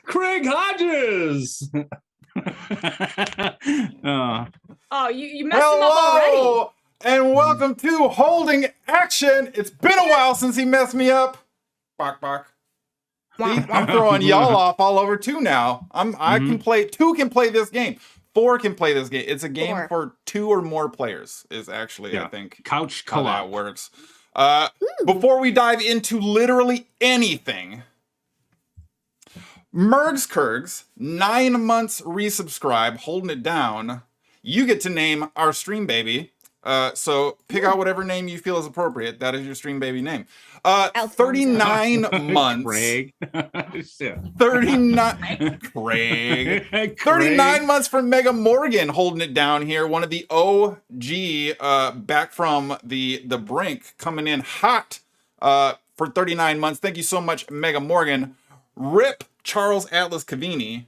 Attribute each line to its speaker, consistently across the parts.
Speaker 1: Craig Hodges.
Speaker 2: Oh, you messed him up already.
Speaker 3: And welcome to Holding Action. It's been a while since he messed me up. Bark, bark. See, I'm throwing y'all off all over too now. I can play. 2 can play this game. 4 can play this game. It's a game for 2 or more players. Is actually I think
Speaker 1: couch
Speaker 3: how
Speaker 1: co-op
Speaker 3: that works. Before we dive into literally anything, Mergs Kurgs, 9 months resubscribe, holding it down. You get to name our stream baby. So pick out whatever name you feel is appropriate. That is your stream baby name. 39 months.
Speaker 1: Craig.
Speaker 3: 39 Craig. 39 months from Mega Morgan holding it down here. One of the OG back from the brink, coming in hot for 39 months. Thank you so much, Mega Morgan. Rip Charles Atlas Cavini,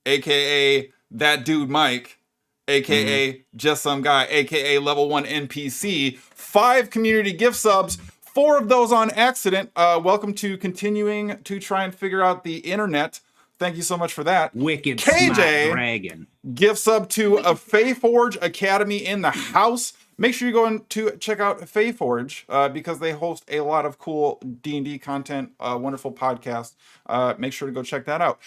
Speaker 3: aka that dude Mike, aka just some guy, aka level 1 NPC. 5 community gift subs, 4 of those on accident. Welcome to continuing to try and figure out the internet. Thank you so much for that.
Speaker 1: Wicked
Speaker 3: KJ
Speaker 1: dragon.
Speaker 3: Gift sub to a Fayforge Academy in the house. Make sure you go in to check out Fayforge because they host a lot of cool D&D content, wonderful podcast. Make sure to go check that out.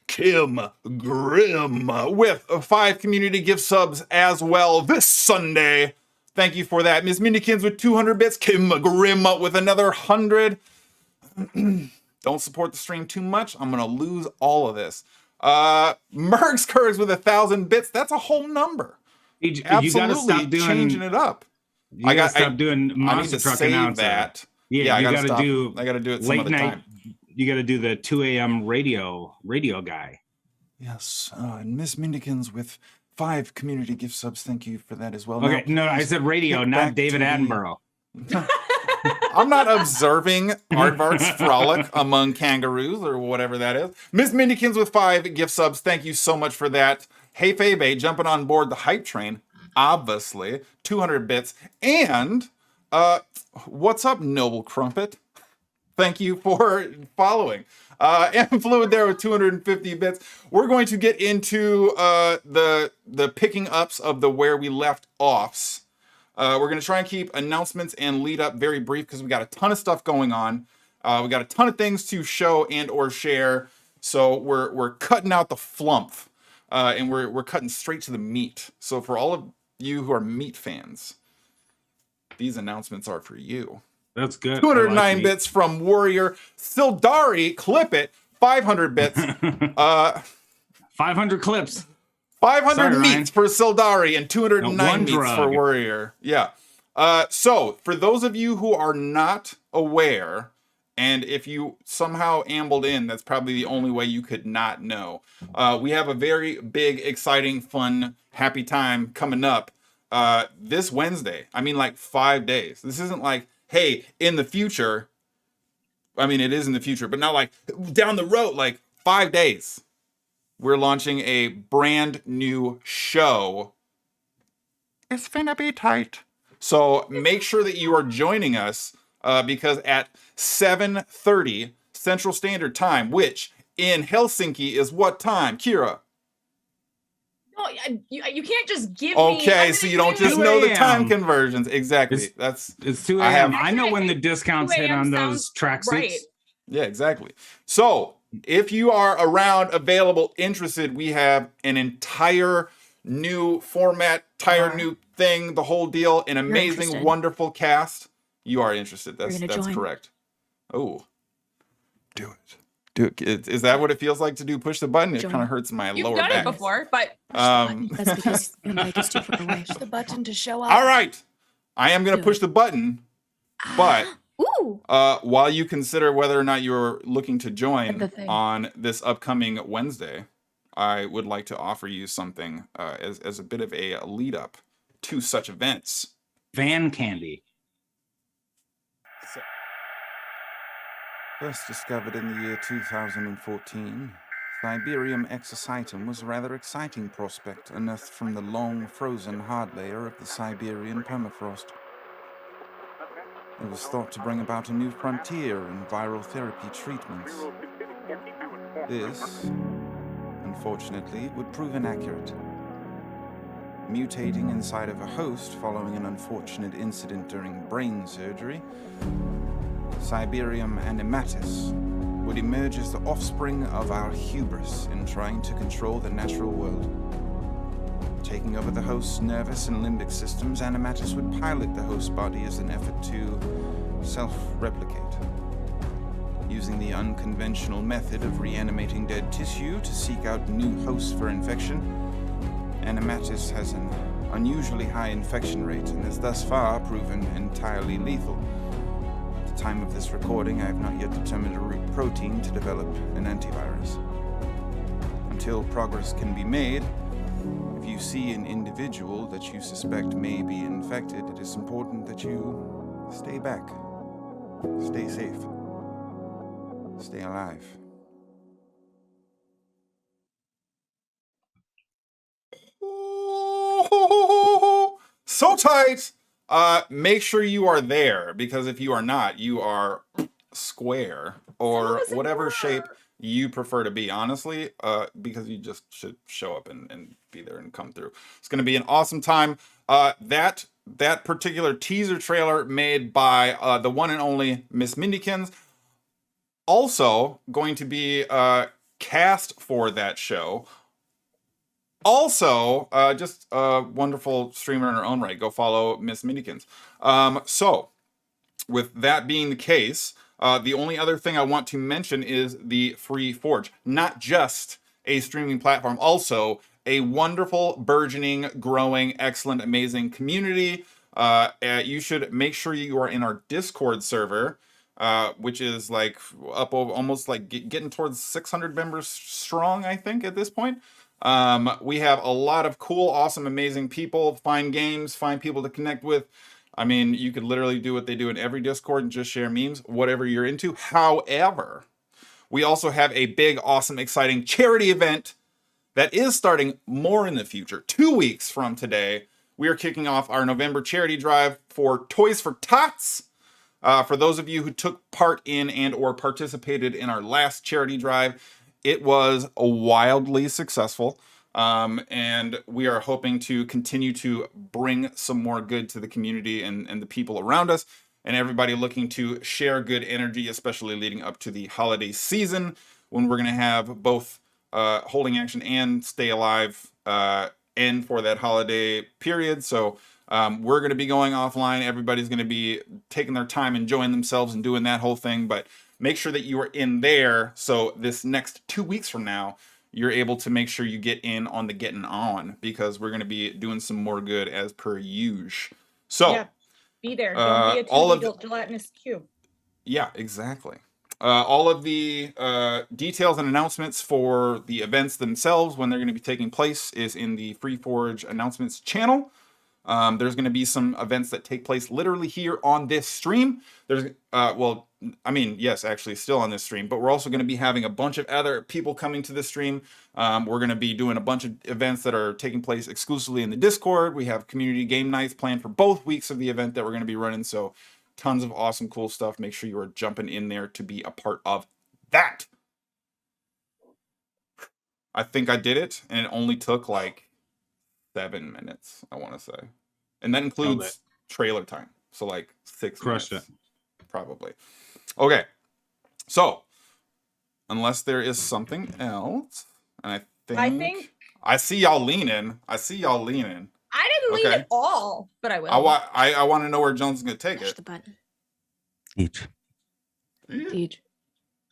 Speaker 3: Kim Grimm with 5 community gift subs as well this Sunday. Thank you for that. Miss Minikins with 200 bits. Kim Grimm with another 100. Don't support the stream too much. I'm going to lose all of this. Mergs Kurgs with 1,000 bits. That's a whole number. Absolutely changing it up.
Speaker 1: I got to stop doing monster truck announcer.
Speaker 3: That.
Speaker 1: Yeah, you got to do.
Speaker 3: I got to do it some
Speaker 1: late
Speaker 3: other
Speaker 1: night.
Speaker 3: time.
Speaker 1: You got to do the 2 a.m. radio guy.
Speaker 3: Yes, and Miss Mindikins with 5 community gift subs. Thank you for that as well.
Speaker 1: Okay, no, I said radio, not David Attenborough.
Speaker 3: I'm not observing Aardvark's frolic among kangaroos or whatever that is. Miss Mindikins with 5 gift subs. Thank you so much for that. Hey Febe, jumping on board the hype train, obviously. 200 bits. And what's up, Noble Crumpet? Thank you for following. And Fluid there with 250 bits. We're going to get into the picking ups of the where we left offs. We're going to try and keep announcements and lead up very brief because we got a ton of stuff going on. We got a ton of things to show and or share. So we're cutting out the flump. And we're cutting straight to the meat. So for all of you who are meat fans, these announcements are for you.
Speaker 1: That's good.
Speaker 3: 209 bits from Warrior. Sildari, clip it. 500 bits.
Speaker 1: 500 clips.
Speaker 3: 500 meats for Sildari and 209 meats for Warrior. Yeah. So for those of you who are not aware, and if you somehow ambled in, that's probably the only way you could not know. We have a very big, exciting, fun, happy time coming up this Wednesday. I mean, like 5 days. This isn't like, hey, in the future. I mean, it is in the future, but not like down the road, like 5 days. We're launching a brand new show. It's finna be tight. So make sure that you are joining us because at 7:30 Central Standard Time, which in Helsinki is what time, Kira?
Speaker 2: No, you can't just give
Speaker 3: me.
Speaker 2: Okay,
Speaker 3: so you don't just know the time conversions. Exactly.
Speaker 1: It's 2 a.m. I know when the discounts hit on those track suits. Right.
Speaker 3: Yeah, exactly. So if you are around, available, interested, we have an entire new format, new thing, the whole deal, an amazing, wonderful cast. You are interested. That's correct. Oh, do it. Do it. Is that what it feels like to do push the button? It kind of hurts my lower back.
Speaker 2: You've done it before, but
Speaker 4: that's because the mic is too far away. Push the button to show up.
Speaker 3: All right, I am going to push the button, but while you consider whether or not you're looking to join on this upcoming Wednesday, I would like to offer you something as a bit of a lead up to such events.
Speaker 1: Van candy.
Speaker 3: First discovered in the year 2014, Thiberium Exocytum was a rather exciting prospect unearthed from the long, frozen hard layer of the Siberian permafrost. It was thought to bring about a new frontier in viral therapy treatments.
Speaker 5: This, unfortunately, would prove inaccurate. Mutating inside of a host following an unfortunate incident during brain surgery, Thiberium animatus would emerge as the offspring of our hubris in trying to control the natural world. Taking over the host's nervous and limbic systems, animatus would pilot the host body as an effort to self-replicate. Using the unconventional method of reanimating dead tissue to seek out new hosts for infection, animatus has an unusually high infection rate and has thus far proven entirely lethal. At the time of this recording, I have not yet determined a root protein to develop an antivirus. Until progress can be made, if you see an individual that you suspect may be infected, it is important that you stay back, stay safe, stay alive.
Speaker 3: So tight. Make sure you are there, because if you are not, you are square or whatever shape you prefer to be, honestly, because you just should show up and be there and come through. It's going to be an awesome time. That particular teaser trailer made by the one and only Miss Mindykins, also going to be cast for that show. Also, just a wonderful streamer in her own right. Go follow Miss Mindykins. So, with that being the case, the only other thing I want to mention is the Free Forge. Not just a streaming platform, also a wonderful, burgeoning, growing, excellent, amazing community. You should make sure you are in our Discord server, which is like up over, almost like getting towards 600 members strong, I think, at this point. We have a lot of cool, awesome, amazing people, fine games, fine people to connect with. I mean, you could literally do what they do in every Discord and just share memes, whatever you're into. However, we also have a big, awesome, exciting charity event that is starting more in the future. 2 weeks from today, we are kicking off our November charity drive for Toys for Tots. For those of you who took part in and or participated in our last charity drive, it was wildly successful. And we are hoping to continue to bring some more good to the community and the people around us, and everybody looking to share good energy, especially leading up to the holiday season, when we're going to have both Holding Action and Stay Alive end for that holiday period. So we're going to be going offline. Everybody's going to be taking their time, enjoying themselves and doing that whole thing. But make sure that you are in there, so this next 2 weeks from now, you're able to make sure you get in on the getting on, because we're going to be doing some more good as per usual. So yeah,
Speaker 2: be there. Don't be a all of gelatinous cube.
Speaker 3: Yeah, exactly. All of the details and announcements for the events themselves, when they're going to be taking place, is in the Free Forge announcements channel. There's going to be some events that take place literally here on this stream. There's, well, I mean, yes, actually still on this stream, but we're also going to be having a bunch of other people coming to the stream. We're going to be doing a bunch of events that are taking place exclusively in the Discord. We have community game nights planned for both weeks of the event that we're going to be running. So tons of awesome, cool stuff. Make sure you are jumping in there to be a part of that. I think I did it, and it only took like 7 minutes, I want to say. And that includes trailer time. So like 6
Speaker 1: Crushed
Speaker 3: minutes. Probably. Okay. So, unless there is something else, and I think I see y'all leaning. I didn't
Speaker 2: lean at all, but I will.
Speaker 3: I want to know where Jones is going to take
Speaker 4: Push
Speaker 3: it.
Speaker 4: the button.
Speaker 6: Deej.
Speaker 4: Deej.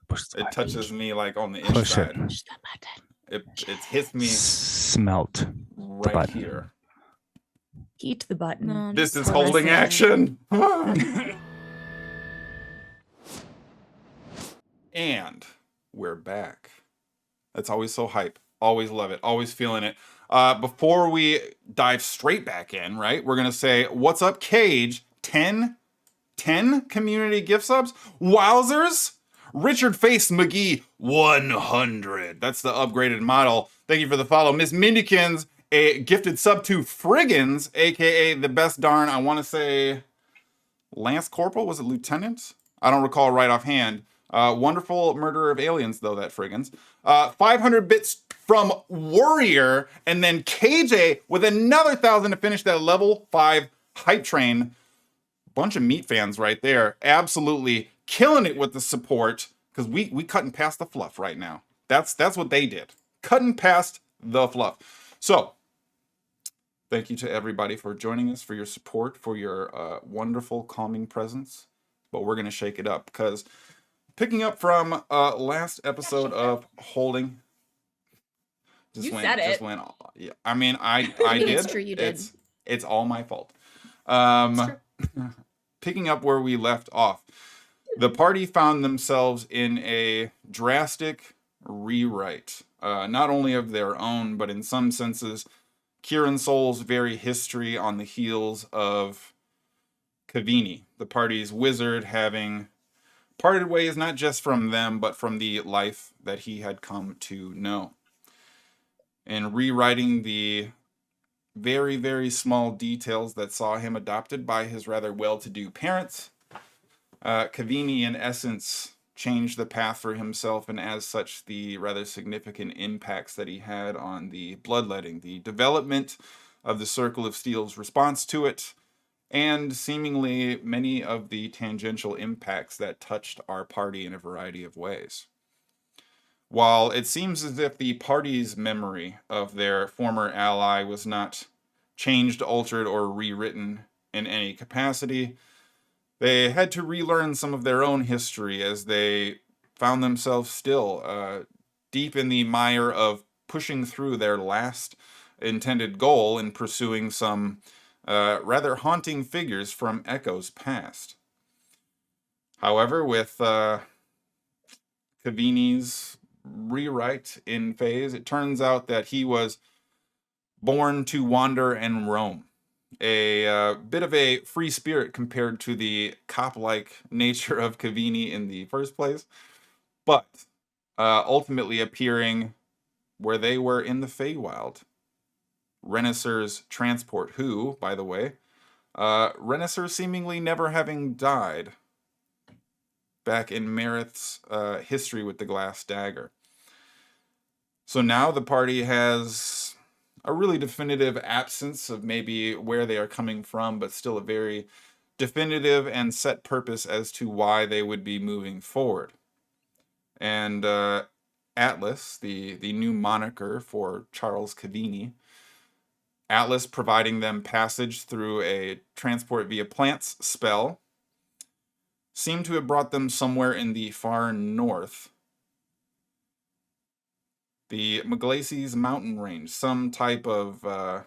Speaker 6: Push the
Speaker 3: It
Speaker 6: button.
Speaker 3: touches me like on the
Speaker 6: Push
Speaker 3: inside.
Speaker 6: it.
Speaker 4: Push the button.
Speaker 3: It hits me
Speaker 6: Smelt.
Speaker 3: right
Speaker 6: button.
Speaker 3: here.
Speaker 4: Heat the button.
Speaker 2: No,
Speaker 3: This is
Speaker 2: just
Speaker 3: holding
Speaker 2: listen.
Speaker 3: action. And we're back. That's always so hype. Always love it. Always feeling it. Before we dive straight back in, right, we're going to say, what's up, Cage? 10 community gift subs? Wowzers! Richard Face McGee, 100. That's the upgraded model. Thank you for the follow. Miss Mindykins, a gifted sub to Friggins, a.k.a. the best darn, I want to say, Lance Corporal? Was it Lieutenant? I don't recall right offhand. Wonderful murderer of aliens, though, that friggins. 500 bits from Warrior, and then KJ with another 1,000 to finish that level 5 hype train. Bunch of meat fans right there. Absolutely killing it with the support, because we cutting past the fluff right now. That's what they did. Cutting past the fluff. So, thank you to everybody for joining us, for your support, for your wonderful calming presence. But we're going to shake it up, because picking up from last episode of Holding.
Speaker 2: You said it.
Speaker 3: Yeah, I mean, I did.
Speaker 4: It's true, you did.
Speaker 3: It's all my fault. Picking up where we left off, the party found themselves in a drastic rewrite, not only of their own, but in some senses, Curan'Sol's very history on the heels of Kavini, the party's wizard, having parted ways not just from them, but from the life that he had come to know. And rewriting the very, very small details that saw him adopted by his rather well-to-do parents, Kavini, in essence, changed the path for himself, and as such, the rather significant impacts that he had on the bloodletting, the development of the Circle of Steel's response to it, and seemingly many of the tangential impacts that touched our party in a variety of ways. While it seems as if the party's memory of their former ally was not changed, altered, or rewritten in any capacity, they had to relearn some of their own history as they found themselves still deep in the mire of pushing through their last intended goal in pursuing some rather haunting figures from Echo's past. However, with Kavini's rewrite in phase, it turns out that he was born to wander and roam. A bit of a free spirit compared to the cop-like nature of Kavini in the first place, but ultimately appearing where they were in the Feywild. Renasur's transport, who, by the way, Renasur seemingly never having died back in Marith's history with the glass dagger. So now the party has a really definitive absence of maybe where they are coming from, but still a very definitive and set purpose as to why they would be moving forward. And Atlas, the new moniker for Charles Kavini, Atlas providing them passage through a transport via plants spell, seemed to have brought them somewhere in the far north. The Maglaces mountain range, some type of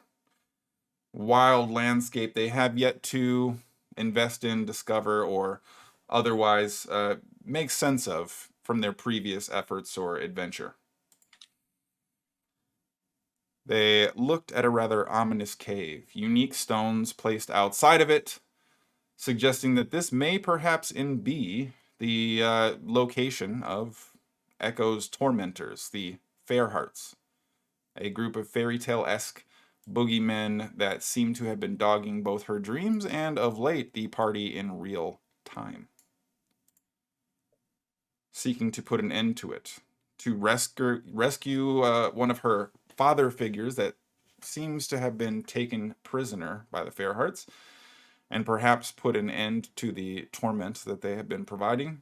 Speaker 3: wild landscape they have yet to invest in, discover, or otherwise make sense of from their previous efforts or adventure. They looked at a rather ominous cave, unique stones placed outside of it, suggesting that this may perhaps be the location of Echo's tormentors, the Fairhearts, a group of fairy tale-esque boogeymen that seem to have been dogging both her dreams and, of late, the party in real time. Seeking to put an end to it, to rescue one of her father figures that seems to have been taken prisoner by the Fairhearts, and perhaps put an end to the torment that they had been providing.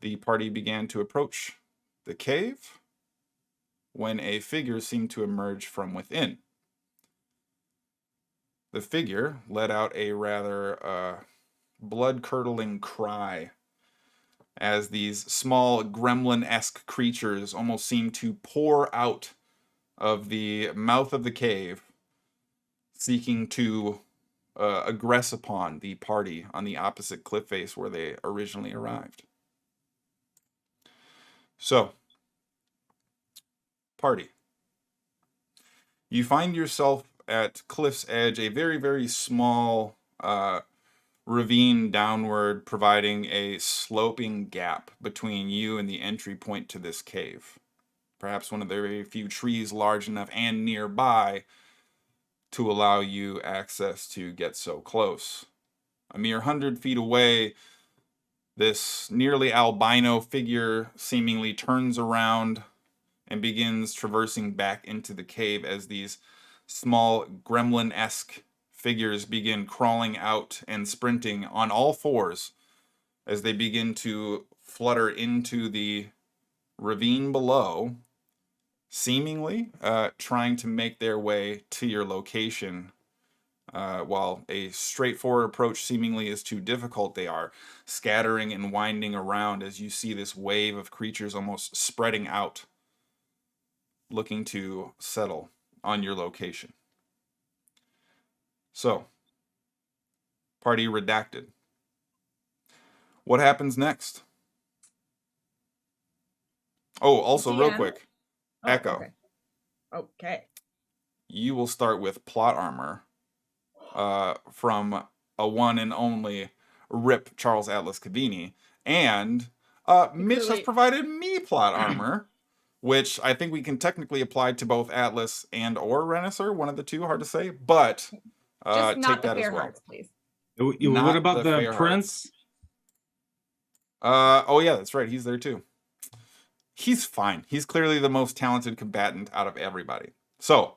Speaker 3: The party began to approach the cave when a figure seemed to emerge from within. The figure let out a rather blood-curdling cry as these small gremlin-esque creatures almost seemed to pour out of the mouth of the cave, seeking to aggress upon the party on the opposite cliff face where they originally arrived. So, party. You find yourself at cliff's edge, a very, very small ravine downward, providing a sloping gap between you and the entry point to this cave. Perhaps one of the very few trees large enough and nearby to allow you access to get so close. A mere 100 feet away, This nearly albino figure seemingly turns around and begins traversing back into the cave as these small gremlin-esque figures begin crawling out and sprinting on all fours as they begin to flutter into the ravine below, seemingly trying to make their way to your location. While a straightforward approach seemingly is too difficult, they are scattering and winding around as you see this wave of creatures almost spreading out, looking to settle on your location. So, party redacted. What happens next? Oh, also real quick, Echo.
Speaker 2: Okay.
Speaker 3: You will start with plot armor from a one and only Rip Charles Atlas Cavini. And Mitch has provided me plot armor, which I think we can technically apply to both Atlas and or Renaissar, one of the two, hard to say, but
Speaker 2: just not
Speaker 3: take
Speaker 2: the
Speaker 3: that as
Speaker 2: fair
Speaker 3: well.
Speaker 2: hearts, please.
Speaker 1: What about the prince?
Speaker 3: Oh yeah, that's right. He's there too. He's fine. He's clearly the most talented combatant out of everybody. So,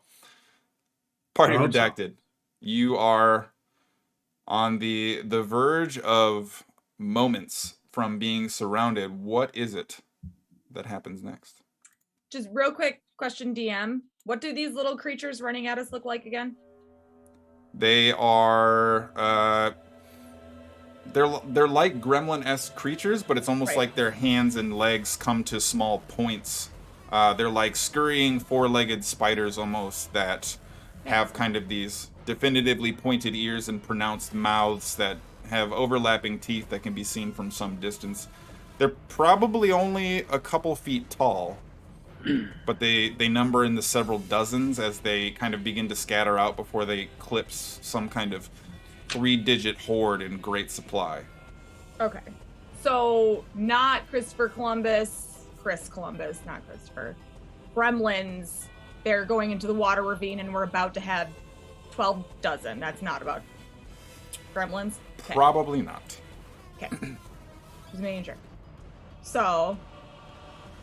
Speaker 3: party redacted. You are on the verge of moments from being surrounded. What is it that happens next?
Speaker 2: Just real quick question, DM. What do these little creatures running at us look like again?
Speaker 3: They are they're like gremlin-esque creatures, but it's almost like their hands and legs come to small points. They're like scurrying four-legged spiders almost that have kind of these definitively pointed ears and pronounced mouths that have overlapping teeth that can be seen from some distance. They're probably only a couple feet tall, but they number in the several dozens as they kind of begin to scatter out before they eclipse some kind of 3-digit horde in great supply.
Speaker 2: Okay. So not Chris Columbus, not Christopher. Gremlins, they're going into the water ravine and we're about to have 12 dozen. That's not about gremlins? Okay.
Speaker 3: Probably not.
Speaker 2: Okay. Just making sure. So,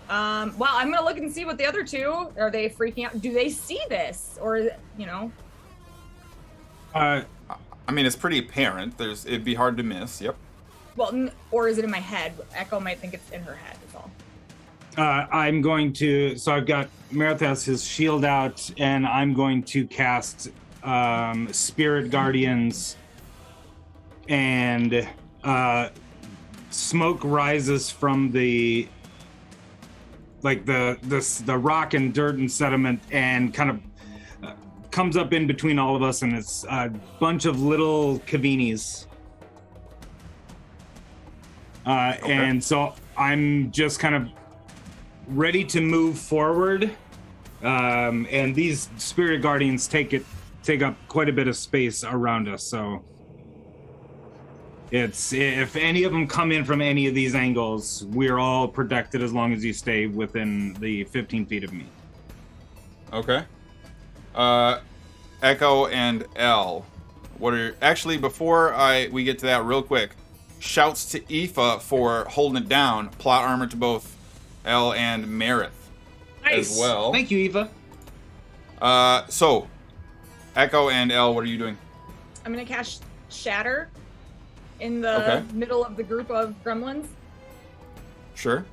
Speaker 2: well, I'm gonna look and see what the other two, are they freaking out? Do they see this? Or, you know?
Speaker 3: I mean, it's pretty apparent. It'd be hard to miss, yep.
Speaker 2: Well, or is it in my head? Echo might think it's in her head, is all.
Speaker 1: I'm going to, so I've got Meredith has his shield out, and I'm going to cast Spirit Guardians, and smoke rises from the rock and dirt and sediment, and kind of comes up in between all of us, and it's a bunch of little cavinis. And so I'm just kind of ready to move forward, and these Spirit Guardians take up quite a bit of space around us, so it's, if any of them come in from any of these angles, we're all protected as long as you stay within the 15 feet of me.
Speaker 3: Okay. Echo and L, actually, before we get to that real quick, shouts to Aoife for holding it down. Plot armor to both L and Meredith as well.
Speaker 1: Thank you, Aoife.
Speaker 3: So, Echo and L, what are you doing?
Speaker 2: I'm gonna cast Shatter in the middle of the group of gremlins.
Speaker 3: Sure.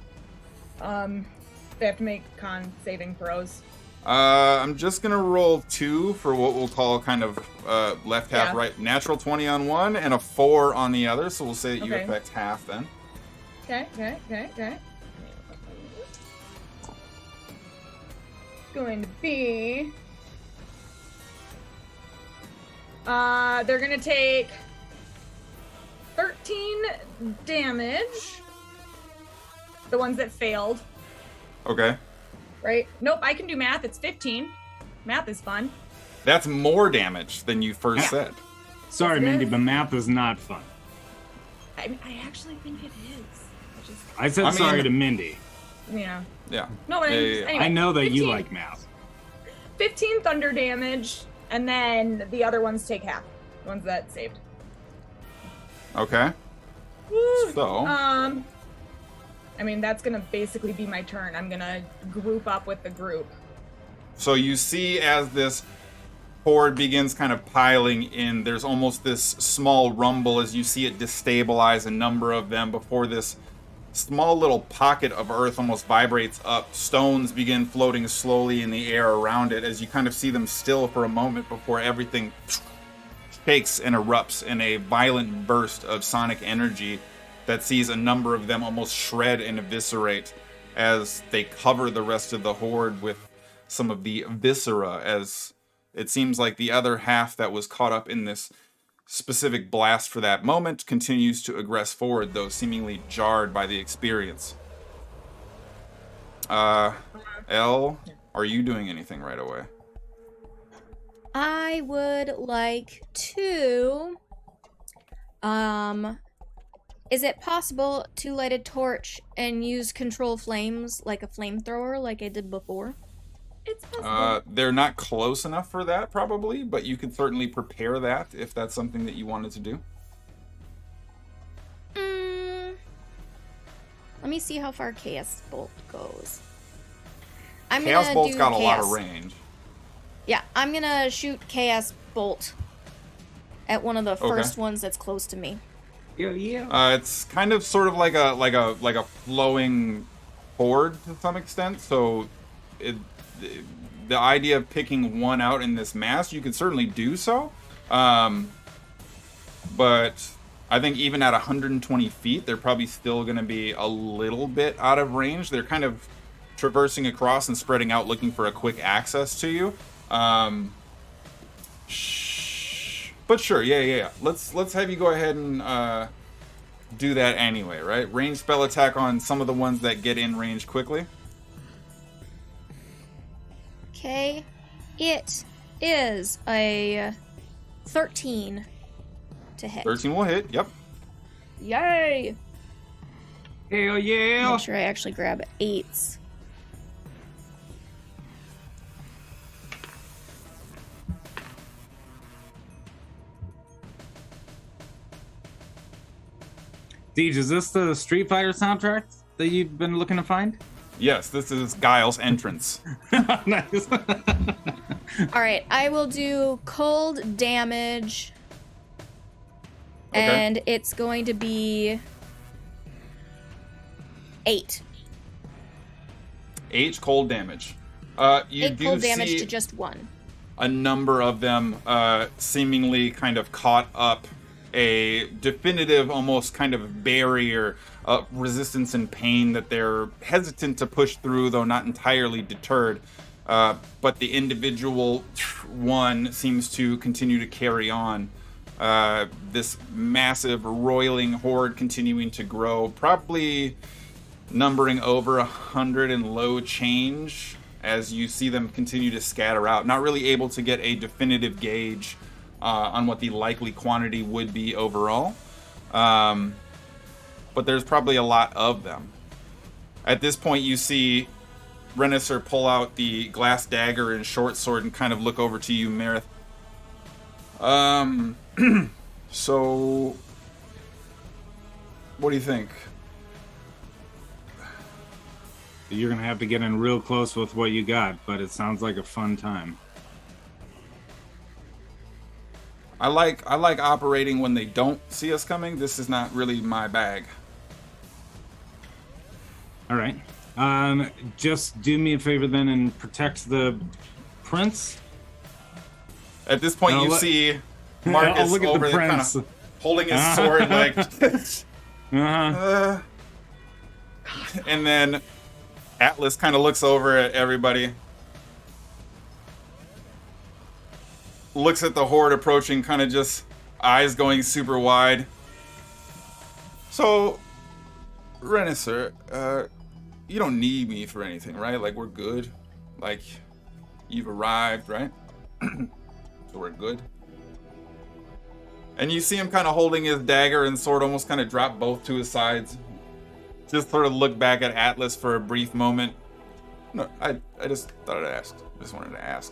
Speaker 2: They have to make con saving throws.
Speaker 3: I'm just gonna roll 2 for what we'll call kind of left half, right. Natural 20 on one and a 4 on the other, so we'll say that you affect half then.
Speaker 2: Okay. Going to be... they're gonna take 13 damage. The ones that failed.
Speaker 3: Okay.
Speaker 2: Right? Nope, I can do math. It's 15. Math is fun.
Speaker 3: That's more damage than you first said.
Speaker 1: Sorry, Mindy, but math is not fun.
Speaker 2: I actually think it is.
Speaker 1: I said sorry to Mindy.
Speaker 2: Yeah.
Speaker 3: Yeah.
Speaker 2: No, but anyway,
Speaker 1: I know that
Speaker 2: 15,
Speaker 1: you like math.
Speaker 2: 15 thunder damage, and then the other ones take half. The ones that saved.
Speaker 3: Okay. So,
Speaker 2: I mean, that's gonna basically be my turn. I'm gonna group up with the group.
Speaker 3: so you see as this horde begins kind of piling in, there's almost this small rumble as you see it destabilize a number of them before this small little pocket of earth almost vibrates up. Stones begin floating slowly in the air around it as you kind of see them still for a moment before everything shakes and erupts in a violent burst of sonic energy that sees a number of them almost shred and eviscerate as they cover the rest of the horde with some of the viscera, as it seems like the other half that was caught up in this specific blast for that moment continues to aggress forward, though seemingly jarred by the experience. Elle, are you doing anything right away?
Speaker 4: I would like to. Is it possible to light a torch and use control flames like a flamethrower, like I did before?
Speaker 2: It's possible.
Speaker 3: They're not close enough for that, probably, but you could certainly prepare that if that's something that you wanted to do.
Speaker 4: Let me see how far Chaos Bolt goes.
Speaker 3: Chaos Bolt's got a lot of range.
Speaker 4: Yeah, I'm gonna shoot Chaos Bolt at one of the first ones that's close to me.
Speaker 1: Yeah.
Speaker 3: It's kind of sort of like a flowing horde to some extent. So, the idea of picking one out in this mass, you can certainly do so. But I think even at 120 feet, they're probably still going to be a little bit out of range. They're kind of traversing across and spreading out, looking for a quick access to you. But sure, yeah. Let's have you go ahead and do that anyway, right? Range spell attack on some of the ones that get in range quickly.
Speaker 4: Okay, it is a 13 to hit.
Speaker 3: 13 will hit, yep.
Speaker 4: Yay!
Speaker 1: Hell yeah!
Speaker 4: Make sure I actually grab 8s.
Speaker 1: Deej, is this the Street Fighter soundtrack that you've been looking to find?
Speaker 3: Yes, this is Guile's entrance.
Speaker 1: Nice.
Speaker 4: Alright, I will do cold damage.
Speaker 3: Okay.
Speaker 4: And it's going to be 8.
Speaker 3: 8 cold damage. You
Speaker 4: 8
Speaker 3: do
Speaker 4: cold damage
Speaker 3: see
Speaker 4: to just 1.
Speaker 3: a number of them seemingly kind of caught up a definitive, almost kind of barrier of resistance and pain that they're hesitant to push through, though not entirely deterred. But the individual one seems to continue to carry on. This massive roiling horde continuing to grow, probably numbering over 100 and low change as you see them continue to scatter out. Not really able to get a definitive gauge on what the likely quantity would be overall. But there's probably a lot of them. At this point, you see Renisser pull out the glass dagger and short sword and kind of look over to you, Marith. So, what do you think?
Speaker 1: You're gonna have to get in real close with what you got, but it sounds like a fun time.
Speaker 3: I like operating when they don't see us coming. This is not really my bag.
Speaker 1: All right. Just do me a favor then and protect the prince.
Speaker 3: At this point, you see Marcus
Speaker 1: look at
Speaker 3: over
Speaker 1: the
Speaker 3: there, kind
Speaker 1: prince.
Speaker 3: of holding his sword, like. And then Atlas kind of looks over at everybody, looks at the horde approaching, kind of just eyes going super wide. So, Renisser, you don't need me for anything, right? Like, we're good. Like, you've arrived, right? So we're good. And you see him kind of holding his dagger and sword, almost kind of drop both to his sides. Just sort of look back at Atlas for a brief moment. No, I just thought I'd ask. Just wanted to ask.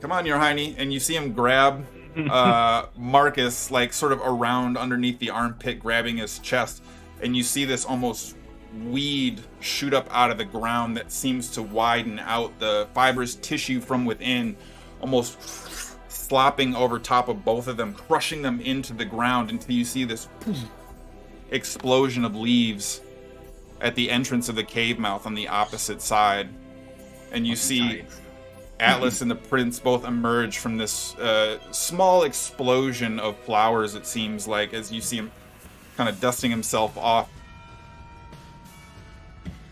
Speaker 3: Come on, Your Hiney. And you see him grab Marcus, like sort of around underneath the armpit, grabbing his chest, and you see this almost weed shoot up out of the ground that seems to widen out, the fibrous tissue from within almost slopping over top of both of them, crushing them into the ground until you see this explosion of leaves at the entrance of the cave mouth on the opposite side. And you see Atlas and the prince both emerge from this small explosion of flowers, it seems like, as you see him kind of dusting himself off.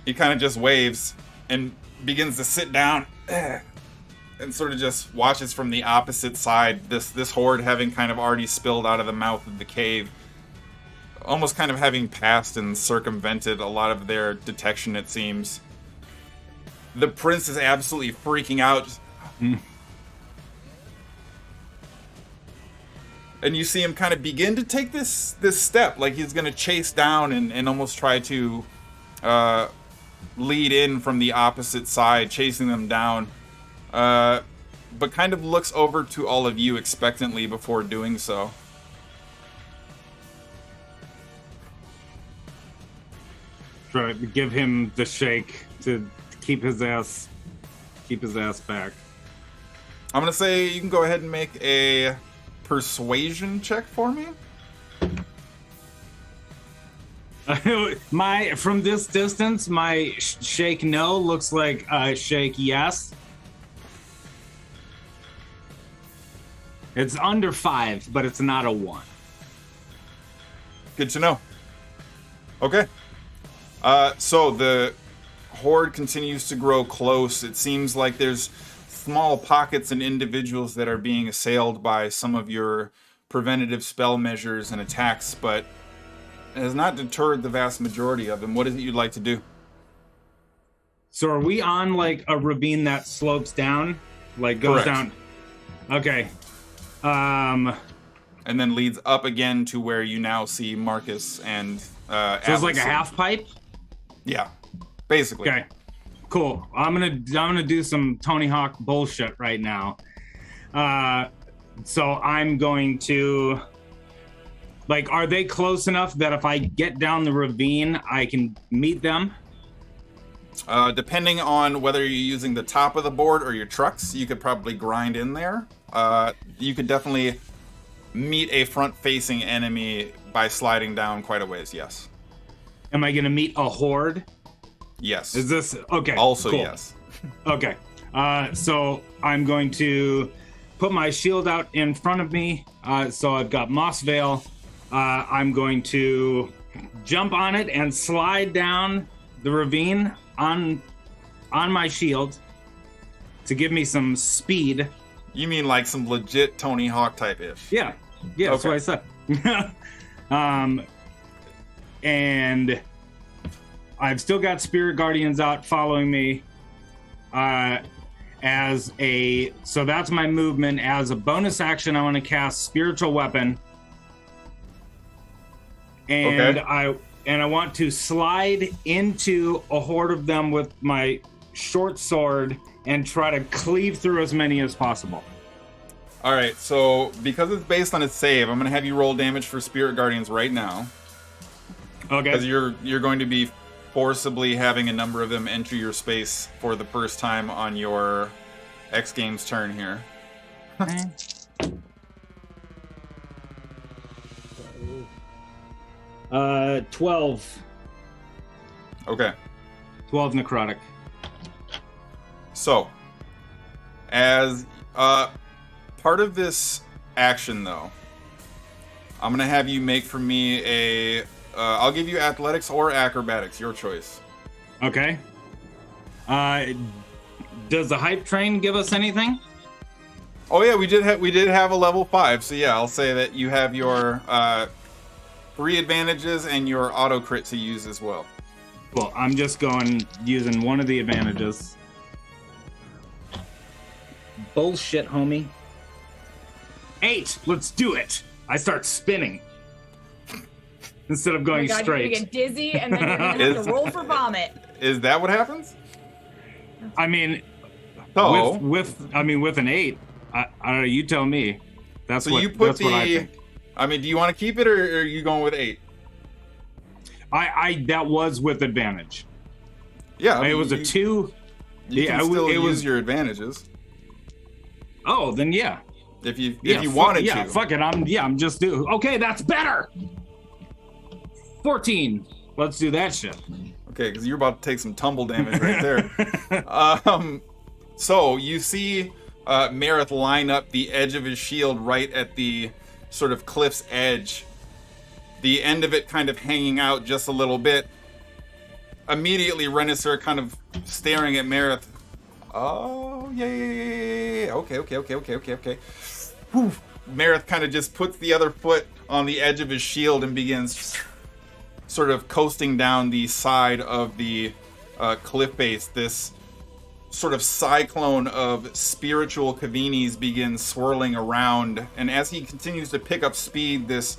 Speaker 3: He kind of just waves and begins to sit down and sort of just watches from the opposite side, this horde having kind of already spilled out of the mouth of the cave, almost kind of having passed and circumvented a lot of their detection, it seems. The prince is absolutely freaking out. And you see him kind of begin to take this step, like he's going to chase down and almost try to lead in from the opposite side, chasing them down. But kind of looks over to all of you expectantly before doing so.
Speaker 1: Try to give him the shake to keep his ass back.
Speaker 3: I'm gonna say you can go ahead and make a persuasion check for me.
Speaker 1: From this distance, my shake no looks like shake yes. It's under 5, but it's not a 1.
Speaker 3: Good to know. Okay. So the horde continues to grow close. It seems like there's small pockets and individuals that are being assailed by some of your preventative spell measures and attacks, but it has not deterred the vast majority of them. What is it you'd like to do?
Speaker 1: So are we on like a ravine that slopes down? Like goes
Speaker 3: Correct.
Speaker 1: down? Okay.
Speaker 3: And then leads up again to where you now see Marcus and
Speaker 1: So it's like a
Speaker 3: Atlas.
Speaker 1: half pipe?
Speaker 3: Yeah, basically.
Speaker 1: Okay. Cool. I'm gonna do some Tony Hawk bullshit right now. So I'm going to, like, are they close enough that if I get down the ravine, I can meet them?
Speaker 3: Depending on whether you're using the top of the board or your trucks, you could probably grind in there. You could definitely meet a front-facing enemy by sliding down quite a ways, yes.
Speaker 1: Am I gonna meet a horde?
Speaker 3: Yes.
Speaker 1: Is this okay?
Speaker 3: Also,
Speaker 1: cool.
Speaker 3: yes.
Speaker 1: Okay. So I'm going to put my shield out in front of me. So I've got Moss Veil. I'm going to jump on it and slide down the ravine on my shield to give me some speed.
Speaker 3: You mean like some legit Tony Hawk type-ish?
Speaker 1: Yeah, that's what I said. And I've still got Spirit Guardians out following me. So that's my movement. As a bonus action, I want to cast Spiritual Weapon. And
Speaker 3: Okay.
Speaker 1: I want to slide into a horde of them with my short sword and try to cleave through as many as possible.
Speaker 3: All right, so because it's based on a save, I'm going to have you roll damage for Spirit Guardians right now.
Speaker 1: Okay.
Speaker 3: Because you're going to be forcibly having a number of them enter your space for the first time on your X Games turn here.
Speaker 1: 12.
Speaker 3: Okay.
Speaker 1: 12 necrotic.
Speaker 3: So, as part of this action, though, I'm going to have you make for me a... I'll give you athletics or acrobatics, your choice.
Speaker 1: Okay. Does the hype train give us anything?
Speaker 3: Oh yeah, we did have a level 5, so yeah, I'll say that you have your 3 advantages and your auto crit to use as well.
Speaker 1: Well, I'm just using one of the advantages. Bullshit, homie. 8. Let's do it. I start spinning instead of going
Speaker 2: Oh my God,
Speaker 1: straight.
Speaker 2: you're gonna get dizzy, and then you're gonna have to roll for vomit.
Speaker 3: Is that what happens?
Speaker 1: I mean,
Speaker 3: So,
Speaker 1: with an 8, I don't know. You tell me. That's
Speaker 3: So
Speaker 1: what,
Speaker 3: you put
Speaker 1: that's what I think.
Speaker 3: I mean, do you want to keep it, or are you going with 8?
Speaker 1: I that was with advantage.
Speaker 3: Yeah, I mean,
Speaker 1: It was a 2.
Speaker 3: You
Speaker 1: Yeah,
Speaker 3: can still
Speaker 1: it
Speaker 3: use
Speaker 1: was.
Speaker 3: your advantages
Speaker 1: Oh, then yeah.
Speaker 3: if you
Speaker 1: Fuck,
Speaker 3: wanted
Speaker 1: yeah,
Speaker 3: to.
Speaker 1: fuck it. I'm just do. Okay, that's better. 14. Let's do that shit.
Speaker 3: Okay, because you're about to take some tumble damage right there. So you see Marith line up the edge of his shield right at the sort of cliff's edge. The end of it kind of hanging out just a little bit. Immediately, Renisser kind of staring at Marith. Oh, yeah. Okay. Whew. Marith kind of just puts the other foot on the edge of his shield and begins sort of coasting down the side of the cliff face. This sort of cyclone of spiritual Kavinis begins swirling around, and as he continues to pick up speed, this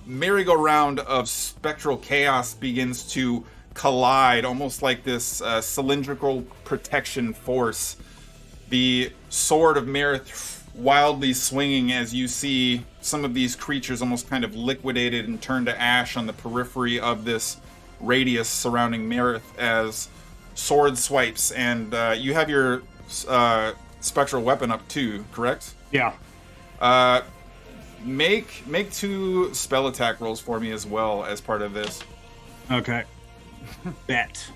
Speaker 3: merry-go-round of spectral chaos begins to collide, almost like this cylindrical protection force. The sword of Marith wildly swinging as you see some of these creatures almost kind of liquidated and turned to ash on the periphery of this radius surrounding Marith as sword swipes, and you have your spectral weapon up too, correct?
Speaker 1: Yeah.
Speaker 3: Make 2 spell attack rolls for me as well as part of this.
Speaker 1: Okay. Bet.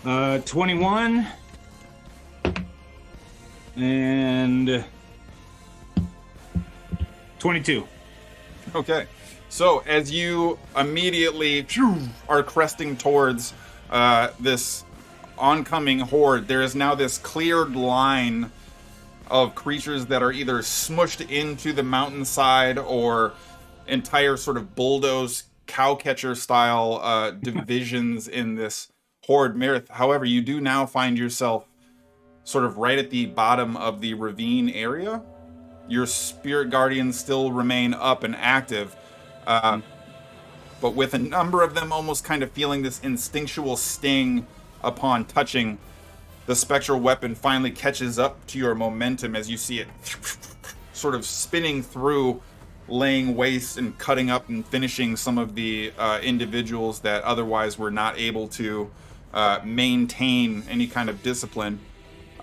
Speaker 1: 21 and 22.
Speaker 3: Okay. So as you immediately are cresting towards this oncoming horde, there is now this cleared line of creatures that are either smushed into the mountainside or entire sort of bulldoze cowcatcher style divisions in this horde. Marith, however, you do now find yourself sort of right at the bottom of the ravine area. Your spirit guardians still remain up and active, but with a number of them almost kind of feeling this instinctual sting upon touching, the spectral weapon finally catches up to your momentum as you see it sort of spinning through, laying waste and cutting up and finishing some of the individuals that otherwise were not able to maintain any kind of discipline.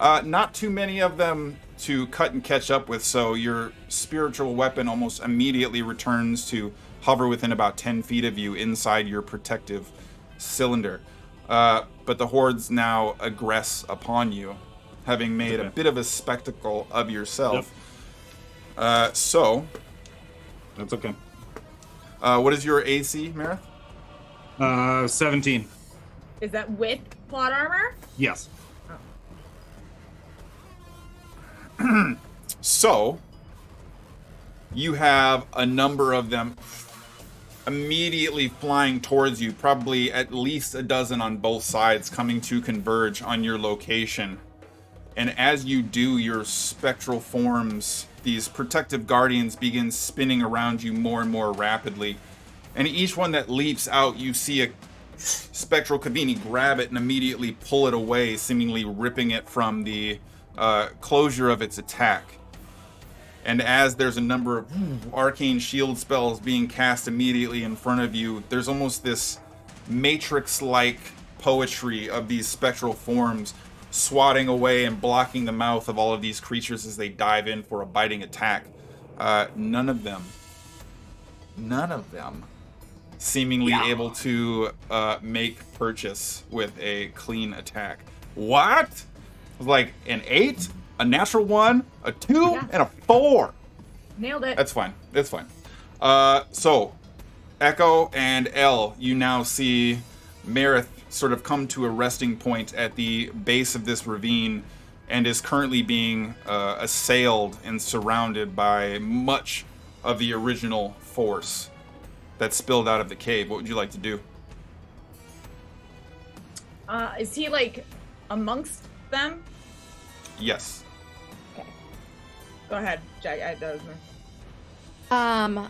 Speaker 3: Not too many of them to cut and catch up with, so your spiritual weapon almost immediately returns to hover within about 10 feet of you inside your protective cylinder. But the hordes now aggress upon you, having made a bit of a spectacle of yourself. Yep. So...
Speaker 1: That's okay.
Speaker 3: What is your AC, Marith?
Speaker 1: 17.
Speaker 2: Is that with plot armor?
Speaker 1: Yes.
Speaker 3: So, you have a number of them immediately flying towards you, probably at least a dozen on both sides, coming to converge on your location. And as you do, your spectral forms, these protective guardians, begin spinning around you more and more rapidly. And each one that leaps out, you see a spectral Kavini grab it and immediately pull it away, seemingly ripping it from the closure of its attack. And as there's a number of arcane shield spells being cast immediately in front of you, there's almost this matrix-like poetry of these spectral forms swatting away and blocking the mouth of all of these creatures as they dive in for a biting attack. None of them seemingly able to make purchase with a clean attack. What? Like an 8, a natural 1, a 2, and a 4.
Speaker 2: Nailed it.
Speaker 3: That's fine. That's fine. So, Echo and Elle, you now see Marith sort of come to a resting point at the base of this ravine and is currently being assailed and surrounded by much of the original force that spilled out of the cave. What would you like to do?
Speaker 2: Is he like amongst them?
Speaker 3: Yes.
Speaker 2: Okay. Go ahead, Jack.
Speaker 4: I'm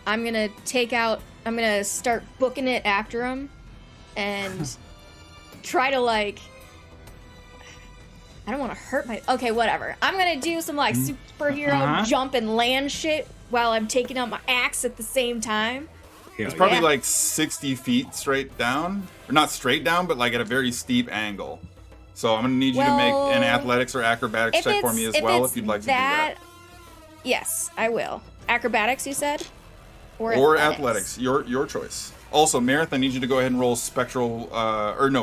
Speaker 4: gonna start booking it after him and try to like I don't want to hurt my. Okay, whatever. I'm gonna do some like superhero jump and land shit while I'm taking out my axe at the same time.
Speaker 1: Yeah,
Speaker 3: It's probably
Speaker 4: Yeah.
Speaker 3: like 60 feet straight down, or not straight down, but like at a very steep angle. So I'm gonna need you to make an
Speaker 4: Well,
Speaker 3: athletics or acrobatics check for me as well, if you'd like to do that.
Speaker 4: Yes, I will. Acrobatics, you said,
Speaker 3: Or athletics, your choice. Also, Marith, I need you to go ahead and roll spectral,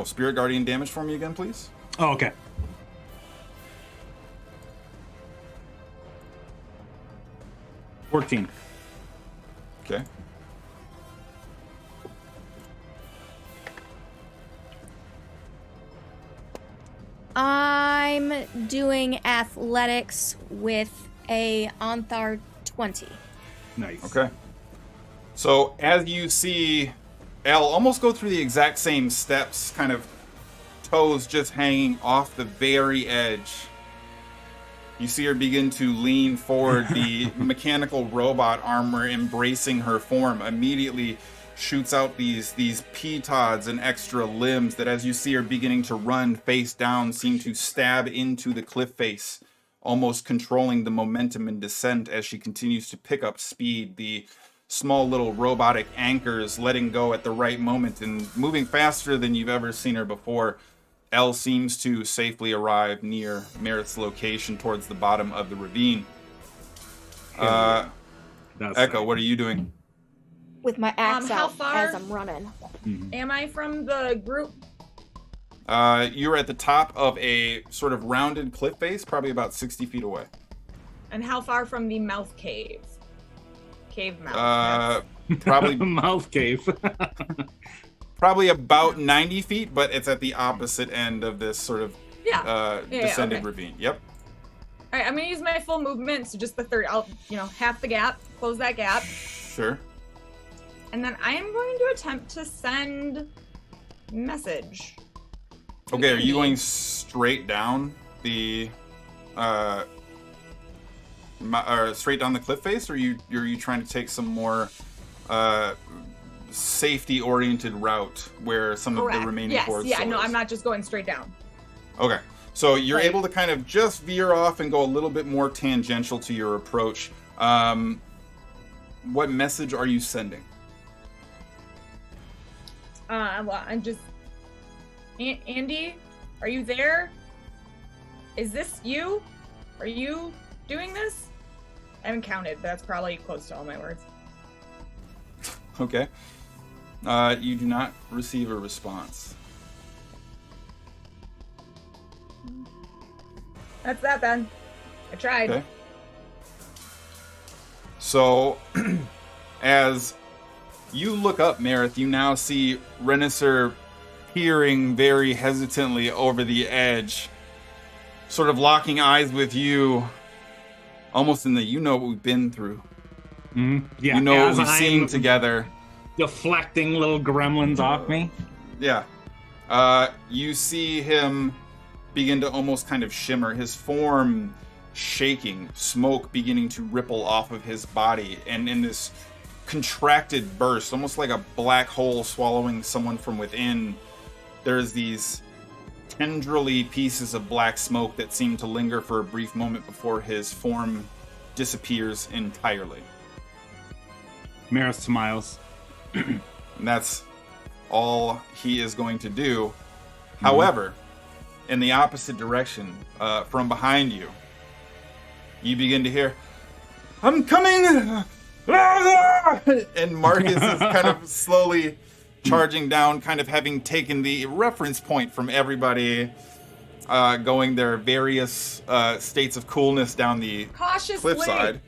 Speaker 3: spirit guardian damage for me again, please.
Speaker 1: Oh, okay. $14.
Speaker 3: Okay.
Speaker 4: I'm doing athletics with a Onthar 20.
Speaker 1: Nice.
Speaker 3: Okay. So as you see Elle almost go through the exact same steps, kind of toes just hanging off the very edge, you see her begin to lean forward, the mechanical robot armor embracing her form immediately shoots out these petods and extra limbs that, as you see her beginning to run face down, seem to stab into the cliff face, almost controlling the momentum and descent as she continues to pick up speed. The small little robotic anchors letting go at the right moment and moving faster than you've ever seen her before. Elle seems to safely arrive near Merritt's location towards the bottom of the ravine.
Speaker 1: That's
Speaker 3: Echo, what are you doing?
Speaker 4: With my axe
Speaker 2: how
Speaker 4: out
Speaker 2: far?
Speaker 4: as I'm running.
Speaker 2: Am I from the group?
Speaker 3: You're at the top of a sort of rounded cliff face, probably about 60 feet away.
Speaker 2: And how far from the mouth cave? Cave mouth.
Speaker 3: Probably
Speaker 1: Mouth cave.
Speaker 3: probably about 90 feet, but it's at the opposite end of this sort of descended
Speaker 2: okay.
Speaker 3: ravine. Yep.
Speaker 2: All right, I'm gonna use my full movement, so just the third. I'll, half the gap, close that gap,
Speaker 3: Sure.
Speaker 2: and then I am going to attempt to send message.
Speaker 3: Okay, are you going straight down the straight down the cliff face, or are you trying to take some more safety-oriented route where some of the remaining horde
Speaker 2: Yes, no,
Speaker 3: is?
Speaker 2: I'm not just going straight down.
Speaker 3: Okay, so you're
Speaker 2: Right.
Speaker 3: able to kind of just veer off and go a little bit more tangential to your approach. What message are you sending?
Speaker 2: Well, I'm just. Andy, are you there? Is this you? Are you doing this? I haven't counted, but that's probably close to all my words.
Speaker 3: Okay. You do not receive a response.
Speaker 2: That's that then. I tried.
Speaker 3: Okay. So, as you look up, Marith, you now see Renisser peering very hesitantly over the edge, sort of locking eyes with you, almost in the you know what we've been through.
Speaker 1: Yeah,
Speaker 3: You know
Speaker 1: as
Speaker 3: what we've seen together.
Speaker 1: deflecting little gremlins off me.
Speaker 3: Yeah. You see him begin to almost kind of shimmer, his form shaking, smoke beginning to ripple off of his body, and in this contracted burst, almost like a black hole swallowing someone from within, there's these tendrily pieces of black smoke that seem to linger for a brief moment before his form disappears entirely.
Speaker 1: Marith smiles.
Speaker 3: And that's all he is going to do. However, in the opposite direction, from behind you, you begin to hear, "I'm coming!" And Marcus is kind of slowly charging down, kind of having taken the reference point from everybody going their various states of coolness down the
Speaker 2: Cautiously.
Speaker 3: cliffside.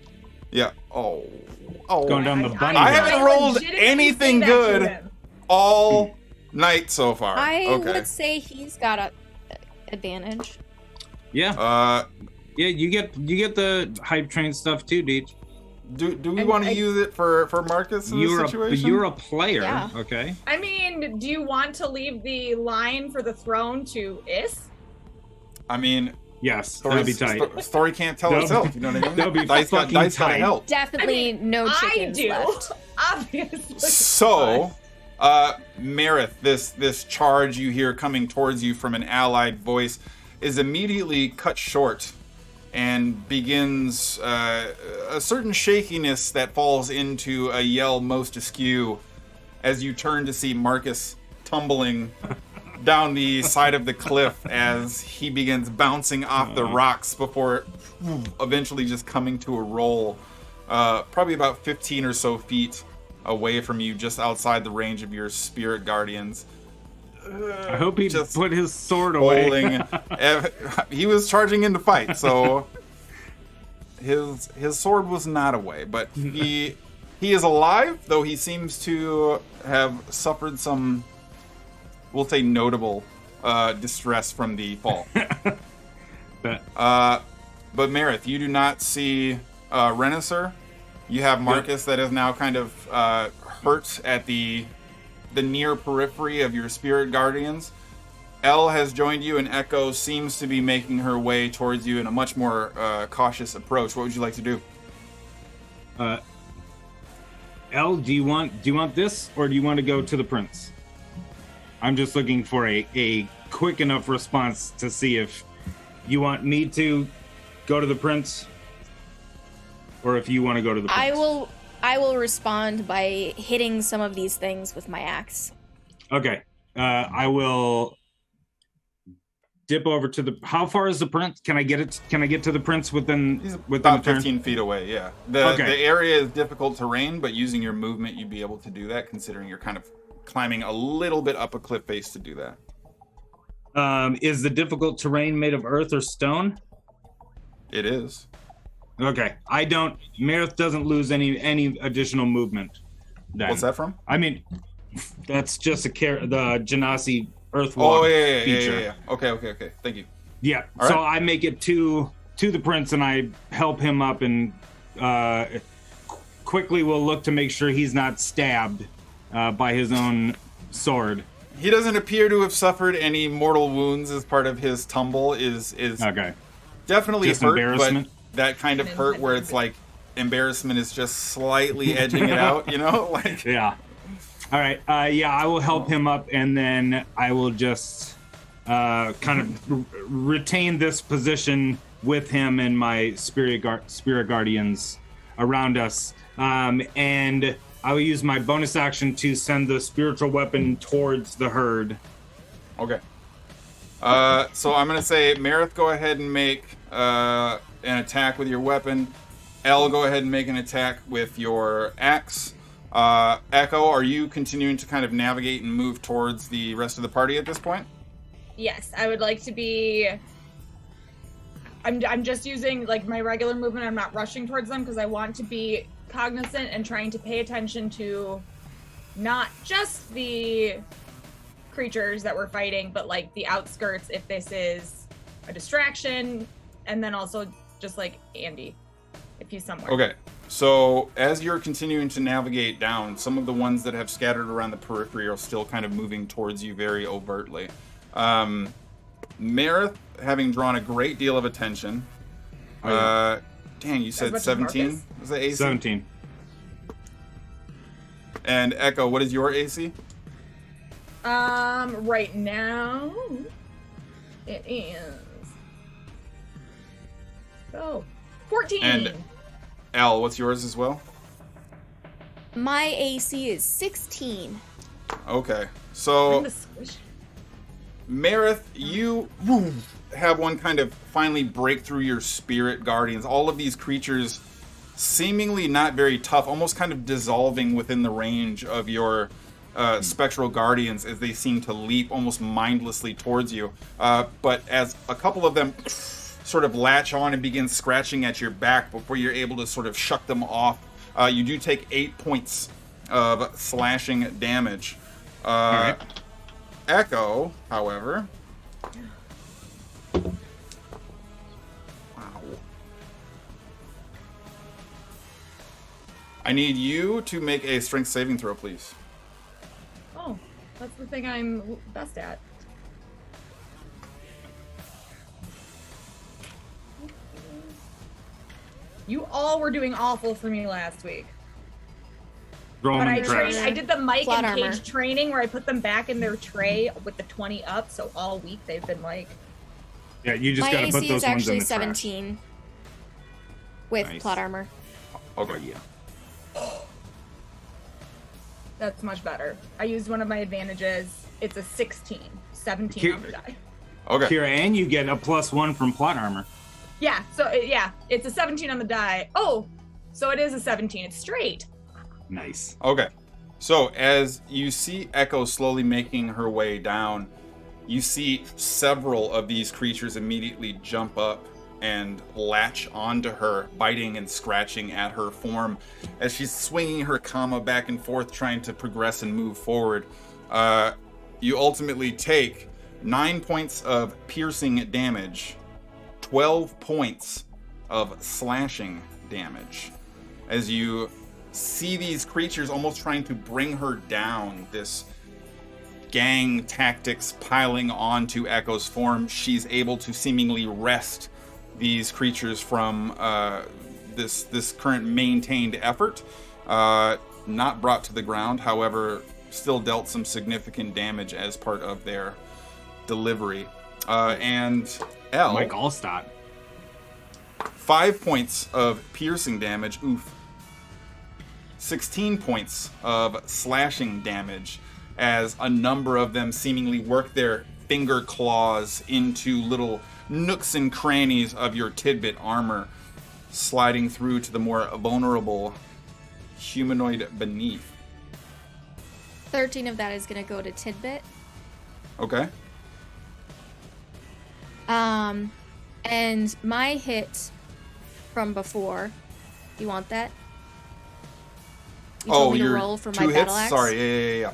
Speaker 3: Yeah. Oh.
Speaker 1: Going down the bunny.
Speaker 3: I haven't rolled
Speaker 2: legitimately
Speaker 3: anything
Speaker 2: say that to
Speaker 3: good
Speaker 2: him.
Speaker 3: all night so far.
Speaker 4: I
Speaker 3: Okay.
Speaker 4: would say he's got a advantage.
Speaker 1: Yeah, yeah. You get the hype train stuff too, Deej.
Speaker 3: Do we
Speaker 2: And
Speaker 3: want to
Speaker 2: I-
Speaker 3: use it for Marcus in
Speaker 1: You're
Speaker 3: this situation?
Speaker 1: you're a player,
Speaker 4: Yeah.
Speaker 1: okay?
Speaker 2: I mean, do you want to leave the line for the throne to Is?
Speaker 3: I mean,
Speaker 1: Yes, that'd be tight.
Speaker 3: Story can't tell
Speaker 1: That'll
Speaker 3: itself.
Speaker 1: be-
Speaker 3: You know what I mean?
Speaker 1: that'll be
Speaker 3: dice
Speaker 1: fucking
Speaker 3: gotta
Speaker 1: tight.
Speaker 3: help.
Speaker 4: Definitely no
Speaker 2: I
Speaker 4: chickens
Speaker 2: do,
Speaker 4: left.
Speaker 2: obviously.
Speaker 3: So, Marith, this charge you hear coming towards you from an allied voice, is immediately cut short and begins a certain shakiness that falls into a yell most askew as you turn to see Marcus tumbling down the side of the cliff as he begins bouncing off the rocks before eventually just coming to a roll, probably about 15 or so feet away from you, just outside the range of your spirit guardians.
Speaker 1: I hope he
Speaker 3: Just
Speaker 1: put his sword away.
Speaker 3: He was charging in to fight, so his sword was not away, but he is alive, though he seems to have suffered some, we'll say, notable distress from the fall. But Marith, you do not see Renaissar. You have Marcus that is now kind of hurt at the near periphery of your spirit guardians. Elle has joined you, and Echo seems to be making her way towards you in a much more cautious approach. What would you like to do?
Speaker 1: Elle, do you want this, or do you want to go to the prince? I'm just looking for a quick enough response to see if you want me to go to the prince, or if you want to go to the prince.
Speaker 4: I will respond by hitting some of these things with my axe.
Speaker 1: Okay. I will dip over to the. How far is the prince? Can I get it? Can I get to the prince within?
Speaker 3: He's
Speaker 1: within
Speaker 3: about 15 feet away. Yeah. The area is difficult terrain, but using your movement, you'd be able to do that. Considering you're kind of climbing a little bit up a cliff face to do that.
Speaker 1: Is the difficult terrain made of earth or stone?
Speaker 3: It is.
Speaker 1: Okay. Marith doesn't lose any additional movement. Then.
Speaker 3: What's that from?
Speaker 1: I mean, that's just the Genasi Earthwalk feature.
Speaker 3: Yeah. Okay. Thank you.
Speaker 1: Yeah.
Speaker 3: All
Speaker 1: so
Speaker 3: right.
Speaker 1: I make it to the prince, and I help him up, and quickly will look to make sure he's not stabbed by his own sword.
Speaker 3: He doesn't appear to have suffered any mortal wounds as part of his tumble. Is
Speaker 1: okay.
Speaker 3: Definitely
Speaker 1: Just
Speaker 3: hurt,
Speaker 1: embarrassment?
Speaker 3: but that kind of hurt where it's like embarrassment is just slightly edging it out, you know? Like
Speaker 1: Yeah. All right. I will help him up, and then I will just kind of retain this position with him and my spirit guardians around us. And I will use my bonus action to send the spiritual weapon towards the herd.
Speaker 3: Okay. So I'm going to say, Marith, go ahead and make an attack with your weapon. Elle, go ahead and make an attack with your axe. Echo, are you continuing to kind of navigate and move towards the rest of the party at this point?
Speaker 2: Yes, I would like to be. I'm just using like my regular movement. I'm not rushing towards them because I want to be cognizant and trying to pay attention to not just the creatures that we're fighting, but like the outskirts if this is a distraction, and then also just like Andy if he's somewhere.
Speaker 3: Okay. So as you're continuing to navigate down, some of the ones that have scattered around the periphery are still kind of moving towards you very overtly. Marith, having drawn a great deal of attention. Dang, you said 17? Was that AC?
Speaker 1: 17.
Speaker 3: And Echo, what is your AC?
Speaker 2: Right now it is 14.
Speaker 3: And Al, what's yours as well?
Speaker 4: My AC is 16.
Speaker 3: Okay, so Marith, you have one kind of finally break through your spirit guardians. All of these creatures seemingly not very tough, almost kind of dissolving within the range of your spectral guardians as they seem to leap almost mindlessly towards you. But as a couple of them sort of latch on and begin scratching at your back before you're able to sort of shuck them off, you do take 8 points of slashing damage.
Speaker 1: All right.
Speaker 3: Echo, however... Wow. I need you to make a strength saving throw, please.
Speaker 2: Oh, that's the thing I'm best at. You all were doing awful for me last week. But I did the Mike
Speaker 4: Plot
Speaker 2: and
Speaker 4: armor.
Speaker 2: Cage training where I put them back in their tray with the 20 up, so all week they've been like
Speaker 1: Yeah, you just
Speaker 4: My
Speaker 1: gotta put
Speaker 4: AC
Speaker 1: those
Speaker 4: is
Speaker 1: ones in
Speaker 4: actually
Speaker 1: the trash.
Speaker 4: 17 with
Speaker 1: Nice.
Speaker 4: plot armor.
Speaker 3: Okay.
Speaker 1: Yeah.
Speaker 2: That's much better. I used one of my advantages. It's a 16. 17
Speaker 1: Here-
Speaker 2: on the die.
Speaker 3: Okay.
Speaker 1: Kira, and you get a +1 from plot armor.
Speaker 2: Yeah, so yeah, it's a 17 on the die. Oh, so it is a 17. It's straight.
Speaker 1: Nice.
Speaker 3: Okay. So as you see Echo slowly making her way down, you see several of these creatures immediately jump up and latch onto her, biting and scratching at her form as she's swinging her comma back and forth, trying to progress and move forward. You ultimately take 9 points of piercing damage, 12 points of slashing damage, as you see these creatures almost trying to bring her down. This gang tactics piling onto Echo's form. She's able to seemingly wrest these creatures from this current maintained effort. Not brought to the ground, however, still dealt some significant damage as part of their delivery. And L,
Speaker 1: Mike Allstott.
Speaker 3: 5 points of piercing damage. Oof. 16 points of slashing damage as a number of them seemingly work their finger claws into little nooks and crannies of your tidbit armor, sliding through to the more vulnerable humanoid beneath.
Speaker 4: 13 of that is going to go to Tidbit.
Speaker 3: Okay.
Speaker 4: And my hit from before, you want that? You told me to
Speaker 3: you're
Speaker 4: roll for
Speaker 3: 2
Speaker 4: my
Speaker 3: hits?
Speaker 4: battle axe.
Speaker 3: Sorry, yeah.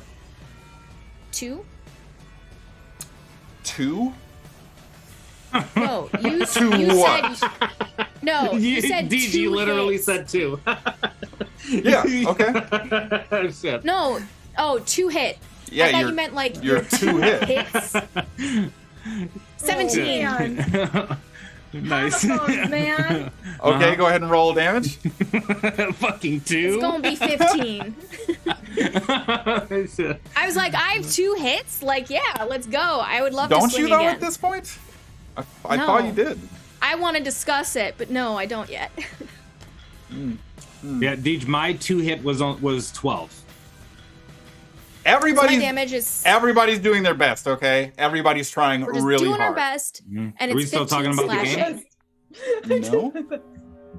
Speaker 4: 2?
Speaker 3: 2?
Speaker 4: No, you,
Speaker 3: Two
Speaker 4: you
Speaker 3: what?
Speaker 4: said... No, you said
Speaker 1: DG
Speaker 4: 2
Speaker 1: literally
Speaker 4: hits.
Speaker 1: said 2.
Speaker 3: Yeah, okay.
Speaker 1: Shit.
Speaker 4: No, 2 hit.
Speaker 3: Yeah,
Speaker 4: I thought
Speaker 3: you're-
Speaker 4: you meant like
Speaker 3: you're
Speaker 4: your
Speaker 3: 2 hit.
Speaker 4: hits. 17.
Speaker 2: Man.
Speaker 1: Nice.
Speaker 2: Homophones, man.
Speaker 3: Okay, go ahead and roll damage.
Speaker 1: Fucking 2.
Speaker 4: It's gonna be 15. I was like, I have 2 hits? Like, yeah, let's go. I would love to
Speaker 3: Don't
Speaker 4: swing
Speaker 3: you though
Speaker 4: again.
Speaker 3: at this point? I
Speaker 4: No.
Speaker 3: thought you did.
Speaker 4: I want to discuss it, but no, I don't yet.
Speaker 1: Yeah, Deej, my 2 hit was 12.
Speaker 4: My
Speaker 3: Everybody's
Speaker 4: damage is...
Speaker 3: everybody's doing their best, okay? Everybody's trying
Speaker 4: We're just
Speaker 3: really
Speaker 4: doing our
Speaker 3: hard.
Speaker 4: best, and
Speaker 1: Are we
Speaker 4: it's
Speaker 1: still
Speaker 4: 15
Speaker 1: talking about the
Speaker 4: slashing.
Speaker 1: game?
Speaker 3: No,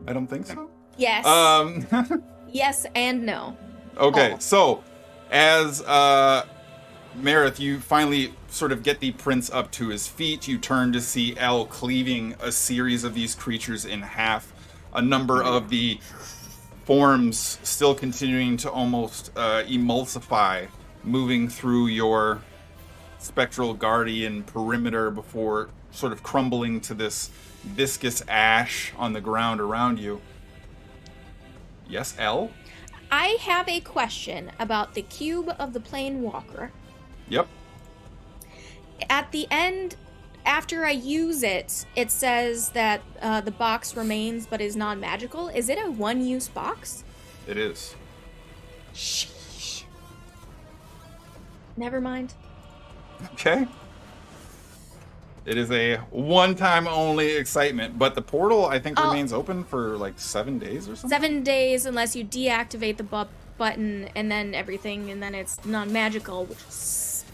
Speaker 3: I don't think so.
Speaker 4: Yes. Yes and no.
Speaker 3: Okay,
Speaker 4: Oh.
Speaker 3: so as Marith, you finally sort of get the prince up to his feet. You turn to see L cleaving a series of these creatures in half. A number of the forms still continuing to almost emulsify, moving through your spectral guardian perimeter before sort of crumbling to this viscous ash on the ground around you. Yes, L?
Speaker 4: I have a question about the cube of the plane walker.
Speaker 3: Yep.
Speaker 4: At the end, after I use it, it says that the box remains but is non-magical. Is it a one-use box?
Speaker 3: It is.
Speaker 4: Sheesh. Never mind.
Speaker 3: Okay. It is a one-time only excitement, but the portal, I think,
Speaker 4: Oh.
Speaker 3: remains open for like 7 days or something.
Speaker 4: 7 days unless you deactivate the button and then everything, and then it's non-magical, which is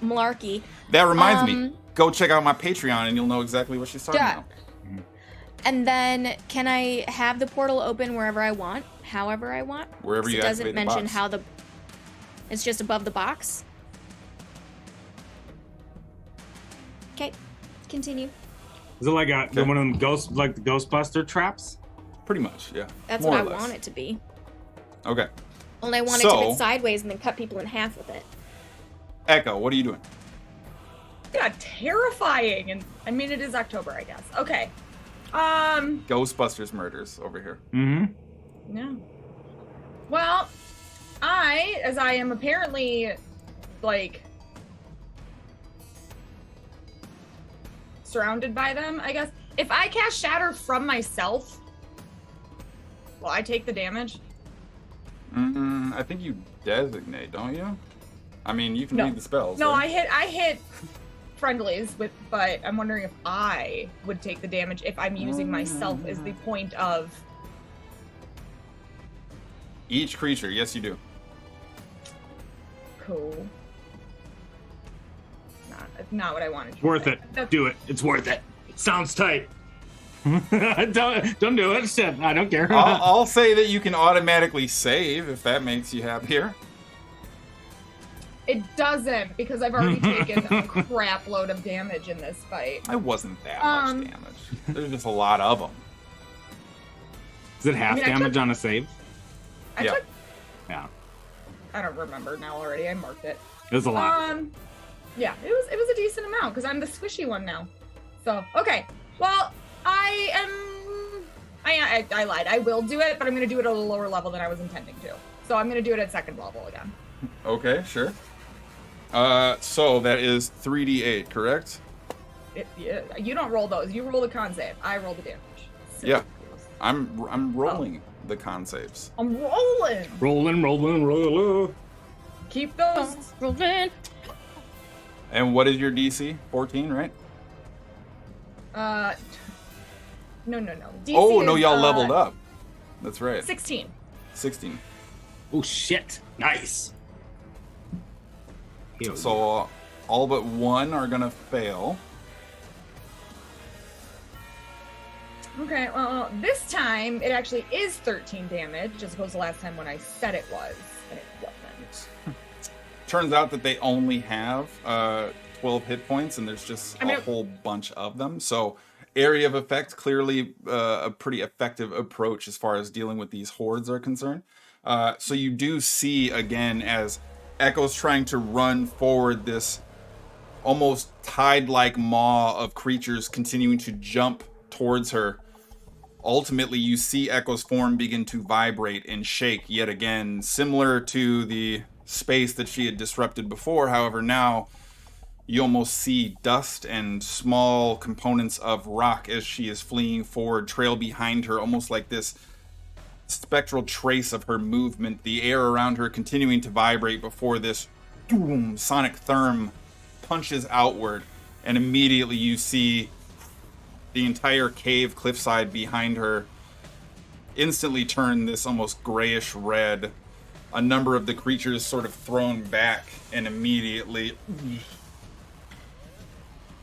Speaker 4: malarkey.
Speaker 3: That reminds me, go check out my Patreon and you'll know exactly what she's talking
Speaker 4: Yeah.
Speaker 3: about.
Speaker 4: And then can I have the portal open wherever I want, however I want?
Speaker 3: Wherever
Speaker 4: 'Cause
Speaker 3: you
Speaker 4: it doesn't
Speaker 3: activate the
Speaker 4: mention
Speaker 3: box.
Speaker 4: how it's just above the box. Okay, continue.
Speaker 1: Is it like
Speaker 3: Okay.
Speaker 1: one of them like the Ghostbuster traps?
Speaker 3: Pretty much, yeah.
Speaker 4: That's
Speaker 3: More
Speaker 4: what I
Speaker 3: or less.
Speaker 4: want it to be.
Speaker 3: Okay.
Speaker 4: Only I want it to
Speaker 3: So-
Speaker 4: fit sideways and then cut people in half with it.
Speaker 3: Echo, what are you doing?
Speaker 2: Yeah, terrifying. And I mean, it is October, I guess. Okay.
Speaker 3: Ghostbusters murders over here.
Speaker 1: Mm-hmm.
Speaker 2: No. Well, as I am apparently, like, surrounded by them, I guess. If I cast Shatter from myself, will I take the damage?
Speaker 3: I think you designate, don't you? I mean, you can
Speaker 2: No.
Speaker 3: read the spells.
Speaker 2: No,
Speaker 3: right?
Speaker 2: I hit friendlies with, but I'm wondering if I would take the damage if I'm using myself as the point of.
Speaker 3: Each creature, yes, you do.
Speaker 2: Cool. Not what I wanted.
Speaker 1: Worth it. Do it. It's worth it. Sounds tight. don't do it. Shit, I don't care.
Speaker 3: I'll say that you can automatically save if that makes you happier.
Speaker 2: It doesn't, because I've already taken a crap load of damage in this fight.
Speaker 3: I wasn't that much damage. There's just a lot of them.
Speaker 1: Is it half damage on a save?
Speaker 3: Yeah.
Speaker 1: Yeah.
Speaker 2: I don't remember now already. I marked it.
Speaker 1: It was a lot.
Speaker 2: Yeah, it was a decent amount because I'm the squishy one now. So okay, well I lied. I will do it, but I'm gonna do it at a lower level than I was intending to. So I'm gonna do it at second level again.
Speaker 3: Okay, sure. So that is 3d8, correct?
Speaker 2: Yeah, you don't roll those. You roll the con save. I roll the damage. So
Speaker 3: Yeah. I'm rolling the con saves.
Speaker 2: I'm rolling.
Speaker 1: Rolling.
Speaker 2: Keep those.
Speaker 4: Rolling.
Speaker 3: And what is your DC? 14, right?
Speaker 2: No. DC
Speaker 3: Oh, no,
Speaker 2: is,
Speaker 3: y'all leveled up. That's right.
Speaker 2: 16.
Speaker 3: 16.
Speaker 1: Oh shit! Nice.
Speaker 3: So all but one are gonna fail.
Speaker 2: Okay, well, this time it actually is 13 damage, as opposed to last time when I said it was, and it wasn't.
Speaker 3: Turns out that they only have 12 hit points, and there's just a whole bunch of them. So area of effect, clearly a pretty effective approach as far as dealing with these hordes are concerned. So you do see, again, as Echo's trying to run forward, this almost tide-like maw of creatures continuing to jump towards her. Ultimately, you see Echo's form begin to vibrate and shake yet again, similar to the space that she had disrupted before. However, now you almost see dust and small components of rock as she is fleeing forward, trail behind her, almost like this spectral trace of her movement, the air around her continuing to vibrate before this doom sonic therm punches outward, and immediately you see the entire cave cliffside behind her instantly turn this almost grayish red. A number of the creatures sort of thrown back and immediately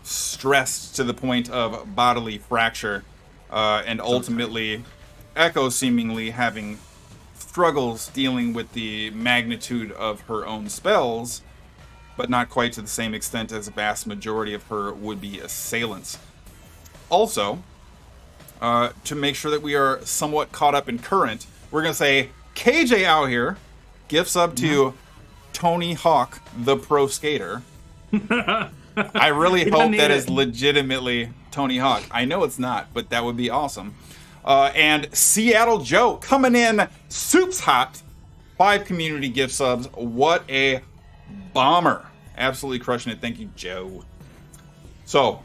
Speaker 3: stressed to the point of bodily fracture, and ultimately Echo seemingly having struggles dealing with the magnitude of her own spells, but not quite to the same extent as a vast majority of her would-be assailants. Also, to make sure that we are somewhat caught up in current, we're going to say KJ out here, gift sub to Tony Hawk, the pro skater. I really hope that is legitimately Tony Hawk. I know it's not, but that would be awesome. And Seattle Joe coming in soups hot. 5 community gift subs. What a bomber. Absolutely crushing it. Thank you, Joe. So,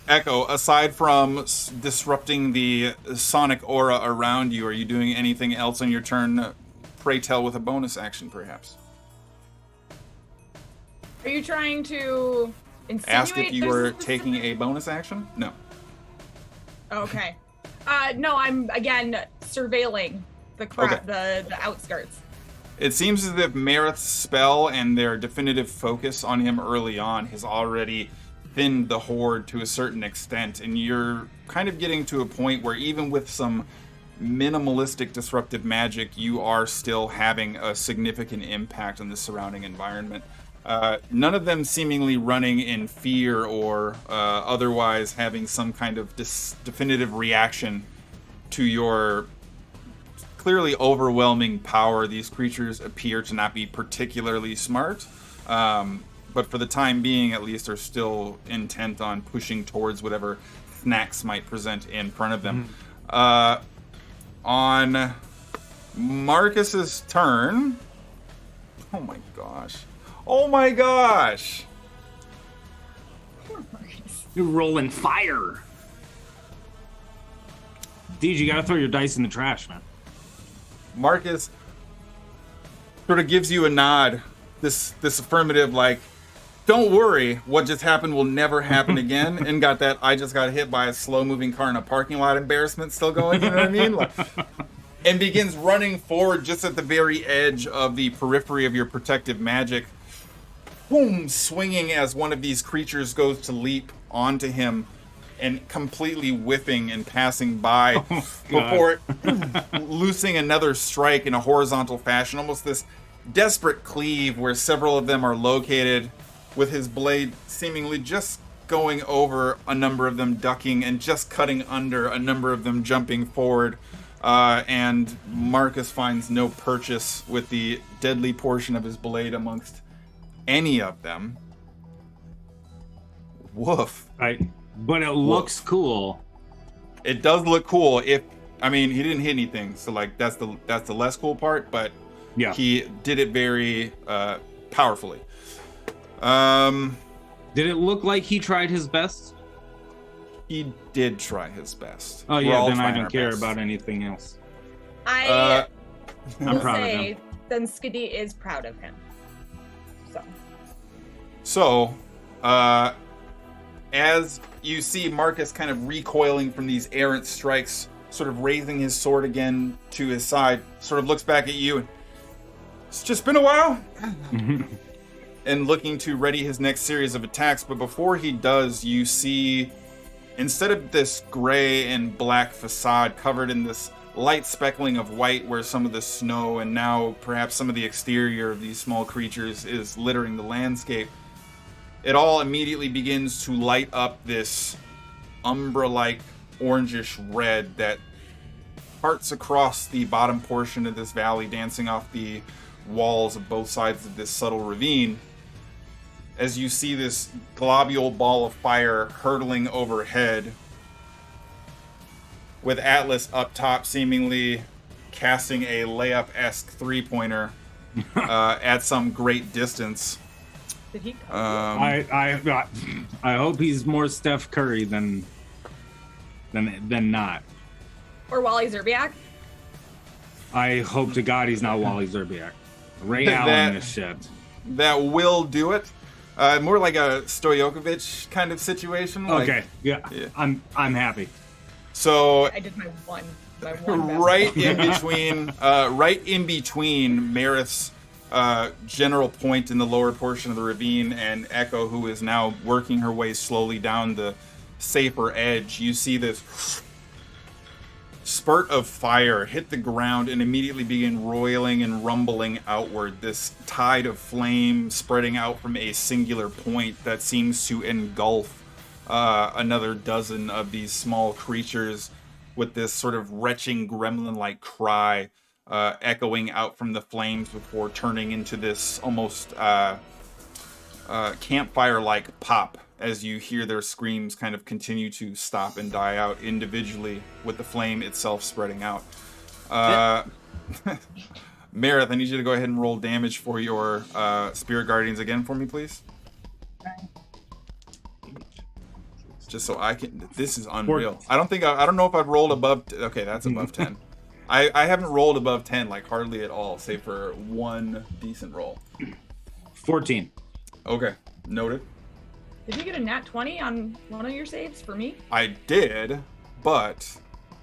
Speaker 3: Echo, aside from disrupting the sonic aura around you, are you doing anything else on your turn? Pray tell with a bonus action, perhaps.
Speaker 2: Are you trying to insinuate?
Speaker 3: Ask if you were taking a bonus action? No.
Speaker 2: Okay. No, I'm again surveilling the the outskirts.
Speaker 3: It seems as if Marith's spell and their definitive focus on him early on has already thinned the horde to a certain extent, and you're kind of getting to a point where even with some minimalistic disruptive magic, you are still having a significant impact on the surrounding environment. None of them seemingly running in fear or otherwise having some kind of definitive reaction to your clearly overwhelming power. These creatures appear to not be particularly smart, but for the time being at least are still intent on pushing towards whatever snacks might present in front of them. On Marcus's turn... Oh my gosh. Oh my gosh!
Speaker 2: Poor Marcus.
Speaker 1: You're rolling fire. Deej, you gotta throw your dice in the trash, man.
Speaker 3: Marcus sort of gives you a nod, this affirmative, like, don't worry, what just happened will never happen again. And got that I just got hit by a slow-moving car in a parking lot embarrassment still going, you know what I mean? Like, and begins running forward just at the very edge of the periphery of your protective magic. Boom, swinging as one of these creatures goes to leap onto him and completely whiffing and passing by before loosing another strike in a horizontal fashion, almost this desperate cleave where several of them are located, with his blade seemingly just going over a number of them, ducking, and just cutting under a number of them, jumping forward. And Marcus finds no purchase with the deadly portion of his blade amongst any of them. Woof.
Speaker 1: But it looks cool.
Speaker 3: It does look cool. He didn't hit anything, so like that's the less cool part, but
Speaker 1: yeah,
Speaker 3: he did it very powerfully.
Speaker 1: Did it look like he tried his best?
Speaker 3: He did try his best.
Speaker 1: Oh yeah, then I don't care about anything else.
Speaker 2: I
Speaker 1: I'm
Speaker 2: will
Speaker 1: proud of
Speaker 2: say
Speaker 1: him.
Speaker 2: then Skiddy is proud of him.
Speaker 3: So, as you see Marcus kind of recoiling from these errant strikes, sort of raising his sword again to his side, sort of looks back at you and, it's just been a while. And looking to ready his next series of attacks, but before he does, you see, instead of this gray and black facade covered in this light speckling of white where some of the snow and now perhaps some of the exterior of these small creatures is littering the landscape, it all immediately begins to light up this umbra-like orangish red that parts across the bottom portion of this valley, dancing off the walls of both sides of this subtle ravine, as you see this globule ball of fire hurtling overhead, with Atlas up top seemingly casting a layup-esque three-pointer at some great distance.
Speaker 2: Did he?
Speaker 1: I hope he's more Steph Curry than not.
Speaker 2: Or Wally Zerbiak?
Speaker 1: I hope to God he's not Wally Zerbiak. Ray Allen this shit.
Speaker 3: That will do it. More like a Stojakovic kind of situation.
Speaker 1: Okay, yeah. I'm happy.
Speaker 3: So
Speaker 2: I did my one
Speaker 3: right in between Marith's general point in the lower portion of the ravine and Echo, who is now working her way slowly down the safer edge. You see this spurt of fire hit the ground and immediately begin roiling and rumbling outward, this tide of flame spreading out from a singular point that seems to engulf another dozen of these small creatures, with this sort of retching gremlin-like cry echoing out from the flames before turning into this almost campfire-like pop as you hear their screams kind of continue to stop and die out individually, with the flame itself spreading out. Marith, I need you to go ahead and roll damage for your Spirit Guardians again for me, please. Just so I can. This is unreal. I don't know if I've rolled above. Okay, that's above 10. I haven't rolled above 10 like hardly at all, save for one decent roll.
Speaker 1: 14.
Speaker 3: Okay, noted.
Speaker 2: Did you get a nat 20 on one of your saves for me?
Speaker 3: I did, but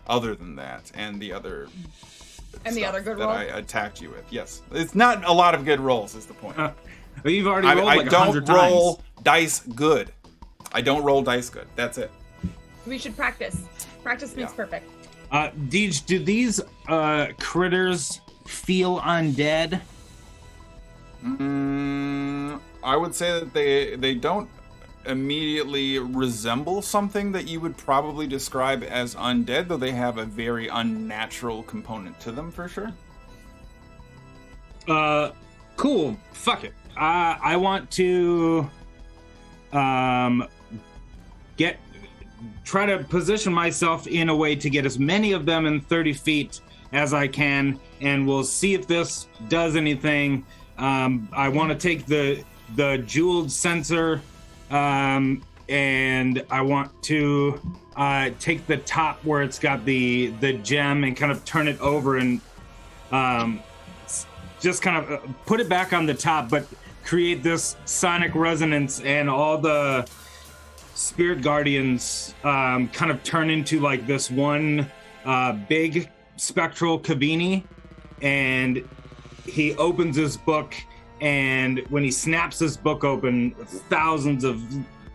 Speaker 3: other than that, and the other
Speaker 2: good
Speaker 3: that
Speaker 2: roll
Speaker 3: I attacked you with, yes, it's not a lot of good rolls. Is the point?
Speaker 1: You've already rolled like 100 times.
Speaker 3: I don't roll dice good. I don't roll dice good. That's it.
Speaker 2: We should practice. Practice makes perfect.
Speaker 1: Deej, do these critters feel undead?
Speaker 3: I would say that they don't immediately resemble something that you would probably describe as undead, though they have a very unnatural component to them for sure.
Speaker 1: Cool. Fuck it. I want to try to position myself in a way to get as many of them in 30 feet as I can, and we'll see if this does anything. I want to take the jeweled sensor, and I want to take the top where it's got the gem and kind of turn it over and just kind of put it back on the top, but create this sonic resonance, and all the spirit guardians kind of turn into like this one big spectral Kavini, and he opens his book, and when he snaps his book open, thousands of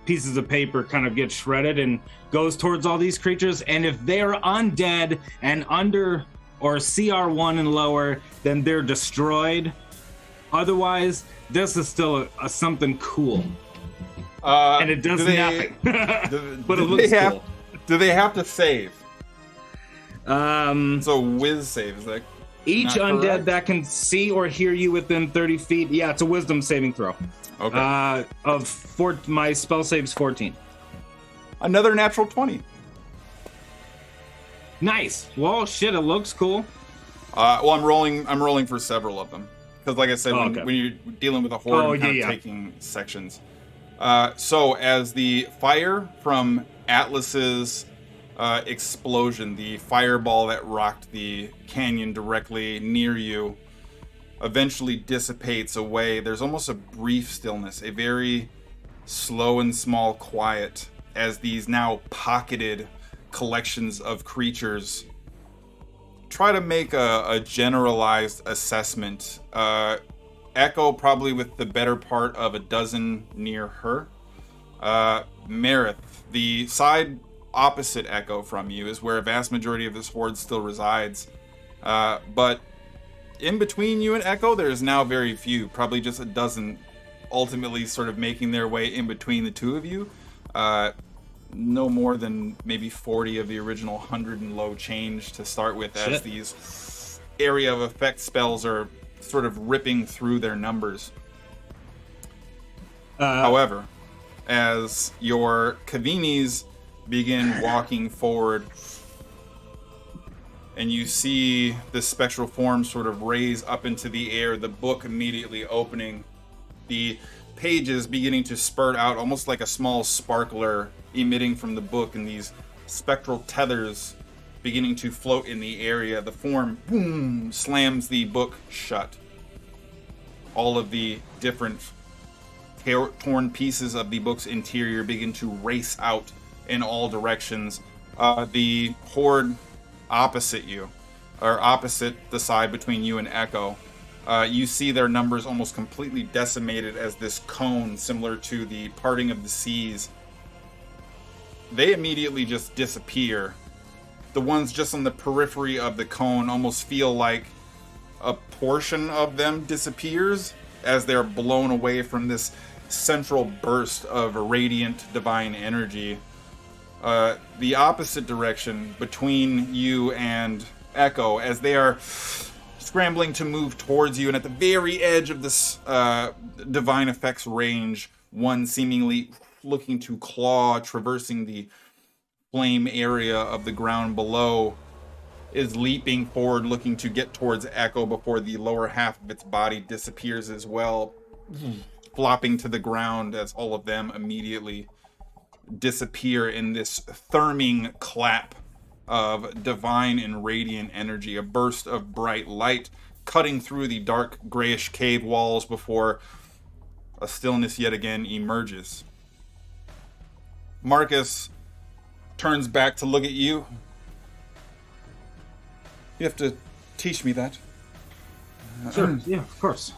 Speaker 1: pieces of paper kind of get shredded and goes towards all these creatures. And if they're undead and under or CR1 and lower, then they're destroyed. Otherwise, this is still a something cool. And it does nothing. But it looks cool.
Speaker 3: Do they have to save?
Speaker 1: So
Speaker 3: whiz save, is that
Speaker 1: each undead
Speaker 3: correct?
Speaker 1: that can see or hear you within 30 feet. Yeah, it's a wisdom saving throw.
Speaker 3: Okay.
Speaker 1: My spell save's 14.
Speaker 3: Another natural 20.
Speaker 1: Nice. Well, shit, it looks cool.
Speaker 3: Well, I'm rolling for several of them because, like I said,
Speaker 1: okay.
Speaker 3: when you're dealing with a horde, you're kind of taking sections. So as the fire from Atlas's explosion, the fireball that rocked the canyon directly near you, eventually dissipates away, there's almost a brief stillness, a very slow and small quiet, as these now pocketed collections of creatures try to make a generalized assessment. Echo probably with the better part of a dozen near her. Marith, the side opposite Echo from you, is where a vast majority of this horde still resides. But in between you and Echo, there's now very few, probably just a dozen, ultimately sort of making their way in between the two of you. No more than maybe 40 of the original 100 and low change to start with. Shit. As these area of effect spells are sort of ripping through their numbers. However, as your Kavinis begin walking forward, and you see this spectral form sort of raise up into the air, the book immediately opening, the pages beginning to spurt out almost like a small sparkler emitting from the book, and these spectral tethers beginning to float in the area. The form, boom, slams the book shut. All of the different torn pieces of the book's interior begin to race out in all directions. The horde opposite you, or opposite the side between you and Echo, you see their numbers almost completely decimated as this cone, similar to the parting of the seas, they immediately just disappear. The ones just on the periphery of the cone almost feel like a portion of them disappears as they're blown away from this central burst of radiant divine energy. The opposite direction between you and Echo, as they are scrambling to move towards you, and at the very edge of this divine effects range, one seemingly looking to claw, traversing the flame area of the ground below, is leaping forward, looking to get towards Echo before the lower half of its body disappears as well, flopping to the ground as all of them immediately disappear in this therming clap of divine and radiant energy, a burst of bright light cutting through the dark grayish cave walls before a stillness yet again emerges. Marcus turns back to look at you. You have to teach me that.
Speaker 1: Sure, yeah, of course.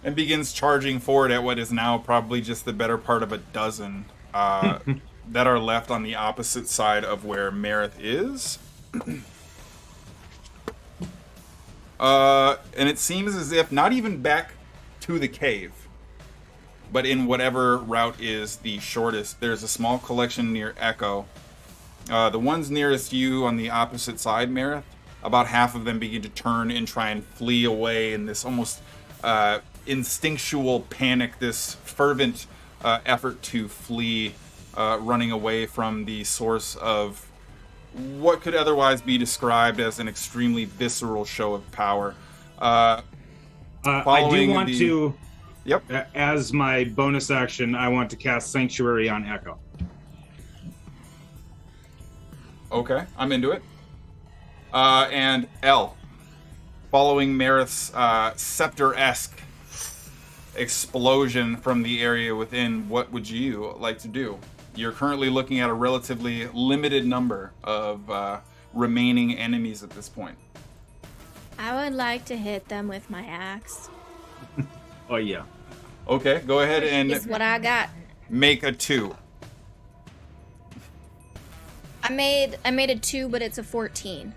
Speaker 3: And begins charging forward at what is now probably just the better part of a dozen that are left on the opposite side of where Marith is. And it seems as if not even back to the cave, but in whatever route is the shortest, there's a small collection near Echo. The ones nearest you on the opposite side, Marith, about half of them begin to turn and try and flee away in this almost instinctual panic, this fervent effort to flee, running away from the source of what could otherwise be described as an extremely visceral show of power.
Speaker 1: I do want to,
Speaker 3: yep,
Speaker 1: as my bonus action, I want to cast Sanctuary on Echo.
Speaker 3: Okay, I'm into it. And L, following Marith's scepter-esque explosion from the area within, what would you like to do? You're currently looking at a relatively limited number of remaining enemies at this point.
Speaker 4: I would like to hit them with my axe.
Speaker 1: Oh yeah.
Speaker 3: Okay, go ahead
Speaker 4: It's
Speaker 3: and
Speaker 4: what I got.
Speaker 3: make a 2.
Speaker 4: I made a 2, but it's a 14.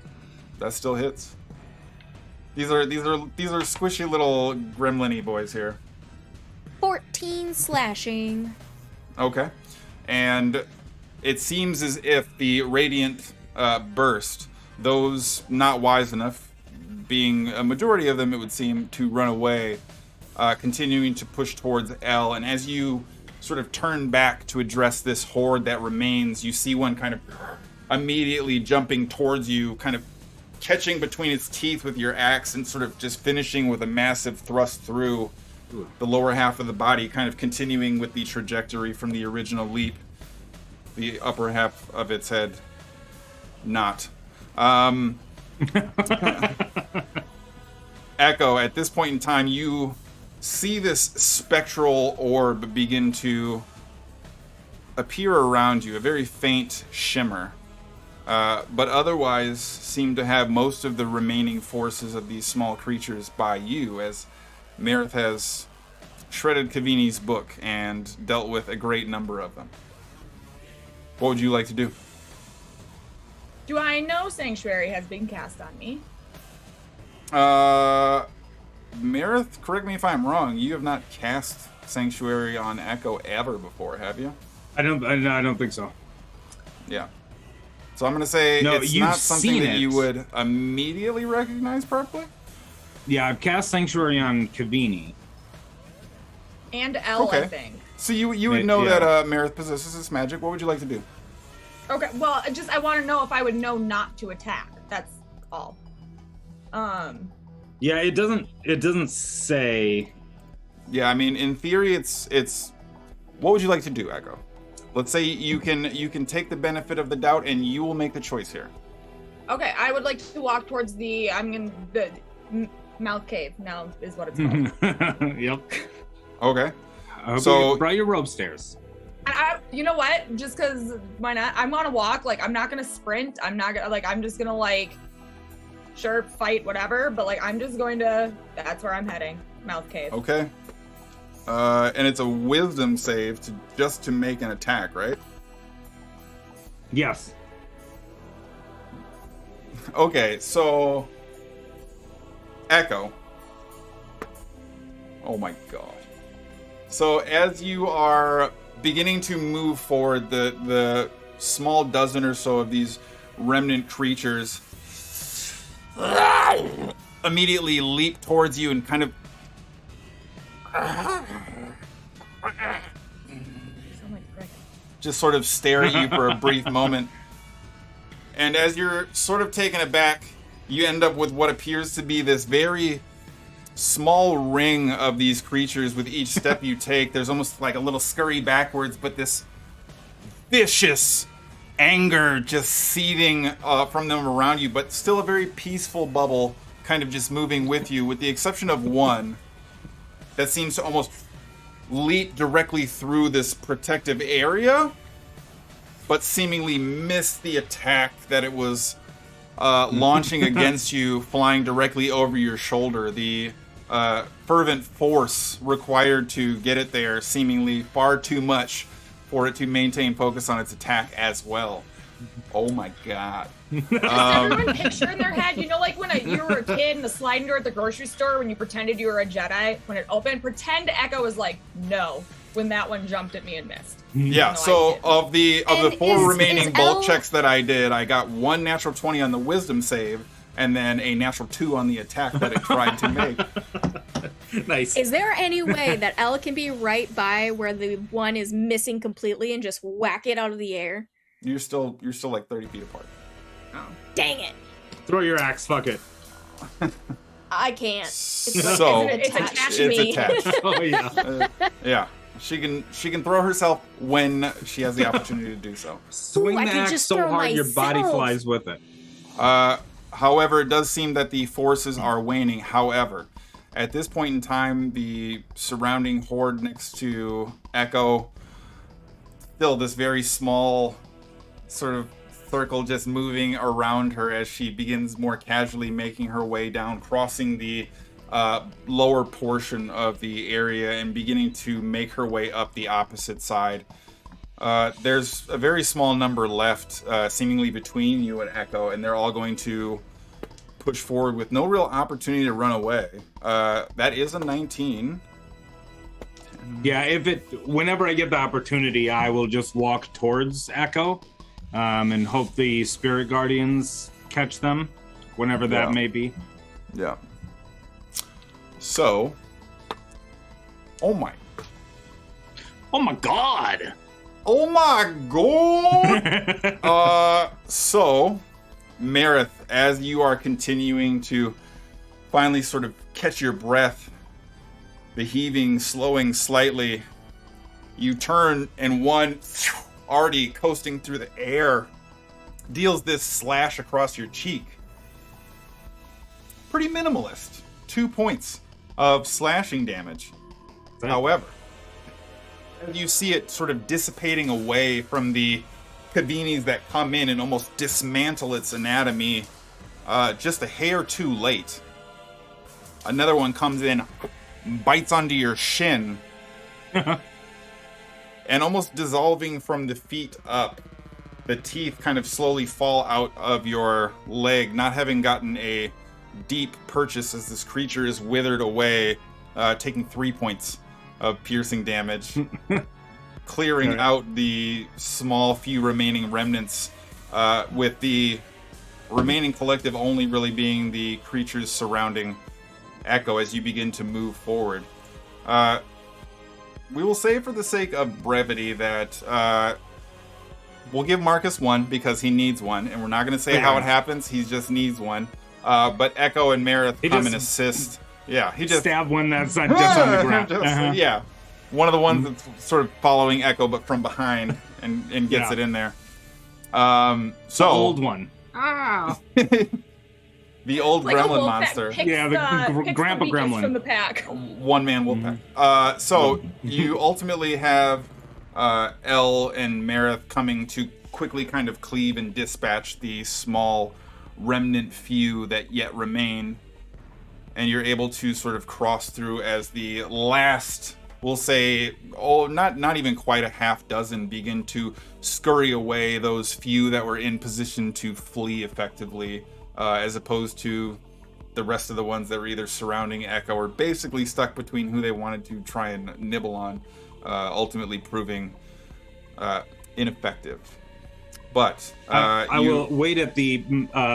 Speaker 3: That still hits. These are squishy little gremlin-y boys here.
Speaker 4: 14 slashing.
Speaker 3: Okay. And it seems as if the radiant burst, those not wise enough, being a majority of them, it would seem, to run away, continuing to push towards L. And as you sort of turn back to address this horde that remains, you see one kind of immediately jumping towards you, kind of catching between its teeth with your axe and sort of just finishing with a massive thrust through the lower half of the body, kind of continuing with the trajectory from the original leap. The upper half of its head, not. Echo, at this point in time, you see this spectral orb begin to appear around you, a very faint shimmer, but otherwise seem to have most of the remaining forces of these small creatures by you, as Marith has shredded Kavini's book and dealt with a great number of them. What would you like to do?
Speaker 2: Do I know Sanctuary has been cast on me?
Speaker 3: Marith, correct me if I'm wrong, you have not cast Sanctuary on Echo ever before, have you?
Speaker 1: I don't think so.
Speaker 3: Yeah. So I'm going to say
Speaker 1: No,
Speaker 3: it's
Speaker 1: you've
Speaker 3: not something
Speaker 1: seen
Speaker 3: that you
Speaker 1: it.
Speaker 3: would immediately recognize properly?
Speaker 1: Yeah, I've cast Sanctuary on Kavini.
Speaker 2: And L, I
Speaker 3: Okay.
Speaker 2: think.
Speaker 3: So you would know
Speaker 1: Yeah.
Speaker 3: that Marith possesses this magic. What would you like to do?
Speaker 2: Okay, well, I want to know if I would know not to attack. That's all.
Speaker 1: Yeah, it doesn't say.
Speaker 3: Yeah, I mean, in theory, it's. What would you like to do, Echo? Let's say you can take the benefit of the doubt, and you will make the choice here.
Speaker 2: Okay, I would like to walk towards the mouth cave. Now is what it's called.
Speaker 1: Yep.
Speaker 3: Okay.
Speaker 1: I hope
Speaker 3: So-
Speaker 1: you brought your rope stairs.
Speaker 2: You know what? Just because why not? I'm gonna walk. Like I'm not gonna sprint. I'm not gonna I'm just gonna sure, fight whatever. But I'm just going to. That's where I'm heading. Mouth cave.
Speaker 3: Okay. And it's a wisdom save to make an attack, right?
Speaker 1: Yes.
Speaker 3: Okay, so Echo. Oh my god. So as you are beginning to move forward, the small dozen or so of these remnant creatures immediately leap towards you and kind of just sort of stare at you for a brief moment. And as you're sort of taken aback, you end up with what appears to be this very small ring of these creatures. With each step you take, there's almost like a little scurry backwards, but this vicious anger just seething from them around you, but still a very peaceful bubble kind of just moving with you, with the exception of one that seems to almost leap directly through this protective area, but seemingly missed the attack that it was launching against you, flying directly over your shoulder. The fervent force required to get it there seemingly far too much for it to maintain focus on its attack as well. Oh my god.
Speaker 2: Does everyone picture in their head, when you were a kid in the sliding door at the grocery store when you pretended you were a Jedi, when it opened, pretend Echo was like, no, when that one jumped at me and missed.
Speaker 3: Yeah,
Speaker 2: No,
Speaker 3: so
Speaker 2: I
Speaker 3: of the
Speaker 4: And
Speaker 3: four
Speaker 4: is
Speaker 3: remaining bolt
Speaker 4: L-
Speaker 3: checks that I did, I got one natural 20 on the wisdom save, and then a natural 2 on the attack that it tried to make.
Speaker 1: Nice.
Speaker 4: Is there any way that L can be right by where the one is missing completely and just whack it out of the air?
Speaker 3: You're still like 30 feet apart.
Speaker 4: Dang it.
Speaker 1: Throw your axe. Fuck it.
Speaker 4: I can't.
Speaker 3: So
Speaker 2: It's
Speaker 4: attached
Speaker 2: attached
Speaker 4: to
Speaker 3: it's
Speaker 4: me.
Speaker 3: attached.
Speaker 1: Oh yeah.
Speaker 3: Yeah, she can throw herself when she has the opportunity to do so.
Speaker 1: Swing
Speaker 4: I
Speaker 1: the
Speaker 4: could
Speaker 1: axe
Speaker 4: just
Speaker 1: so
Speaker 4: throw
Speaker 1: hard your body
Speaker 4: myself.
Speaker 1: flies with it.
Speaker 3: However, it does seem that the forces are waning. However, At this point in time, the surrounding horde next to Echo, still this very small sort of circle just moving around her as she begins more casually making her way down, crossing the lower portion of the area and beginning to make her way up the opposite side. There's a very small number left, seemingly between you and Echo, and they're all going to push forward with no real opportunity to run away. That is a 19.
Speaker 1: Yeah, whenever I get the opportunity, I will just walk towards Echo, and hope the spirit guardians catch them, whenever that may be.
Speaker 3: Yeah. So, oh my
Speaker 1: God!
Speaker 3: Oh my god! So, Marith, as you are continuing to finally sort of catch your breath, the heaving slowing slightly, you turn and one, already coasting through the air, deals this slash across your cheek. Pretty minimalist. 2 points of slashing damage. However, you see it sort of dissipating away from the Cavinis that come in and almost dismantle its anatomy just a hair too late. Another one comes in, bites onto your shin, and almost dissolving from the feet up, the teeth kind of slowly fall out of your leg, not having gotten a deep purchase as this creature is withered away, taking 3 points of piercing damage, clearing out the small few remaining remnants, with the remaining collective only really being the creatures surrounding Echo as you begin to move forward. We will say for the sake of brevity that we'll give Marcus 1 because he needs one, and we're not going to say how it happens. He just needs one. But Echo and Marith come and assist. Yeah, he just
Speaker 1: stab one that's just on the ground.
Speaker 3: Yeah, one of the ones that's sort of following Echo, but from behind, and gets it in there. So
Speaker 1: the old one.
Speaker 3: The old
Speaker 2: like
Speaker 3: gremlin monster.
Speaker 1: The grandpa gremlin
Speaker 2: from the pack.
Speaker 3: One man wolf pack. So you ultimately have Elle and Marith coming to quickly kind of cleave and dispatch the small remnant few that yet remain, and you're able to sort of cross through as the last, we'll say, not even quite a half dozen begin to scurry away, those few that were in position to flee effectively, as opposed to the rest of the ones that were either surrounding Echo or basically stuck between who they wanted to try and nibble on, ultimately proving ineffective. But
Speaker 1: I will wait at the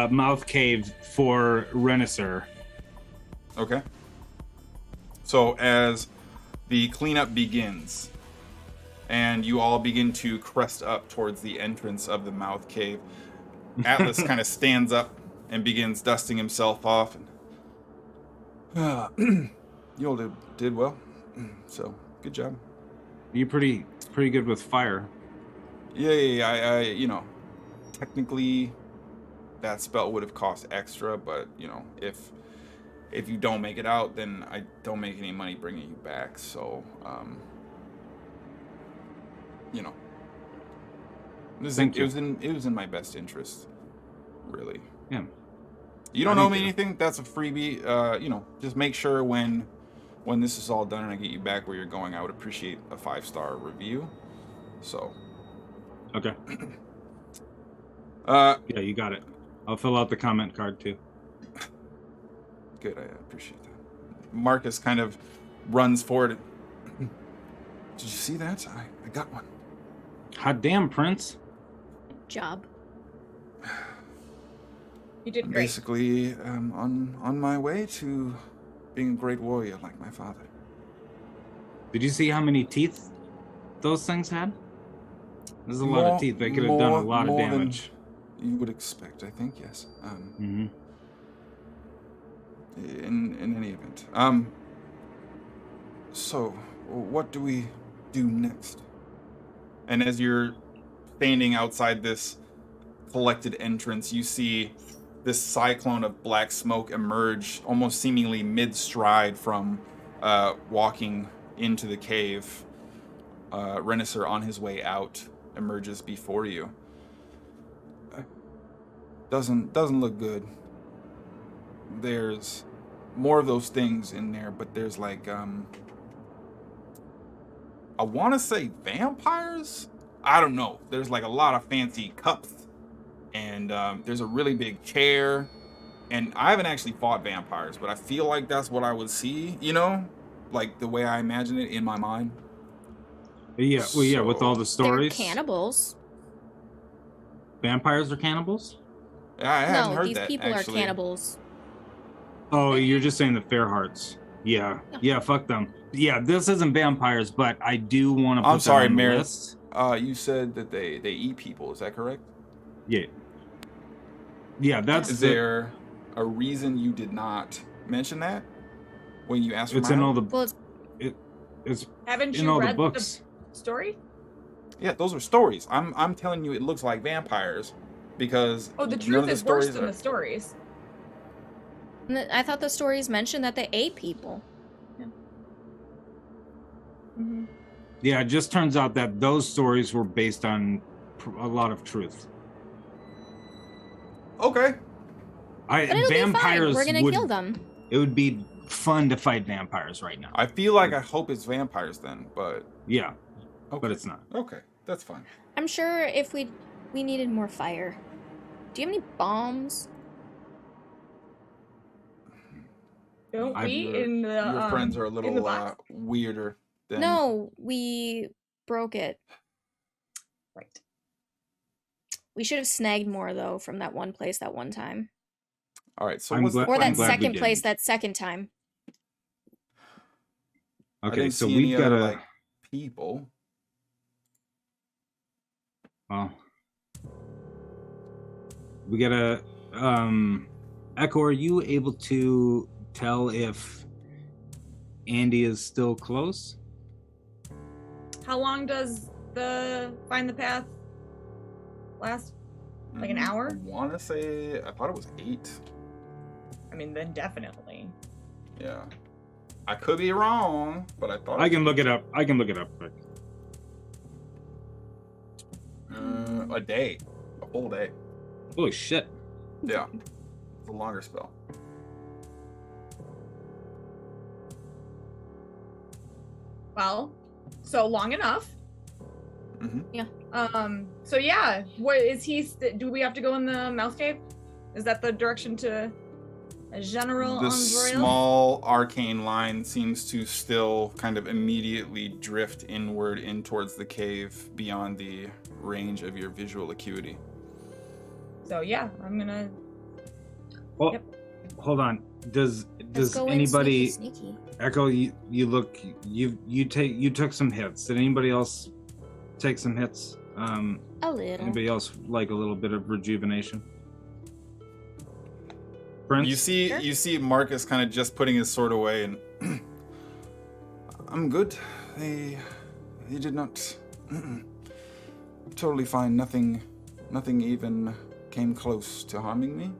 Speaker 1: mouth cave for Renisser.
Speaker 3: Okay. So as the cleanup begins, and you all begin to crest up towards the entrance of the mouth cave, Atlas kind of stands up and begins dusting himself off. And, you all did well, so good job.
Speaker 1: You're pretty good with fire.
Speaker 3: Yeah. I you know, technically that spell would have cost extra, but you know, if you don't make it out, then I don't make any money bringing you back. So, you know, it was in my best interest, really.
Speaker 1: Yeah.
Speaker 3: You don't owe me anything. That's a freebie. You know, just make sure when this is all done and I get you back where you're going, I would appreciate a 5-star review. So.
Speaker 1: Okay. Yeah, you got it. I'll fill out the comment card too.
Speaker 3: Good, I appreciate that. Marcus kind of runs forward. Did you see that? I got one.
Speaker 1: Hot damn, Prince.
Speaker 4: Job.
Speaker 2: You did
Speaker 3: I'm
Speaker 2: great.
Speaker 3: basically on my way to being a great warrior like my father.
Speaker 1: Did you see how many teeth those things had? There's a lot of teeth. They could have done a lot of damage.
Speaker 3: Than you would expect, I think, yes.
Speaker 1: Mm-hmm.
Speaker 3: In any event. So, what do we do next? And as you're standing outside this collected entrance, you see this cyclone of black smoke emerge, almost seemingly mid-stride from walking into the cave. Renisser, on his way out, emerges before you. Doesn't look good. There's more of those things in there, but there's like I want to say vampires. I don't know. There's like a lot of fancy cups, and there's a really big chair. And I haven't actually fought vampires, but I feel like that's what I would see. You know, like the way I imagine it in my mind.
Speaker 1: Yeah, well, yeah, with all the
Speaker 4: They're
Speaker 1: stories.
Speaker 4: cannibals.
Speaker 1: Vampires are cannibals?
Speaker 3: Yeah, I hadn't
Speaker 4: No,
Speaker 3: heard
Speaker 4: these
Speaker 3: that,
Speaker 4: people
Speaker 3: actually.
Speaker 4: are cannibals.
Speaker 1: Oh, you're just saying the Fairhearts. Yeah, yeah, fuck them. Yeah, this isn't vampires, but I do want to put
Speaker 3: I'm sorry,
Speaker 1: them on the
Speaker 3: Merritt.
Speaker 1: list.
Speaker 3: You said that they eat people. Is that correct?
Speaker 1: Yeah. Yeah, that's
Speaker 3: Is there a reason you did not mention that when you asked for
Speaker 1: it's
Speaker 3: my
Speaker 1: in all
Speaker 3: help?
Speaker 1: the
Speaker 4: Well,
Speaker 1: it's
Speaker 2: Haven't
Speaker 1: in
Speaker 2: you
Speaker 1: all the
Speaker 2: read
Speaker 1: books.
Speaker 2: the story?
Speaker 3: Yeah, those are stories. I'm telling you, it looks like vampires because
Speaker 2: Oh, the
Speaker 3: none
Speaker 2: truth
Speaker 3: of the
Speaker 2: is worse
Speaker 3: stories
Speaker 2: than
Speaker 3: are-
Speaker 2: the stories.
Speaker 4: I thought the stories mentioned that they ate people.
Speaker 2: Mm-hmm.
Speaker 1: Yeah, it just turns out that those stories were based on a lot of truth.
Speaker 3: Okay.
Speaker 4: But it'll be fine.
Speaker 1: Vampires
Speaker 4: We're gonna
Speaker 1: would,
Speaker 4: kill them.
Speaker 1: It would be fun to fight vampires right now.
Speaker 3: I feel like I hope it's vampires then, but
Speaker 1: Yeah,
Speaker 3: okay.
Speaker 1: but it's not.
Speaker 3: Okay, that's fine.
Speaker 4: I'm sure if we needed more fire. Do you have any bombs?
Speaker 2: Don't we
Speaker 3: Your-
Speaker 2: in the
Speaker 3: Your friends are a
Speaker 2: in the
Speaker 3: little
Speaker 2: box?
Speaker 3: weirder than
Speaker 4: No, we broke it.
Speaker 2: Right.
Speaker 4: We should have snagged more though from that one place that one time.
Speaker 3: All right, so
Speaker 1: I'm
Speaker 3: what's
Speaker 1: glad-
Speaker 3: the
Speaker 4: Or
Speaker 1: I'm
Speaker 3: plan?
Speaker 4: that
Speaker 1: glad we
Speaker 4: second place
Speaker 1: didn't.
Speaker 4: that second time.
Speaker 3: I
Speaker 1: Okay,
Speaker 3: didn't
Speaker 1: so
Speaker 3: see
Speaker 1: we've
Speaker 3: any
Speaker 1: got
Speaker 3: other,
Speaker 1: to.
Speaker 3: like, people.
Speaker 1: Well, we gotta. Echo, are you able to tell if Andy is still close?
Speaker 2: How long does the find the path last? Like an hour?
Speaker 3: I want to say I thought it was 8.
Speaker 2: I mean, then definitely.
Speaker 3: Yeah, I could be wrong, but I thought
Speaker 1: I can look it up. I can look it up quick.
Speaker 3: A day, a full day.
Speaker 1: Holy shit!
Speaker 3: Yeah, it's a longer spell.
Speaker 2: Well, so long enough.
Speaker 3: Mm-hmm.
Speaker 2: So yeah, what is he? Do we have to go in the mouth cave? Is that the direction to General
Speaker 3: The
Speaker 2: Androil?
Speaker 3: small arcane line seems to still kind of immediately drift inward in towards the cave beyond the range of your visual acuity.
Speaker 2: So yeah, I'm gonna.
Speaker 1: Well,
Speaker 2: Yep.
Speaker 1: hold on. Does
Speaker 4: Let's go in
Speaker 1: anybody
Speaker 4: sneaky.
Speaker 1: Echo? You look. You took some hits. Did anybody else take some hits?
Speaker 4: A little.
Speaker 1: Anybody else like a little bit of rejuvenation? Prince?
Speaker 4: Sure.
Speaker 3: You see Marcus kind of just putting his sword away and I'm good. They did not totally fine. Nothing even came close to harming me.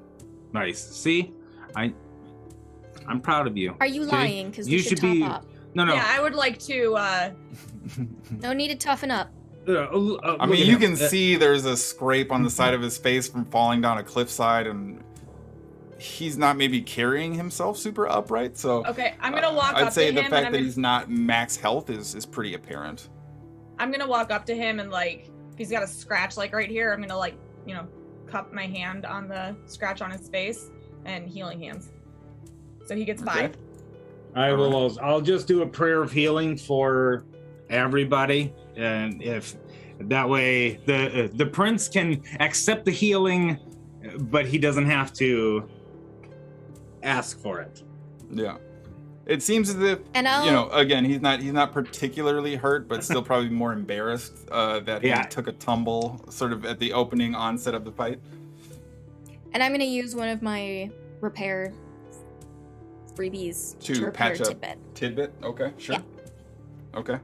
Speaker 1: Nice. See, I'm proud of you.
Speaker 4: Are you
Speaker 1: okay?
Speaker 4: lying? Because
Speaker 1: You
Speaker 4: we should
Speaker 1: should be-
Speaker 4: top up.
Speaker 1: No.
Speaker 2: Yeah, I would like to.
Speaker 4: No need to toughen up.
Speaker 3: I
Speaker 1: Look
Speaker 3: mean,
Speaker 1: at
Speaker 3: you
Speaker 1: him.
Speaker 3: can see there's a scrape on the side of his face from falling down a cliffside, and he's not maybe carrying himself super upright. So
Speaker 2: Okay, I'm gonna walk
Speaker 3: I'd
Speaker 2: up
Speaker 3: say
Speaker 2: to
Speaker 3: the
Speaker 2: him.
Speaker 3: fact
Speaker 2: and
Speaker 3: that he's not max health is pretty apparent.
Speaker 2: I'm gonna walk up to him and like, if he's got a scratch like right here, I'm gonna like, cup my hand on the scratch on his face and healing hands. So he gets 5.
Speaker 1: I will. I'll just do a prayer of healing for everybody, and if that way the prince can accept the healing, but he doesn't have to ask for it.
Speaker 3: Yeah. It seems as if
Speaker 4: And I'll
Speaker 3: again, he's not particularly hurt, but still probably more embarrassed that he
Speaker 1: Yeah.
Speaker 3: took a tumble sort of at the opening onset of the fight.
Speaker 4: and I'm gonna use one of my repair freebies
Speaker 3: To
Speaker 4: repair
Speaker 3: patch up.
Speaker 4: tidbit.
Speaker 3: Tidbit? Okay, sure.
Speaker 4: Yeah.
Speaker 3: Okay.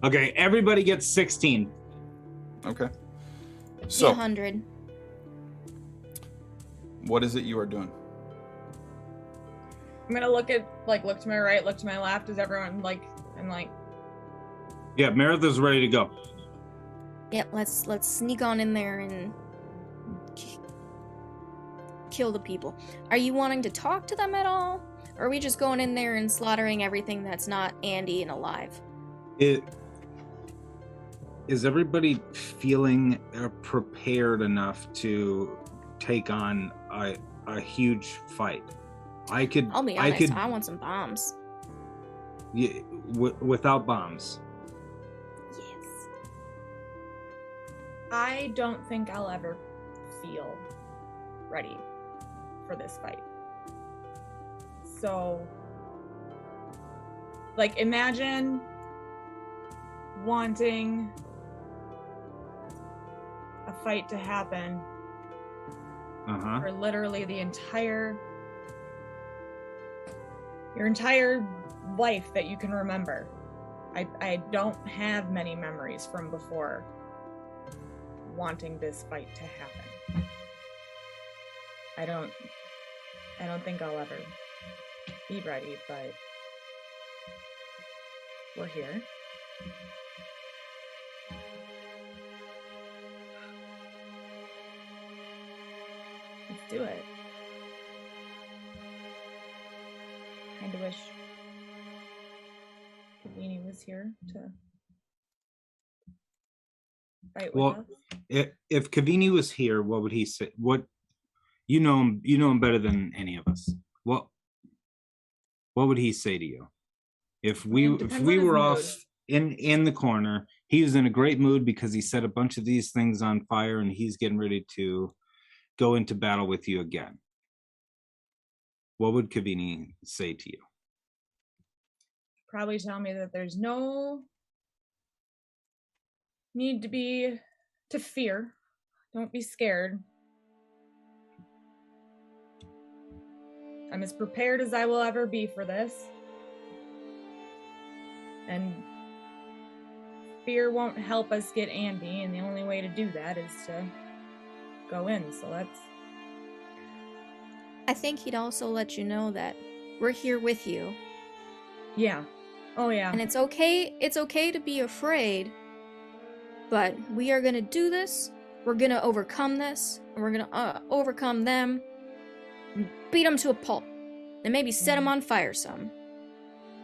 Speaker 1: Okay, everybody gets 16.
Speaker 3: Okay.
Speaker 4: Be
Speaker 3: So
Speaker 4: 100.
Speaker 3: What is it you are doing?
Speaker 2: I'm gonna look to my right, look to my left. Is everyone I'm like,
Speaker 1: Yeah, Meredith's ready to go.
Speaker 4: Yep, let's sneak on in there and kill the people. Are you wanting to talk to them at all? Or are we just going in there and slaughtering everything that's not Andy and alive?
Speaker 1: Is everybody feeling prepared enough to take on a huge fight?
Speaker 4: I'll be honest, I want some bombs.
Speaker 1: Yeah, without bombs.
Speaker 4: Yes.
Speaker 2: I don't think I'll ever feel ready for this fight. So, imagine wanting a fight to happen for literally your entire life that you can remember. I don't have many memories from before wanting this fight to happen. I don't think I'll ever be ready, but we're here. Let's do it. Kinda wish Kavini was here to fight with us.
Speaker 1: If Kavini was here, what would he say? What you know him better than any of us. What would he say to you? If we were off in the corner, he was in a great mood because he set a bunch of these things on fire and he's getting ready to go into battle with you again. What would Kavini say to you?
Speaker 2: Probably tell me that there's no need to fear. Don't be scared. I'm as prepared as I will ever be for this. And fear won't help us get Andy, and the only way to do that is to go in. So let's...
Speaker 4: I think he'd also let you know that we're here with you.
Speaker 2: Yeah. Oh, yeah.
Speaker 4: And it's okay to be afraid, but we are gonna do this, we're gonna overcome this, and we're gonna overcome them, and beat them to a pulp, and maybe set them on fire some.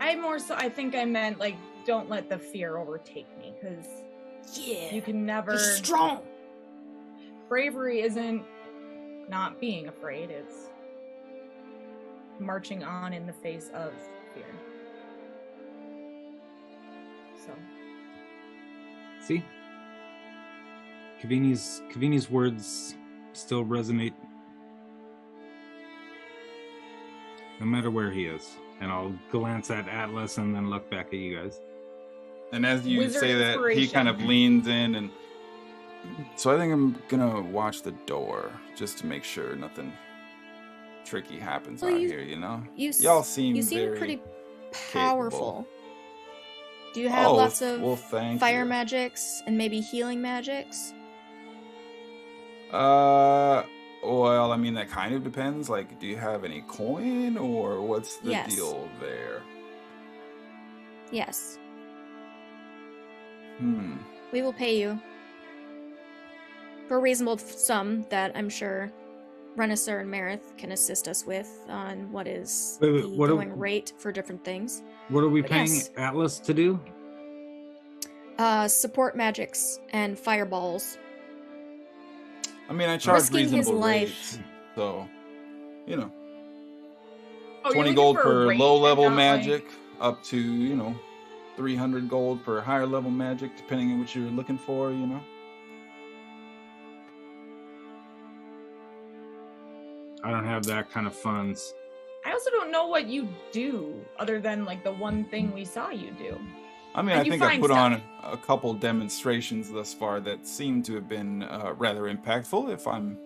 Speaker 2: I think I meant, don't let the fear overtake me, because you can never...
Speaker 4: Be strong!
Speaker 2: Bravery isn't not being afraid, it's marching on in the face of fear. So.
Speaker 1: See? Kavini's words still resonate no matter where he is. And I'll glance at Atlas and then look back at you guys.
Speaker 3: And as you
Speaker 2: Wizard
Speaker 3: say that, he
Speaker 2: inspiration.
Speaker 3: kind of leans in and... So I think I'm gonna watch the door just to make sure nothing tricky happens out here, you know? Y'all seem very
Speaker 4: pretty
Speaker 3: capable.
Speaker 4: powerful. Do you have lots of
Speaker 3: thank
Speaker 4: fire
Speaker 3: you.
Speaker 4: magics and maybe healing magics?
Speaker 3: Well, I mean, that kind of depends. Do you have any coin, or what's the
Speaker 4: Yes.
Speaker 3: deal there?
Speaker 4: Yes.
Speaker 3: We
Speaker 4: will pay you. For a reasonable sum that I'm sure Renisser and Marith can assist us with on what is the going rate for different things.
Speaker 1: What are we
Speaker 4: But
Speaker 1: paying
Speaker 4: yes.
Speaker 1: Atlas to do?
Speaker 4: Support magics and fireballs.
Speaker 3: I mean, I charge
Speaker 4: Risking his
Speaker 3: reasonable
Speaker 4: life.
Speaker 3: rates, so, 20
Speaker 2: Oh, you're looking
Speaker 3: gold
Speaker 2: for a
Speaker 3: per
Speaker 2: rate,
Speaker 3: low-level
Speaker 2: not
Speaker 3: magic, up to, 300 gold per higher-level magic, depending on what you're looking for,
Speaker 1: I don't have that kind of funds.
Speaker 2: I also don't know what you do other than the one thing we saw you do.
Speaker 3: I mean,
Speaker 2: Like,
Speaker 3: I
Speaker 2: you
Speaker 3: think I
Speaker 2: find
Speaker 3: put
Speaker 2: stuff.
Speaker 3: on a couple demonstrations thus far that seem to have been rather impactful, if I'm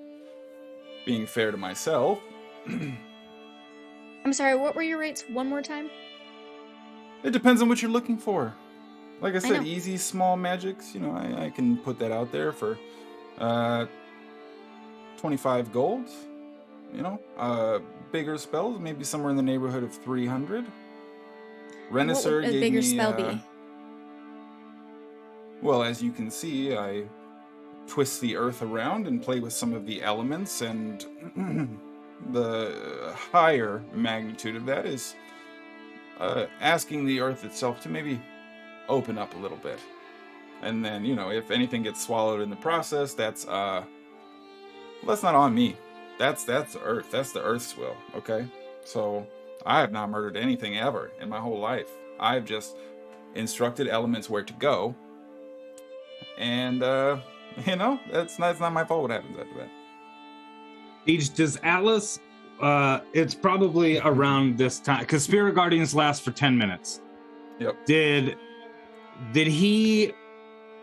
Speaker 3: being fair to myself.
Speaker 4: I'm sorry, what were your rates one more time?
Speaker 3: It depends on what you're looking for. Like I said,
Speaker 4: know.
Speaker 3: easy, small magics, I can put that out there for 25 gold. bigger spells, maybe somewhere in the neighborhood of 300.
Speaker 4: What
Speaker 3: Renaissar
Speaker 4: would a
Speaker 3: gave
Speaker 4: bigger
Speaker 3: me,
Speaker 4: spell be?
Speaker 3: well, as you can see, I twist the earth around and play with some of the elements, and the higher magnitude of that is asking the earth itself to maybe open up a little bit. And then, if anything gets swallowed in the process, that's not on me. That's Earth. That's the Earth's will, okay? So I have not murdered anything ever in my whole life. I've just instructed elements where to go. And, that's not my fault what happens after that.
Speaker 1: Deej, does Atlas, it's probably around this time, because Spirit Guardians last for 10 minutes.
Speaker 3: Yep.
Speaker 1: Did he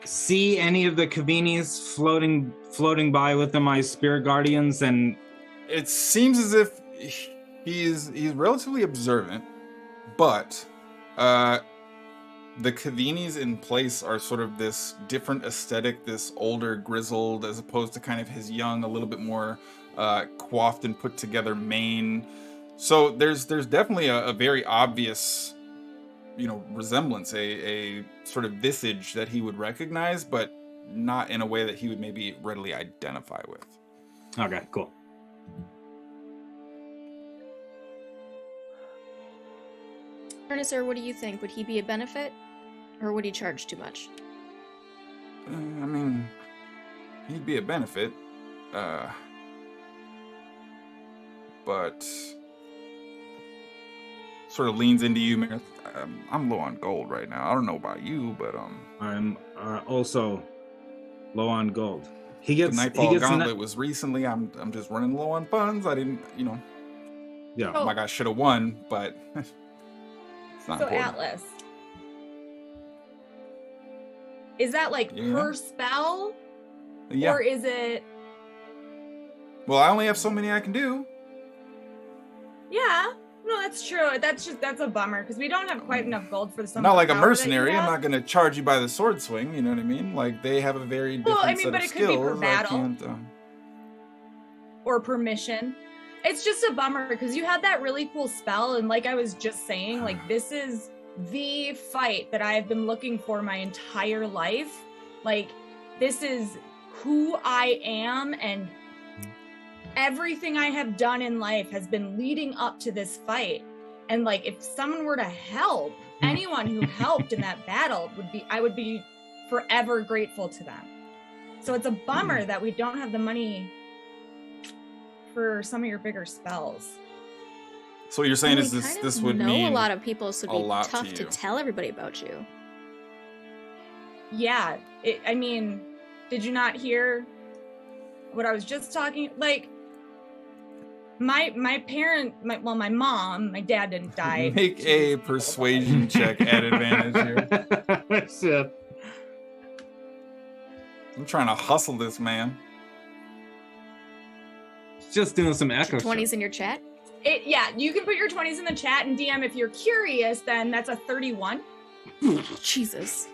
Speaker 1: see any of the Kavinis floating by with my Spirit Guardians? And
Speaker 3: it seems as if he's relatively observant, but the Kavinis in place are sort of this different aesthetic, this older, grizzled, as opposed to kind of his young, a little bit more coiffed and put together mane. So there's definitely a very obvious, resemblance, a sort of visage that he would recognize, but not in a way that he would maybe readily identify with.
Speaker 1: okay, cool.
Speaker 4: Renaissar, what do you think? Would he be a benefit? Or would he charge too much?
Speaker 3: I mean, he'd be a benefit, but sort of leans into you, Marith. I'm low on gold right now. I don't know about you, but
Speaker 1: I'm also low on gold. He
Speaker 3: the
Speaker 1: gets
Speaker 3: Nightfall Gauntlet was recently. I'm just running low on funds. I didn't,
Speaker 1: yeah.
Speaker 3: Oh my gosh, should have won, but it's not
Speaker 2: So
Speaker 3: important.
Speaker 2: Atlas, is that like per spell,
Speaker 3: Yeah.
Speaker 2: or is it?
Speaker 3: Well, I only have so many I can do.
Speaker 2: Yeah, no, that's true. That's a bummer because we don't have quite enough gold for the.
Speaker 3: Not like a mercenary. I'm not going to charge you by the sword swing. You know what I mean? Like they have a very different set
Speaker 2: but
Speaker 3: of
Speaker 2: it could be per
Speaker 3: skills.
Speaker 2: battle. Or permission. It's just a bummer because you had that really cool spell, and like I was just saying, like this is the fight that I've been looking for my entire life. Like this is who I am, and everything I have done in life has been leading up to this fight. And like if someone were to help, anyone who helped in that battle I would be forever grateful to them. So it's a bummer that we don't have the money for some of your bigger spells.
Speaker 3: So what you're saying
Speaker 4: And
Speaker 3: is
Speaker 4: we
Speaker 3: this
Speaker 4: kind
Speaker 3: this
Speaker 4: of
Speaker 3: would
Speaker 4: know
Speaker 3: mean
Speaker 4: a lot of people, so
Speaker 3: a
Speaker 4: it'd be
Speaker 3: lot
Speaker 4: tough
Speaker 3: to
Speaker 4: to
Speaker 3: you.
Speaker 4: tell everybody about you.
Speaker 2: Yeah, I mean, did you not hear what I was just talking? Like, my mom, my dad didn't die.
Speaker 3: Make a persuasion check at advantage here.
Speaker 1: Shit.
Speaker 3: I'm trying to hustle this man.
Speaker 1: Just doing some echo.
Speaker 4: 20s in your chat?
Speaker 2: Yeah, you can put your 20s in the chat and DM if you're curious. Then that's a 31.
Speaker 4: Jesus.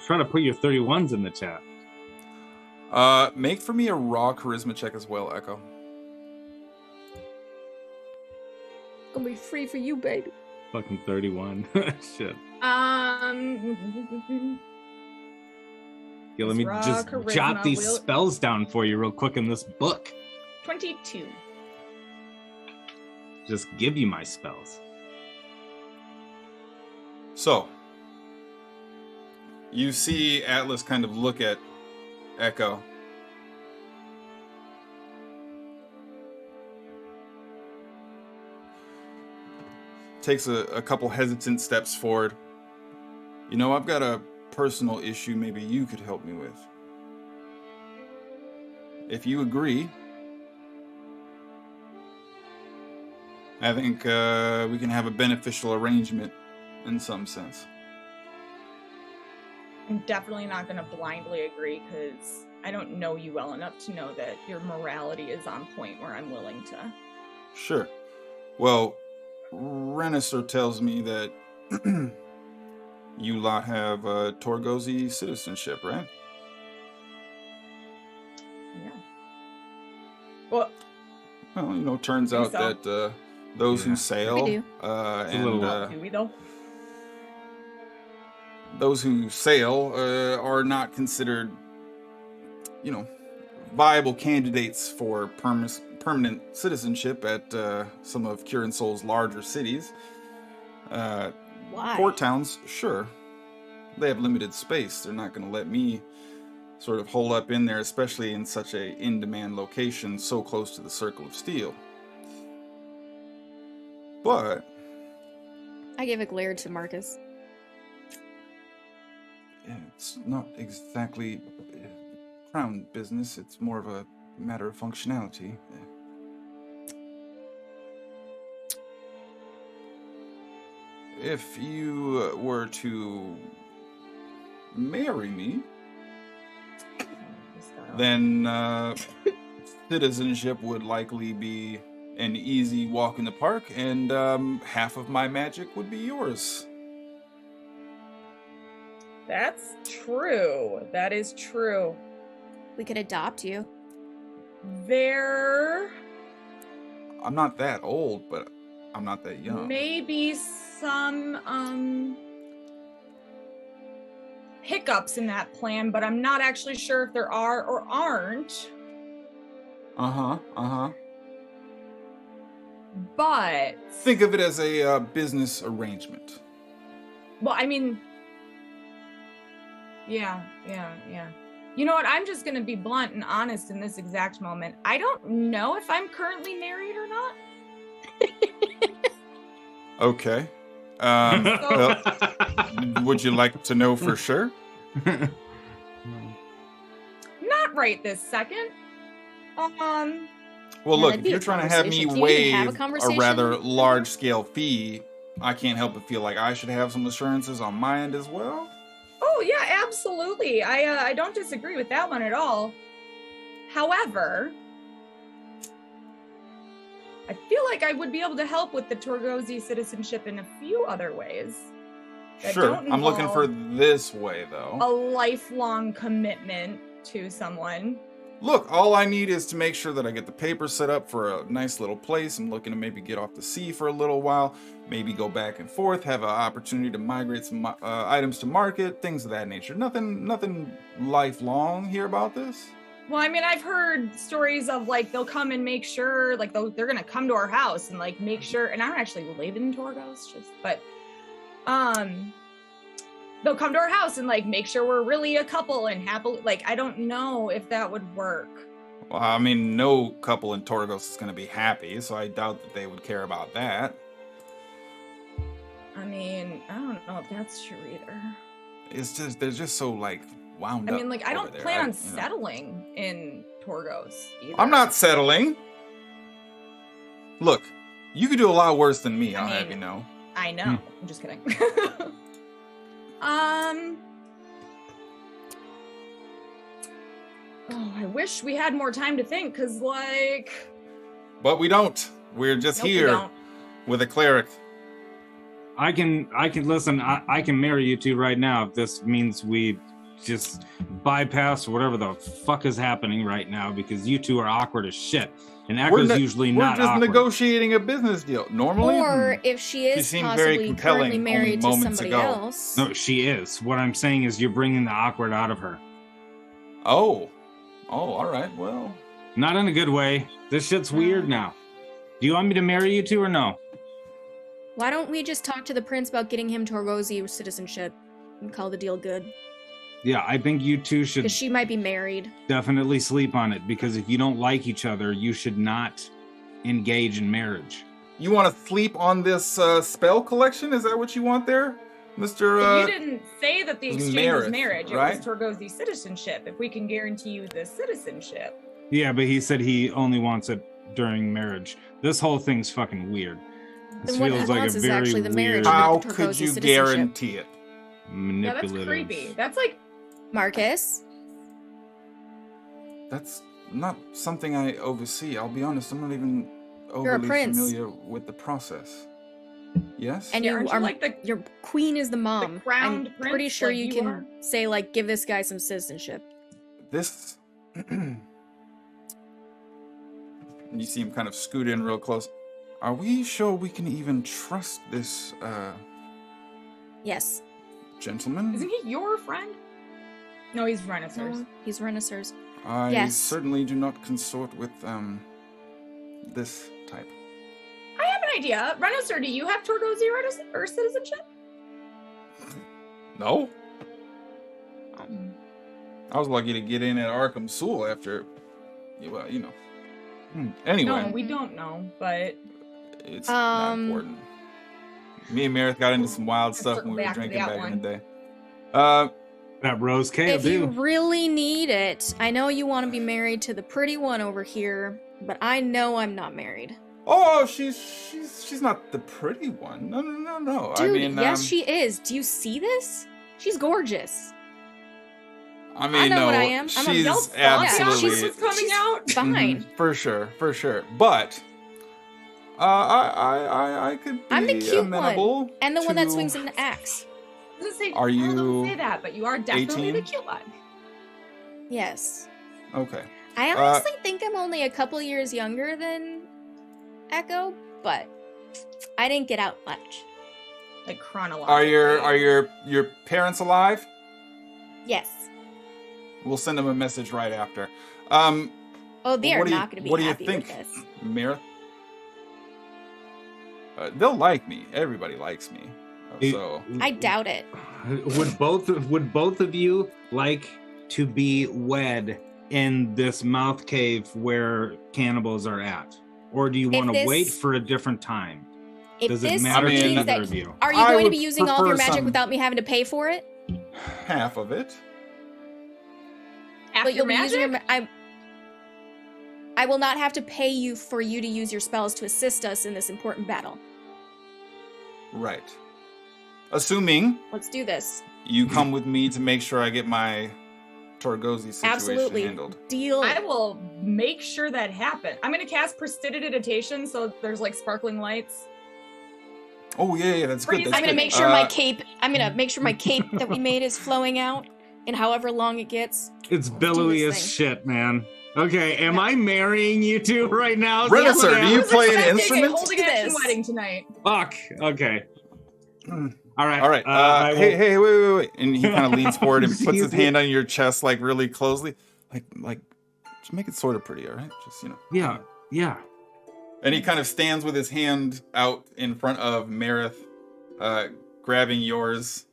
Speaker 1: Trying to put your 31s in the chat.
Speaker 3: Make for me a raw charisma check as well, Echo.
Speaker 4: Gonna be free for you, baby.
Speaker 1: Fucking 31. Shit.
Speaker 2: Yeah,
Speaker 1: Let me
Speaker 2: raw
Speaker 1: just
Speaker 2: charisma
Speaker 1: jot these
Speaker 2: will-
Speaker 1: spells down for you real quick in this book.
Speaker 2: 22.
Speaker 1: Just give you my spells.
Speaker 3: So, you see Atlas kind of look at Echo. Takes a couple hesitant steps forward. You know, I've got a personal issue maybe you could help me with. If you agree, I think we can have a beneficial arrangement in some sense.
Speaker 2: I'm definitely not going to blindly agree because I don't know you well enough to know that your morality is on point where I'm willing to.
Speaker 3: Sure. Well, Renaissar tells me that you lot have Torgozi citizenship, right?
Speaker 2: Yeah. Well,
Speaker 3: Well, turns out
Speaker 2: so.
Speaker 3: that those who
Speaker 1: Yeah.
Speaker 3: sail
Speaker 4: We do.
Speaker 2: Do we though?
Speaker 3: those who sail are not considered, viable candidates for permanent citizenship at some of Curan'Sol's larger cities.
Speaker 4: Why?
Speaker 3: Port towns, sure. They have limited space. They're not going to let me sort of hole up in there, especially in such a in-demand location so close to the Circle of Steel. But
Speaker 4: I gave a glare to Marcus.
Speaker 3: it's not exactly crown business. It's more of a matter of functionality. If you were to marry me, then citizenship would likely be an easy walk in the park, and half of my magic would be yours.
Speaker 2: That's true. That is true.
Speaker 4: We could adopt you.
Speaker 2: There
Speaker 3: I'm not that old, but I'm not that young.
Speaker 2: may be some hiccups in that plan, but I'm not actually sure if there are or aren't. But
Speaker 3: Think of it as a business arrangement.
Speaker 2: well, I mean, yeah. You know what? I'm just going to be blunt and honest in this exact moment. I don't know if I'm currently married or not.
Speaker 3: Okay. Well, would you like to know for sure?
Speaker 2: Not right this second.
Speaker 3: Well,
Speaker 4: Yeah,
Speaker 3: look,
Speaker 4: that'd
Speaker 3: if
Speaker 4: be
Speaker 3: you're
Speaker 4: a
Speaker 3: trying to have me
Speaker 4: conversation. Do you even have a
Speaker 3: waive a
Speaker 4: conversation?
Speaker 3: rather large-scale fee, I can't help but feel like I should have some assurances on my end as well.
Speaker 2: Oh yeah, absolutely. I don't disagree with that one at all. However, I feel like I would be able to help with the Torgozi citizenship in a few other ways. that
Speaker 3: Sure,
Speaker 2: don't
Speaker 3: I'm looking for
Speaker 2: involve
Speaker 3: this way, though.
Speaker 2: a lifelong commitment to someone.
Speaker 3: Look, all I need is to make sure that I get the paper set up for a nice little place. I'm looking to maybe get off the sea for a little while, maybe go back and forth, have an opportunity to migrate some items to market, things of that nature. Nothing lifelong here about this.
Speaker 2: Well, I mean, I've heard stories of like they'll come and make sure, like they're gonna come to our house and like make sure. And I don't actually live in Torgos, but they'll come to our house and like make sure we're really a couple and happily. Like I don't know if that would work.
Speaker 3: Well, I mean, no couple in Torgos is going to be happy, so I doubt that they would care about that.
Speaker 2: I mean, I don't know if that's true either.
Speaker 3: It's just they're just so like wound
Speaker 2: I
Speaker 3: up.
Speaker 2: mean, like I
Speaker 3: over
Speaker 2: don't
Speaker 3: there.
Speaker 2: plan on
Speaker 3: you know.
Speaker 2: settling in Torgos either.
Speaker 3: I'm not settling. Look, you could do a lot worse than me. I'll have
Speaker 2: mean-
Speaker 3: you know.
Speaker 2: I know. I'm just kidding. Oh, I wish we had more time to think, cause like.
Speaker 3: But we don't. We're just
Speaker 2: Nope, we
Speaker 3: here
Speaker 2: don't.
Speaker 3: with a cleric.
Speaker 1: I can listen. I can marry you two right now if this means we just bypass whatever the fuck is happening right now, because you two are awkward as shit, and Echo's usually
Speaker 3: we're
Speaker 1: not
Speaker 3: just
Speaker 1: awkward.
Speaker 3: negotiating a business deal. Normally,
Speaker 4: Or if she is
Speaker 3: seemed very
Speaker 4: possibly
Speaker 3: compelling
Speaker 4: currently married to
Speaker 3: only moments
Speaker 4: somebody
Speaker 3: ago.
Speaker 4: else.
Speaker 1: No, she is. What I'm saying is you're bringing the awkward out of her.
Speaker 3: Oh, all right. Well,
Speaker 1: Not in a good way. This shit's weird now. Do you want me to marry you two or no?
Speaker 4: Why don't we just talk to the prince about getting him Torgozi citizenship and call the deal good?
Speaker 1: Yeah, I think you two should
Speaker 4: Because she might be married.
Speaker 1: definitely sleep on it, because if you don't like each other, you should not engage in marriage.
Speaker 3: you want to sleep on this spell collection? Is that what you want there, Mister?
Speaker 2: But you didn't say that the exchange was
Speaker 3: Marriage,
Speaker 2: marriage.
Speaker 3: right?
Speaker 2: It was Torgozi citizenship. If we can guarantee you the citizenship.
Speaker 1: Yeah, but he said he only wants it during marriage. This whole thing's fucking weird. This
Speaker 4: Then what he
Speaker 1: feels like
Speaker 4: wants
Speaker 1: a
Speaker 4: is
Speaker 1: very
Speaker 4: actually the marriage.
Speaker 1: weird,
Speaker 3: How
Speaker 4: Torgozi
Speaker 3: could you
Speaker 4: citizenship.
Speaker 3: guarantee it?
Speaker 2: Yeah, that's
Speaker 1: manipulative.
Speaker 2: creepy. That's like
Speaker 4: Marcus?
Speaker 3: That's not something I oversee. I'll be honest. I'm not even
Speaker 4: a
Speaker 3: overly
Speaker 4: prince.
Speaker 3: familiar with the process. Yes.
Speaker 4: And
Speaker 2: Yeah,
Speaker 4: you
Speaker 2: aren't you
Speaker 4: are
Speaker 2: like the-
Speaker 4: your queen is the mom.
Speaker 2: crowned
Speaker 4: I'm pretty
Speaker 2: prince
Speaker 4: sure
Speaker 2: like
Speaker 4: you
Speaker 2: you
Speaker 4: can
Speaker 2: are?
Speaker 4: say like give this guy some citizenship.
Speaker 3: This. And you see him kind of scoot in real close. Are we sure we can even trust this
Speaker 4: Yes.
Speaker 3: gentleman?
Speaker 2: Isn't he your friend? No, he's Rhinoceros.
Speaker 4: No, he's Rhinoceros.
Speaker 3: I
Speaker 4: Yes.
Speaker 3: certainly do not consort with this type.
Speaker 2: I have an idea. Rhinoceros, do you have Torgozi or citizenship?
Speaker 3: No. I was lucky to get in at Arkham Soul after, well, you know. Anyway,
Speaker 2: No, we don't know, but
Speaker 3: it's not important. Me and Meredith got into some wild stuff when we were
Speaker 2: back to
Speaker 3: drinking
Speaker 2: that
Speaker 3: back
Speaker 2: one.
Speaker 3: in the day.
Speaker 1: That Rose K will
Speaker 4: If you
Speaker 1: do.
Speaker 4: really need it, I know you want to be married to the pretty one over here, but I know I'm not married.
Speaker 3: Oh, she's not the pretty one. No.
Speaker 4: Dude,
Speaker 3: I mean,
Speaker 4: yes, she is. Do you see this? She's gorgeous.
Speaker 3: I mean,
Speaker 4: know
Speaker 3: no,
Speaker 4: what I am. I'm a
Speaker 3: she's
Speaker 2: Y'all thought
Speaker 3: absolutely
Speaker 2: this was coming out?
Speaker 4: Fine.
Speaker 3: For sure. But I could be
Speaker 4: I'm the cute
Speaker 3: amenable
Speaker 4: one, and the one that
Speaker 3: to-
Speaker 4: swings an axe.
Speaker 2: I was gonna say,
Speaker 3: Are
Speaker 2: don't
Speaker 3: you
Speaker 2: say that, but you are definitely
Speaker 3: 18?
Speaker 2: the cute one.
Speaker 4: Yes.
Speaker 3: Okay.
Speaker 4: I honestly think I'm only a couple years younger than Echo, but I didn't get out much.
Speaker 2: Like chronologically.
Speaker 3: Are your parents alive?
Speaker 4: Yes.
Speaker 3: We'll send them a message right after.
Speaker 4: Oh, they are
Speaker 3: what do you-
Speaker 4: not going to be
Speaker 3: what do you
Speaker 4: happy
Speaker 3: think?
Speaker 4: with this.
Speaker 3: Meredith? They'll like me. Everybody likes me. So
Speaker 4: I doubt it.
Speaker 1: Would both of you like to be wed in this mouth cave where cannibals are at, or do you want to
Speaker 4: this-
Speaker 1: wait for a different time?
Speaker 4: If
Speaker 1: Does it
Speaker 4: this
Speaker 1: matter
Speaker 3: to
Speaker 4: means
Speaker 3: either
Speaker 4: that,
Speaker 1: of you?
Speaker 4: are you
Speaker 3: I
Speaker 4: going to
Speaker 3: would
Speaker 4: be using all of your
Speaker 3: prefer
Speaker 4: magic
Speaker 3: some-
Speaker 4: without me having to pay for it?
Speaker 3: half of it.
Speaker 2: After
Speaker 4: But you'll be using your.
Speaker 2: magic?
Speaker 4: I will not have to pay you for you to use your spells to assist us in this important battle.
Speaker 3: Right. Assuming
Speaker 4: Let's do this.
Speaker 3: you come with me to make sure I get my Torgozi situation
Speaker 4: Absolutely.
Speaker 3: handled.
Speaker 4: Deal.
Speaker 2: I will make sure that happens. I'm gonna cast prestidigitation, so there's like sparkling lights.
Speaker 3: Oh yeah, that's good.
Speaker 2: Freeze.
Speaker 3: That's
Speaker 4: I'm gonna
Speaker 3: good.
Speaker 4: make sure my cape. I'm gonna make sure my cape that we made is flowing out, in however long it gets.
Speaker 1: It's billowy
Speaker 4: this
Speaker 1: as
Speaker 4: thing.
Speaker 1: shit, man. Okay, am I marrying you two right now?
Speaker 3: Renaissance,
Speaker 1: Yeah.
Speaker 3: do you play an
Speaker 2: Expecting a
Speaker 3: instrument?
Speaker 2: holding action
Speaker 4: This.
Speaker 2: wedding tonight.
Speaker 1: Fuck. Okay. All right.
Speaker 3: All right.
Speaker 1: I will-
Speaker 3: Hey, wait. And he kind of leans forward and puts his
Speaker 1: Excuse me.
Speaker 3: hand on your chest, like really closely, like, just make it sort of pretty, all right? Just
Speaker 1: Yeah.
Speaker 3: And he kind of stands with his hand out in front of Meredith, grabbing yours.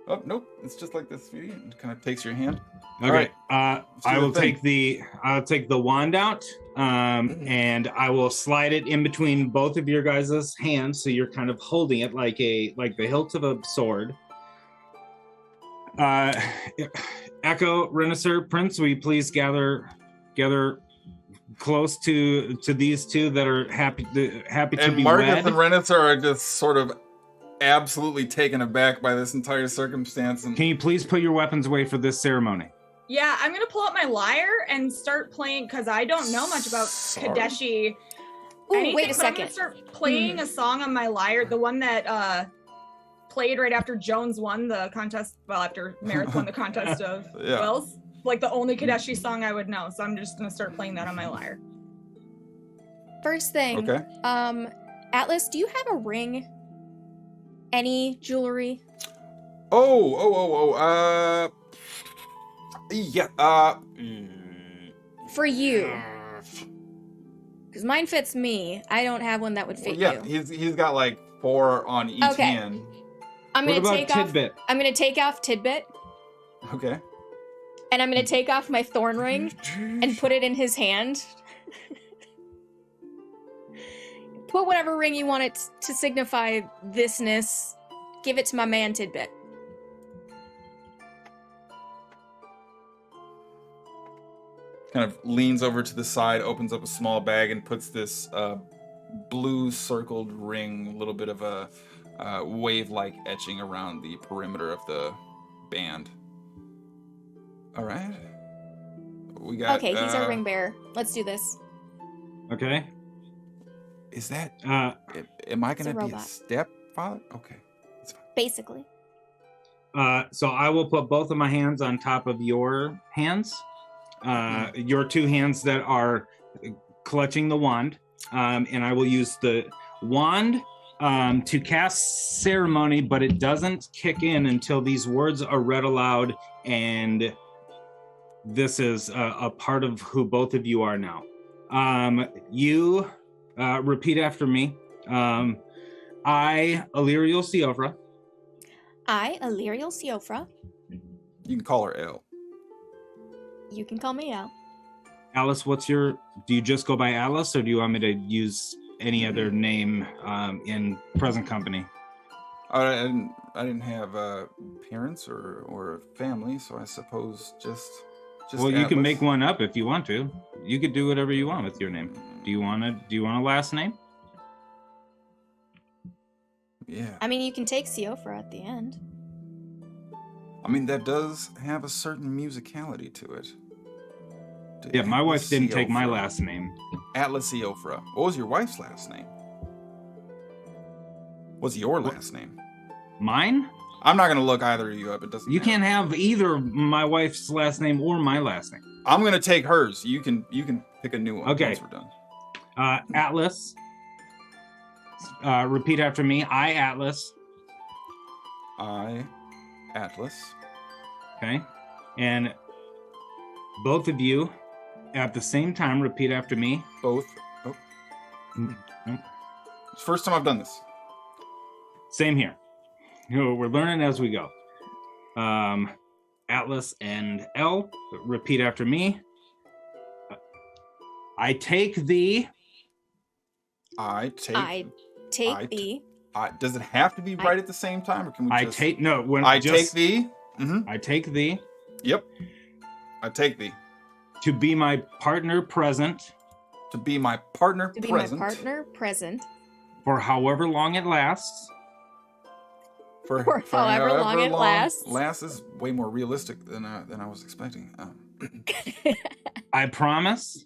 Speaker 3: Oh nope, it's just like this. He kind of takes your hand.
Speaker 1: Okay.
Speaker 3: All right.
Speaker 1: I
Speaker 3: do
Speaker 1: will
Speaker 3: the thing.
Speaker 1: I'll take the wand out, and I will slide it in between both of your guys' hands, so you're kind of holding it like the hilt of a sword. Echo, Renaissance, Prince, will you please gather close to these two that are happy to
Speaker 3: And
Speaker 1: be
Speaker 3: Marcus
Speaker 1: wed?
Speaker 3: and Renaissance are just sort of absolutely taken aback by this entire circumstance. And
Speaker 1: Can you please put your weapons away for this ceremony?
Speaker 2: Yeah, I'm gonna pull out my lyre and start playing because I don't know much about
Speaker 3: Sorry.
Speaker 2: Kadeshi.
Speaker 4: Ooh,
Speaker 2: anything,
Speaker 4: wait a
Speaker 2: but I'm
Speaker 4: second.
Speaker 2: gonna start playing a song on my lyre, the one that played right after Jones won the contest. Well, after Meredith won the contest of
Speaker 3: Yeah.
Speaker 2: wills, like the only Kadeshi song I would know. So I'm just gonna start playing that on my lyre.
Speaker 4: First thing.
Speaker 3: Okay.
Speaker 4: Atlas, do you have a ring? Any jewelry?
Speaker 3: Yeah.
Speaker 4: For you. Because mine fits me. I don't have one that would fit
Speaker 3: Yeah,
Speaker 4: you.
Speaker 3: he's got like 4 on each
Speaker 4: Okay.
Speaker 3: hand.
Speaker 4: I'm
Speaker 1: What
Speaker 4: gonna
Speaker 1: about
Speaker 4: take off.
Speaker 1: Tidbit?
Speaker 4: I'm gonna take off Tidbit,
Speaker 3: Okay.
Speaker 4: and I'm gonna take off my thorn ring and put it in his hand. Put whatever ring you want it to signify thisness. Give it to my man Tidbit.
Speaker 3: Kind of leans over to the side, opens up a small bag, and puts this blue circled ring, a little bit of a wave-like etching around the perimeter of the band. All right. We got.
Speaker 4: Okay, he's our ring bearer. Let's do this.
Speaker 1: Okay.
Speaker 3: Is that? Am I
Speaker 4: It's a
Speaker 3: gonna be a
Speaker 4: robot.
Speaker 3: stepfather? Okay. That's fine.
Speaker 4: Basically.
Speaker 1: So I will put both of my hands on top of your hands. Your two hands that are clutching the wand, and I will use the wand to cast ceremony, but it doesn't kick in until these words are read aloud, and this is a part of who both of you are now. You repeat after me. I, Illyrial Siofra.
Speaker 4: I, Illyrial Siofra.
Speaker 3: You can call her L.
Speaker 4: You can call me Al.
Speaker 1: Alice, do you just go by Alice, or do you want me to use any other name in present company?
Speaker 3: I didn't have parents or family, so I suppose just
Speaker 1: well, you
Speaker 3: Atlas.
Speaker 1: can make one up if you want to. You could do whatever you want with your name. Do you want a last name?
Speaker 3: Yeah.
Speaker 4: I mean, you can take Siofra at the end.
Speaker 3: I mean, that does have a certain musicality to it.
Speaker 1: Yeah, my wife
Speaker 3: Atlas
Speaker 1: didn't take my
Speaker 3: Siofra.
Speaker 1: last name.
Speaker 3: Atlas Siofra. What was your wife's last name? What's your last name?
Speaker 1: Mine?
Speaker 3: I'm not gonna look either of you up. It doesn't.
Speaker 1: You
Speaker 3: matter.
Speaker 1: can't have either my wife's last name or my last name.
Speaker 3: I'm gonna take hers. You can pick a new one
Speaker 1: Okay.
Speaker 3: once we're done.
Speaker 1: Atlas. Repeat after me. I, Atlas.
Speaker 3: I, Atlas.
Speaker 1: Okay. And both of you at the same time repeat after me.
Speaker 3: Both. Oh.
Speaker 1: Mm-hmm.
Speaker 3: It's the first time I've done this.
Speaker 1: Same here. We're learning as we go. Atlas and L, repeat after me. I take thee.
Speaker 3: I take.
Speaker 4: I take thee.
Speaker 3: Does it have to be right at the same time, or can we?
Speaker 1: I
Speaker 3: just...
Speaker 1: take no. When
Speaker 3: I
Speaker 1: just,
Speaker 3: take thee. Mm-hmm.
Speaker 1: I take thee.
Speaker 3: Yep. I take thee
Speaker 1: To be my partner present.
Speaker 3: to be my partner
Speaker 4: To be
Speaker 3: present.
Speaker 4: my partner present.
Speaker 1: For however long it lasts.
Speaker 3: For
Speaker 4: however long it lasts.
Speaker 3: Lasts is way more realistic than I was expecting.
Speaker 1: I promise.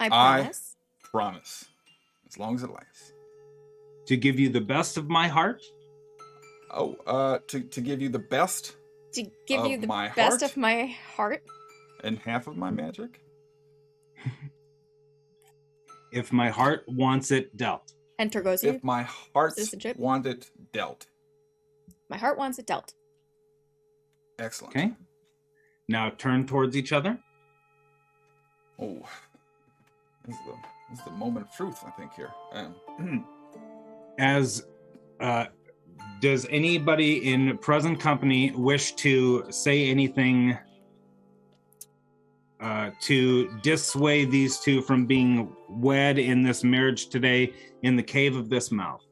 Speaker 4: I promise.
Speaker 3: Promise, as long as it lasts.
Speaker 1: To give you the best of my heart.
Speaker 3: Oh, to give you the best
Speaker 4: To give
Speaker 3: of
Speaker 4: you the
Speaker 3: my
Speaker 4: best
Speaker 3: heart?
Speaker 4: of my heart.
Speaker 3: and half of my magic.
Speaker 1: If my heart wants it dealt.
Speaker 4: Enter goes in.
Speaker 3: If my heart
Speaker 4: Citizenship.
Speaker 3: want it dealt.
Speaker 4: My heart wants it dealt.
Speaker 3: Excellent.
Speaker 1: Okay. Now turn towards each other.
Speaker 3: Oh, this is the moment of truth, I think, here.
Speaker 1: As does anybody in present company wish to say anything to dissuade these two from being wed in this marriage today in the cave of this mouth?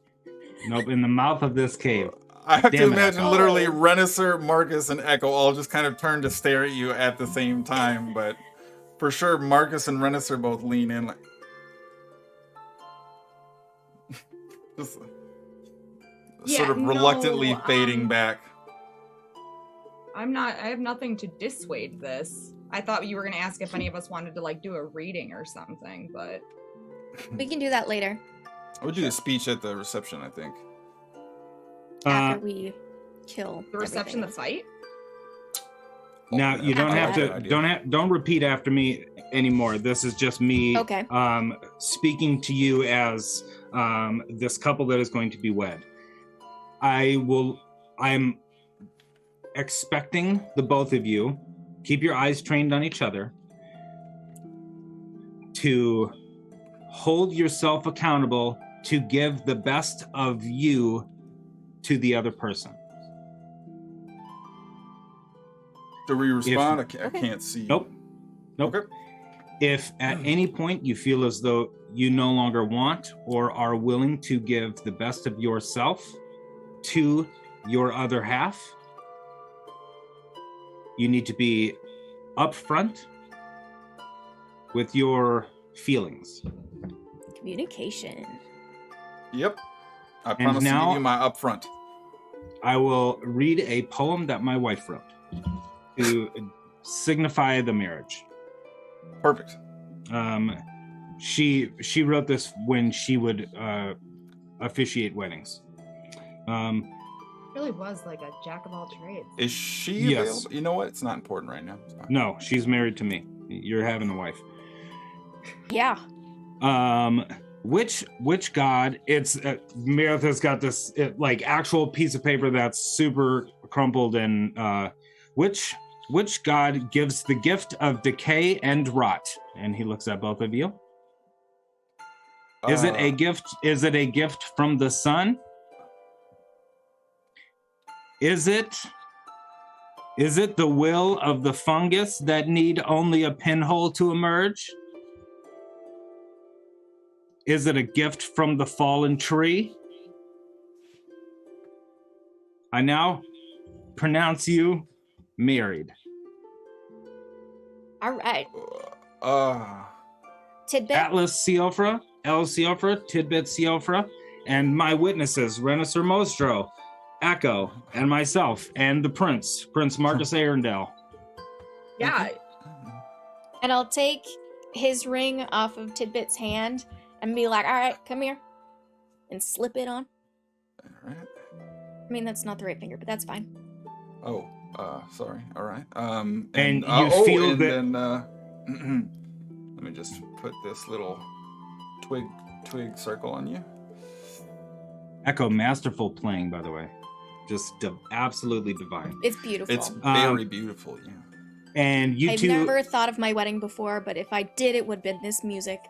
Speaker 1: Nope, in the mouth of this cave.
Speaker 3: I have to
Speaker 1: Damn it,
Speaker 3: imagine
Speaker 1: Echo.
Speaker 3: literally Renisser, Marcus, and Echo all just kind of turn to stare at you at the same time, but for sure Marcus and Renisser both lean in like just sort of reluctantly fading back.
Speaker 2: I have nothing to dissuade this. I thought you were going to ask if any of us wanted to like do a reading or something, but
Speaker 4: We can do that later.
Speaker 3: I would do a speech at the reception, I think.
Speaker 4: After we kill
Speaker 2: the reception, the
Speaker 4: everything.
Speaker 2: fight.
Speaker 1: Now you don't have
Speaker 4: Good
Speaker 1: to
Speaker 3: idea.
Speaker 1: don't repeat after me anymore. This is just me
Speaker 4: Okay.
Speaker 1: speaking to you as this couple that is going to be wed. I'm expecting the both of you, keep your eyes trained on each other, to hold yourself accountable to give the best of you to the other person.
Speaker 3: Do we respond?
Speaker 1: If-
Speaker 3: I can't see.
Speaker 1: Nope.
Speaker 3: Okay.
Speaker 1: If at any point you feel as though you no longer want or are willing to give the best of yourself to your other half, you need to be upfront with your feelings.
Speaker 4: Communication.
Speaker 3: Yep. I promise to
Speaker 1: now-
Speaker 3: give you my upfront.
Speaker 1: I will read a poem that my wife wrote to signify the marriage.
Speaker 3: Perfect.
Speaker 1: She wrote this when she would officiate weddings.
Speaker 2: Really was like a jack of all trades.
Speaker 3: Is she
Speaker 1: Yes.
Speaker 3: available? You know what? It's not important right now. It's fine.
Speaker 1: No, she's married to me. You're having a wife.
Speaker 4: Yeah.
Speaker 1: Which god? It's Meredith's got this like actual piece of paper that's super crumpled, and which god gives the gift of decay and rot? And he looks at both of you. Is it a gift? Is it a gift from the sun? Is it the will of the fungus that need only a pinhole to emerge? Is it a gift from the fallen tree? I now pronounce you married.
Speaker 4: All right. Tidbit.
Speaker 1: Atlas Seofra, El Seofra, Tidbit Seofra, and my witnesses, Renisser Mostro, Echo, and myself, and the Prince Marcus Arundel.
Speaker 2: Yeah.
Speaker 4: And I'll take his ring off of Tidbit's hand and be like, all right, come here. And slip it on.
Speaker 3: All right.
Speaker 4: I mean, that's not the right finger, but that's fine.
Speaker 3: Oh, sorry. All right.
Speaker 1: And you feel that.
Speaker 3: Then, let me just put this little twig circle on you.
Speaker 1: Echo, masterful playing, by the way. Just absolutely divine.
Speaker 4: It's beautiful.
Speaker 3: It's very beautiful, yeah.
Speaker 1: And you
Speaker 4: I've
Speaker 1: two.
Speaker 4: never thought of my wedding before, but if I did, it would have been this music.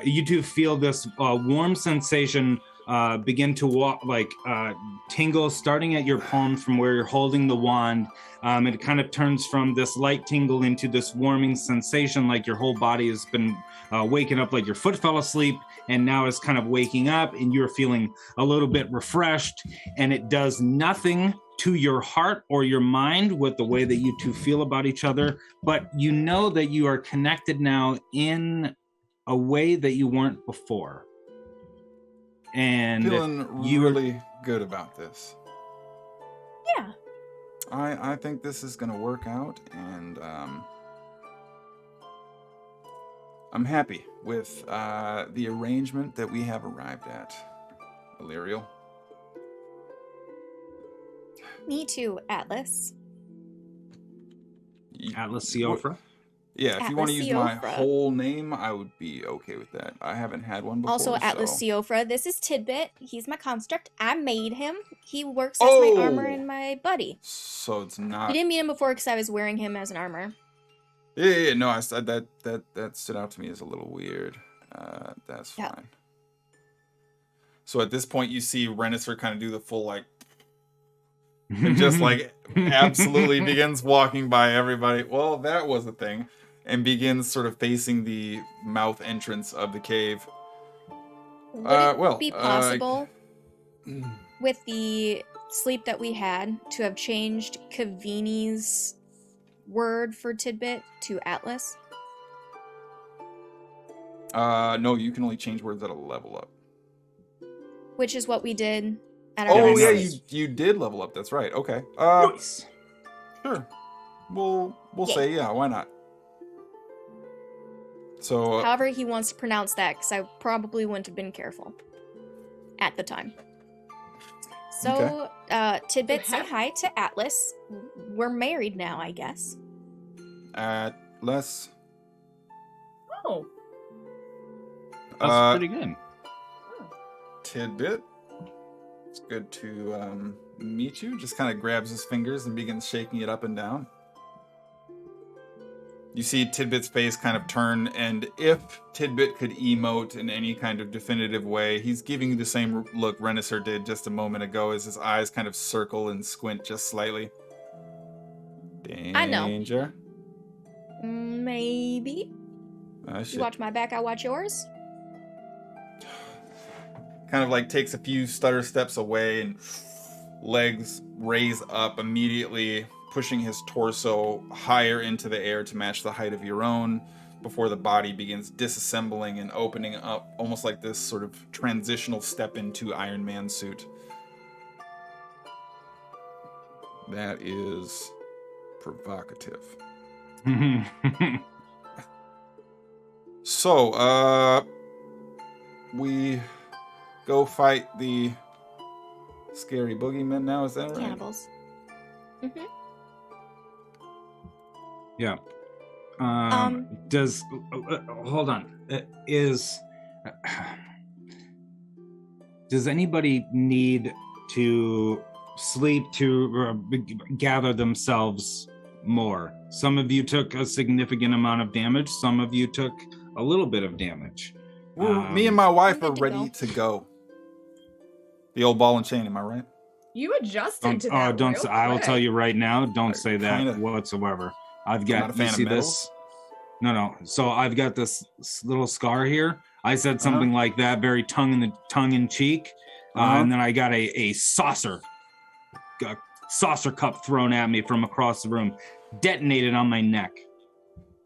Speaker 1: You two feel this warm sensation begin to walk, tingle, starting at your palm from where you're holding the wand. It kind of turns from this light tingle into this warming sensation, like your whole body has been waking up, like your foot fell asleep, and now is kind of waking up, and you're feeling a little bit refreshed. And it does nothing to your heart or your mind with the way that you two feel about each other, but you know that you are connected now in a way that you weren't before. And
Speaker 3: Feeling really good about this.
Speaker 4: Yeah.
Speaker 3: I think this is going to work out, and I'm happy with the arrangement that we have arrived at, Illyriel.
Speaker 4: Me too, Atlas.
Speaker 1: Atlas Seofra.
Speaker 3: Yeah, if you want to
Speaker 4: Atlas
Speaker 3: use my
Speaker 4: Seofra.
Speaker 3: whole name, I would be okay with that. I haven't had one before.
Speaker 4: Also, Atlas
Speaker 3: so.
Speaker 4: Seofra. This is Tidbit. He's my construct. I made him. He works as my armor and my buddy.
Speaker 3: So it's not.
Speaker 4: You didn't meet him before because I was wearing him as an armor.
Speaker 3: Yeah. No, I said that stood out to me as a little weird. That's fine.
Speaker 4: Yep.
Speaker 3: So at this point, you see Renisser kind of do the full and just absolutely begins walking by everybody. Well, that was a thing. And begins sort of facing the mouth entrance of the cave.
Speaker 4: Would it be possible with the sleep that we had to have changed Kavini's word for Tidbit to Atlas?
Speaker 3: No, you can only change words at a level up.
Speaker 4: Which is what we did at our
Speaker 3: Oh
Speaker 4: last
Speaker 3: yeah,
Speaker 4: sleep.
Speaker 3: you did level up. That's right. Okay.
Speaker 1: Nice.
Speaker 3: Sure. We'll say yeah. Why not? So.
Speaker 4: However he wants to pronounce that, because I probably wouldn't have been careful at the time. So, Tidbit, say hi to Atlas. We're married now, I guess.
Speaker 3: Atlas.
Speaker 2: Oh.
Speaker 1: That's pretty good.
Speaker 3: Tidbit. It's good to meet you. Just kind of grabs his fingers and begins shaking it up and down. You see Tidbit's face kind of turn, and if Tidbit could emote in any kind of definitive way, he's giving you the same look Renisser did just a moment ago as his eyes kind of circle and squint just slightly.
Speaker 4: I know.
Speaker 3: Danger.
Speaker 4: Maybe. You watch my back, I watch yours.
Speaker 3: Kind of takes a few stutter steps away, and legs raise up immediately, pushing his torso higher into the air to match the height of your own before the body begins disassembling and opening up, almost like this sort of transitional step into Iron Man suit. That is provocative. So, we go fight the scary boogeymen now, is that right?
Speaker 4: Cannibals. Mm-hmm.
Speaker 1: Yeah. Does hold on? Does anybody need to sleep to gather themselves more? Some of you took a significant amount of damage. Some of you took a little bit of damage.
Speaker 3: Me and my wife
Speaker 4: I'm
Speaker 3: are
Speaker 4: good to
Speaker 3: ready
Speaker 4: go.
Speaker 3: to go. The old ball and chain, am I right?
Speaker 2: You adjusted to that.
Speaker 1: Don't.
Speaker 2: Real
Speaker 1: I will tell
Speaker 2: quick.
Speaker 1: you right now. Don't say that
Speaker 3: Kinda.
Speaker 1: whatsoever. I've
Speaker 3: Not
Speaker 1: got.
Speaker 3: a fan
Speaker 1: You
Speaker 3: of
Speaker 1: see
Speaker 3: metals.
Speaker 1: this? No. So I've got this little scar here. I said something like that, very tongue in cheek, and then I got a saucer cup thrown at me from across the room, detonated on my neck.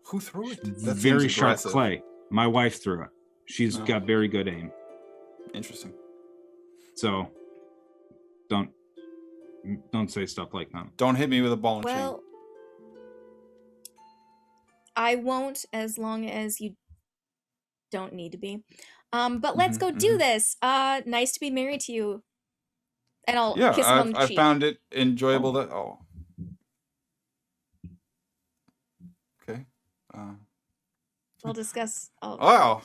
Speaker 3: Who threw it? That
Speaker 1: Very
Speaker 3: seems
Speaker 1: sharp
Speaker 3: aggressive.
Speaker 1: clay. My wife threw it. She's got very good aim.
Speaker 3: Interesting.
Speaker 1: So don't say stuff like that.
Speaker 3: Don't hit me with a ball and chain.
Speaker 4: Well, I won't as long as you don't need to be. But let's go do this. Nice to be married to you. And I'll kiss him on the
Speaker 3: I
Speaker 4: cheek.
Speaker 3: found it enjoyable to. Oh. Okay.
Speaker 4: We'll discuss.
Speaker 3: Wow.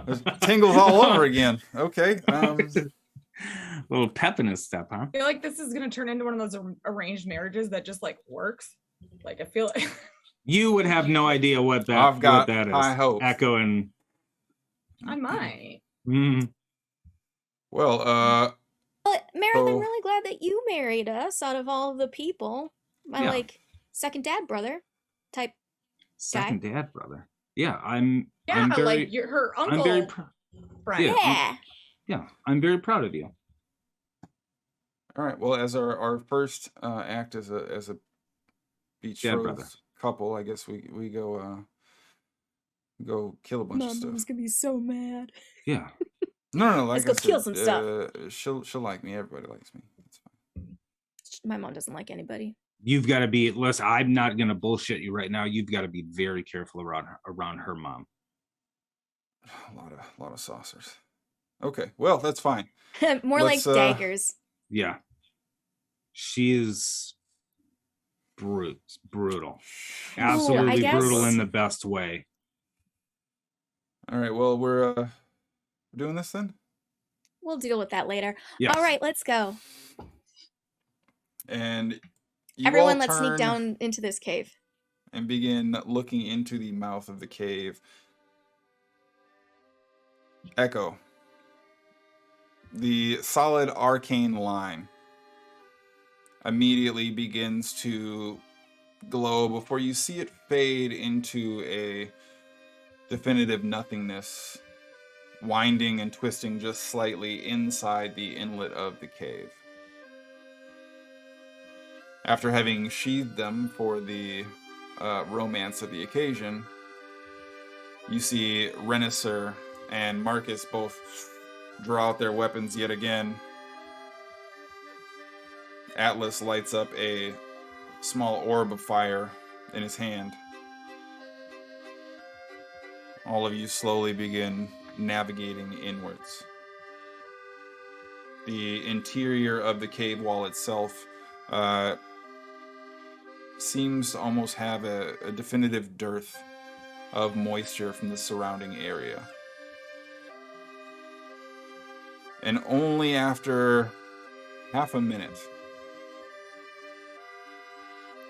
Speaker 3: There's tingles all over again. Okay.
Speaker 1: Little pep in his step, huh?
Speaker 2: I feel like this is gonna turn into one of those arranged marriages that just like works. Like I feel like
Speaker 1: You would have no idea what that
Speaker 3: I've got
Speaker 1: what that is.
Speaker 3: high hopes.
Speaker 1: Echo and
Speaker 2: I might.
Speaker 3: Well,
Speaker 4: But Meredith,
Speaker 3: So-
Speaker 4: I'm really glad that you married us out of all of the people. My
Speaker 1: Yeah.
Speaker 4: second dad brother type.
Speaker 1: second dad brother. Yeah, I'm
Speaker 2: Yeah,
Speaker 1: very,
Speaker 2: like her uncle.
Speaker 1: I'm very
Speaker 2: friend.
Speaker 1: Yeah.
Speaker 4: Yeah.
Speaker 1: I'm very proud of you.
Speaker 3: all right. Well, as our first act as a betrothed
Speaker 1: brother.
Speaker 3: couple, I guess we go kill a bunch of stuff.
Speaker 4: Mom's gonna be so mad.
Speaker 1: Yeah.
Speaker 3: No. Like
Speaker 4: Let's go
Speaker 3: I
Speaker 4: kill
Speaker 3: said,
Speaker 4: some
Speaker 3: She'll like me. Everybody likes me. It's fine.
Speaker 4: My mom doesn't like anybody.
Speaker 1: You've got to be. Listen, I'm not gonna bullshit you right now. You've got to be very careful around her mom.
Speaker 3: A lot of saucers. Okay. Well, that's fine.
Speaker 4: More
Speaker 3: Let's,
Speaker 4: like daggers.
Speaker 1: Yeah. She is brutal. Absolutely
Speaker 4: guess-
Speaker 1: brutal in the best way.
Speaker 3: All right. Well, we're doing this then.
Speaker 4: We'll deal with that later.
Speaker 1: Yes.
Speaker 4: All right, let's go.
Speaker 3: And you
Speaker 4: Everyone,
Speaker 3: all
Speaker 4: let's sneak
Speaker 3: turn
Speaker 4: down into this cave.
Speaker 3: and begin looking into the mouth of the cave. Echo. The solid arcane line immediately begins to glow before you see it fade into a definitive nothingness, winding and twisting just slightly inside the inlet of the cave. After having sheathed them for the romance of the occasion, you see Renisser and Marcus both draw out their weapons yet again. Atlas lights up a small orb of fire in his hand. All of you slowly begin navigating inwards. The interior of the cave wall itself seems to almost have a definitive dearth of moisture from the surrounding area. And only after half a minute,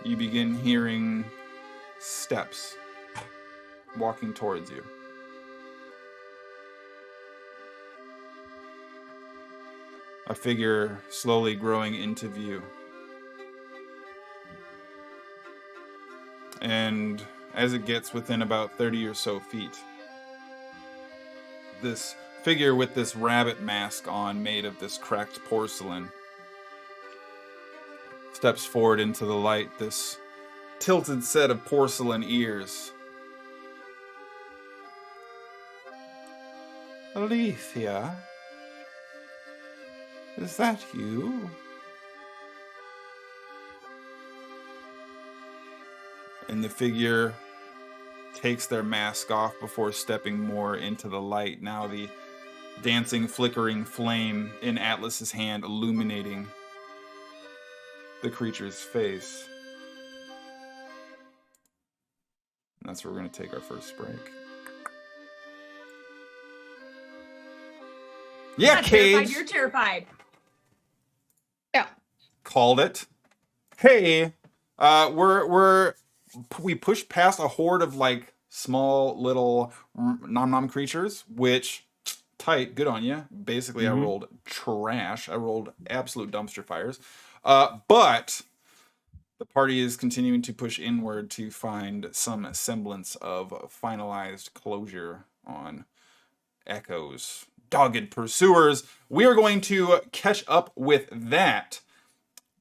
Speaker 3: you begin hearing steps walking towards you. A figure slowly growing into view. And as it gets within about 30 or so feet, this figure with this rabbit mask on, made of this cracked porcelain, steps forward into the light, this tilted set of porcelain ears. Alethea? Is that you? And the figure takes their mask off before stepping more into the light. Now the dancing, flickering flame in Atlas's hand illuminating the creature's face. And that's where we're going to take our first break. Yeah,
Speaker 2: Not terrified,
Speaker 3: Cage.
Speaker 2: you're terrified.
Speaker 4: Yeah.
Speaker 3: Called it. Hey, we pushed past a horde of like small little nom creatures, which tight, good on you. Basically, I rolled trash. I rolled absolute dumpster fires. But the party is continuing to push inward to find some semblance of finalized closure on Echo's dogged pursuers. We are going to catch up with that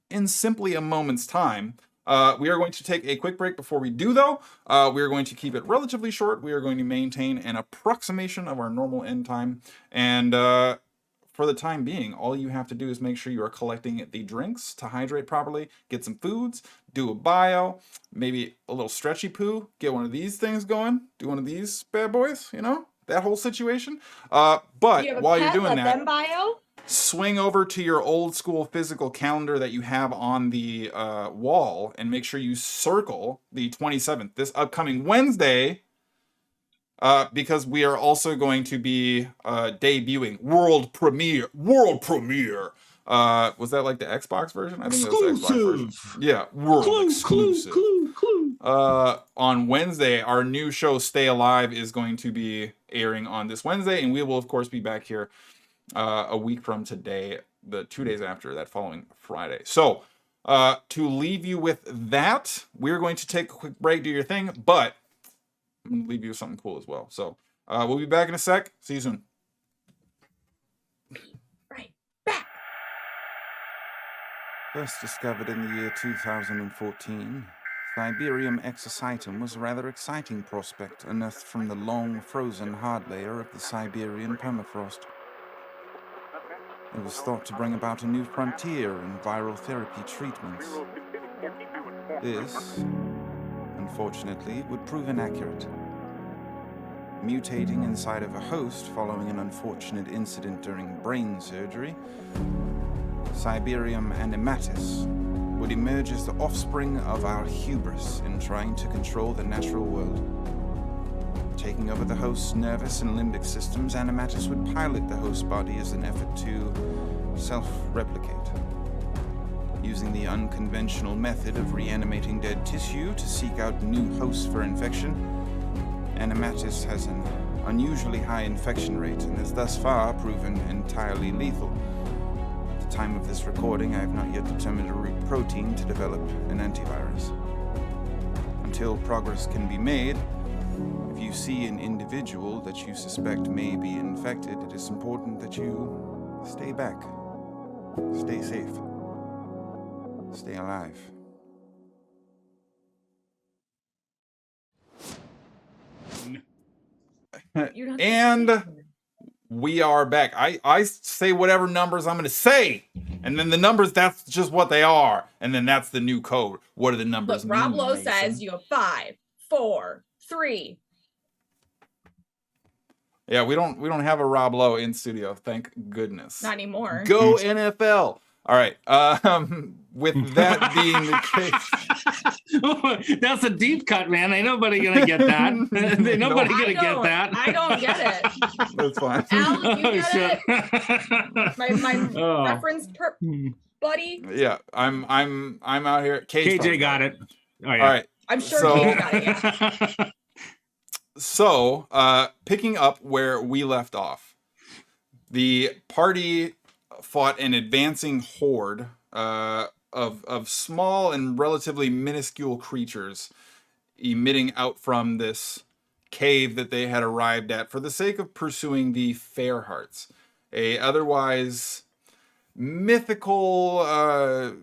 Speaker 3: in simply a moment's time. We are going to take a quick break before we do, though. We are going to keep it relatively short. We are going to maintain an approximation of our normal end time. And for the time being, all you have to do is make sure you are collecting the drinks to hydrate properly, get some foods, do a bio, maybe a little stretchy poo, get one of these things going, do one of these bad boys, you know, that whole situation. But while you're doing that,
Speaker 2: bio?
Speaker 3: swing over to your old school physical calendar that you have on the wall and make sure you circle the 27th, this upcoming Wednesday, because we are also going to be debuting world premiere. Was that like the Xbox version? I think that was the Xbox version. Yeah, world exclusive. On Wednesday, our new show Stay Alive is going to be airing on this Wednesday, and we will of course be back here a week from today, the 2 days after that following Friday. So to leave you with that, we're going to take a quick break, do your thing, but I'm going to leave you with something cool as well. So we'll be back in a sec. See you soon.
Speaker 2: Right back.
Speaker 5: First discovered in the year 2014, Thiberium Exocytum was a rather exciting prospect unearthed from the long frozen hard layer of the Siberian permafrost. It was thought to bring about a new frontier in viral therapy treatments. This, unfortunately, would prove inaccurate. Mutating inside of a host following an unfortunate incident during brain surgery, Thiberium animatus would emerge as the offspring of our hubris in trying to control the natural world. Taking over the host's nervous and limbic systems, animatus would pilot the host body as an effort to self-replicate. Using the unconventional method of reanimating dead tissue to seek out new hosts for infection, animatus has an unusually high infection rate and has thus far proven entirely lethal. At the time of this recording, I have not yet determined a root protein to develop an antivirus. Until progress can be made, if you see an individual that you suspect may be infected, it is important that you stay back, stay safe, stay alive.
Speaker 3: And we are back. I say whatever numbers I'm going to say, and then the numbers, that's just what they are, and then that's the new code. What are the numbers?
Speaker 2: Look, Rob
Speaker 3: mean,
Speaker 2: Lowe
Speaker 3: Mason?
Speaker 2: says you have 5, 4, 3.
Speaker 3: Yeah, we don't have a Rob Lowe in studio, thank goodness.
Speaker 2: Not anymore.
Speaker 3: Go NFL. All right. With that being the case,
Speaker 1: That's a deep cut, man. Ain't nobody gonna get that. Ain't nobody gonna get that.
Speaker 2: I don't get it.
Speaker 3: That's fine.
Speaker 2: Al, you get
Speaker 1: Oh,
Speaker 2: it? My
Speaker 1: Oh.
Speaker 2: reference buddy?
Speaker 3: Yeah, I'm out here.
Speaker 1: KJ got it. Oh, yeah.
Speaker 3: All right.
Speaker 2: I'm sure
Speaker 3: So-
Speaker 2: KJ got it, yeah.
Speaker 3: So, picking up where we left off, the party fought an advancing horde of small and relatively minuscule creatures emitting out from this cave that they had arrived at for the sake of pursuing the Fairhearts, a otherwise mythical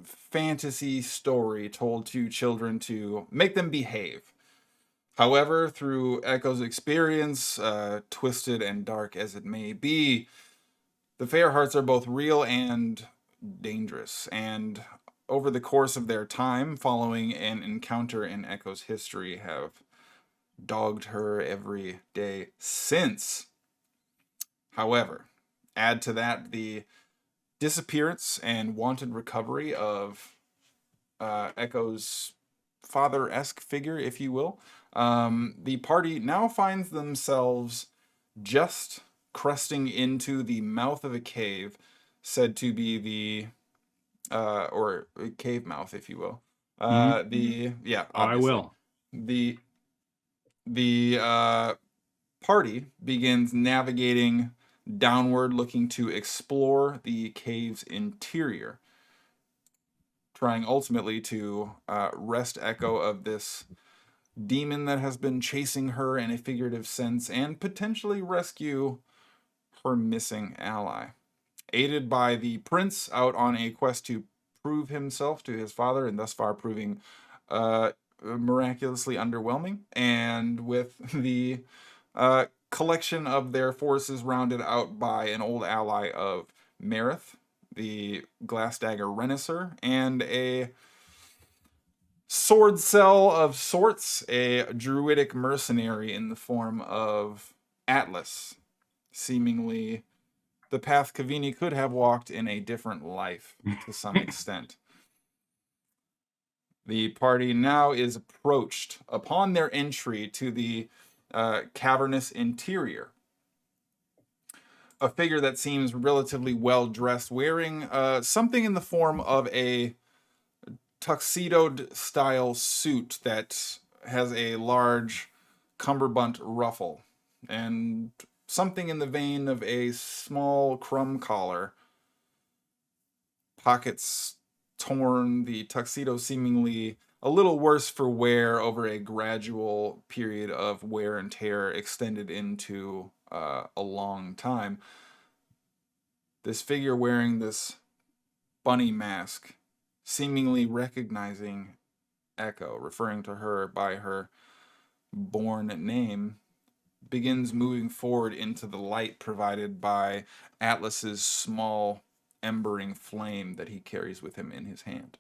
Speaker 3: fantasy story told to children to make them behave. However, through Echo's experience, twisted and dark as it may be, the Fairhearts are both real and dangerous, and over the course of their time, following an encounter in Echo's history, have dogged her every day since. However, add to that the disappearance and wanted recovery of Echo's father-esque figure, if you will. The party now finds themselves just cresting into the mouth of a cave, said to be the or a cave mouth, if you will. Obviously.
Speaker 1: I will.
Speaker 3: The party begins navigating downward, looking to explore the cave's interior, trying ultimately to wrest Echo of this demon that has been chasing her in a figurative sense and potentially rescue her missing ally. Aided by the prince out on a quest to prove himself to his father, and thus far proving miraculously underwhelming, and with the collection of their forces rounded out by an old ally of Marith, the glass dagger Renisser, and a sword cell of sorts, a druidic mercenary in the form of Atlas, seemingly the path Kavini could have walked in a different life to some extent. The party now is approached upon their entry to the cavernous interior. A figure that seems relatively well dressed, wearing something in the form of a tuxedoed style suit that has a large cummerbund ruffle and something in the vein of a small crumb collar. Pockets torn, the tuxedo seemingly a little worse for wear over a gradual period of wear and tear extended into a long time. This figure wearing this bunny mask, seemingly recognizing Echo, referring to her by her born name, begins moving forward into the light provided by Atlas's small embering flame that he carries with him in his hand.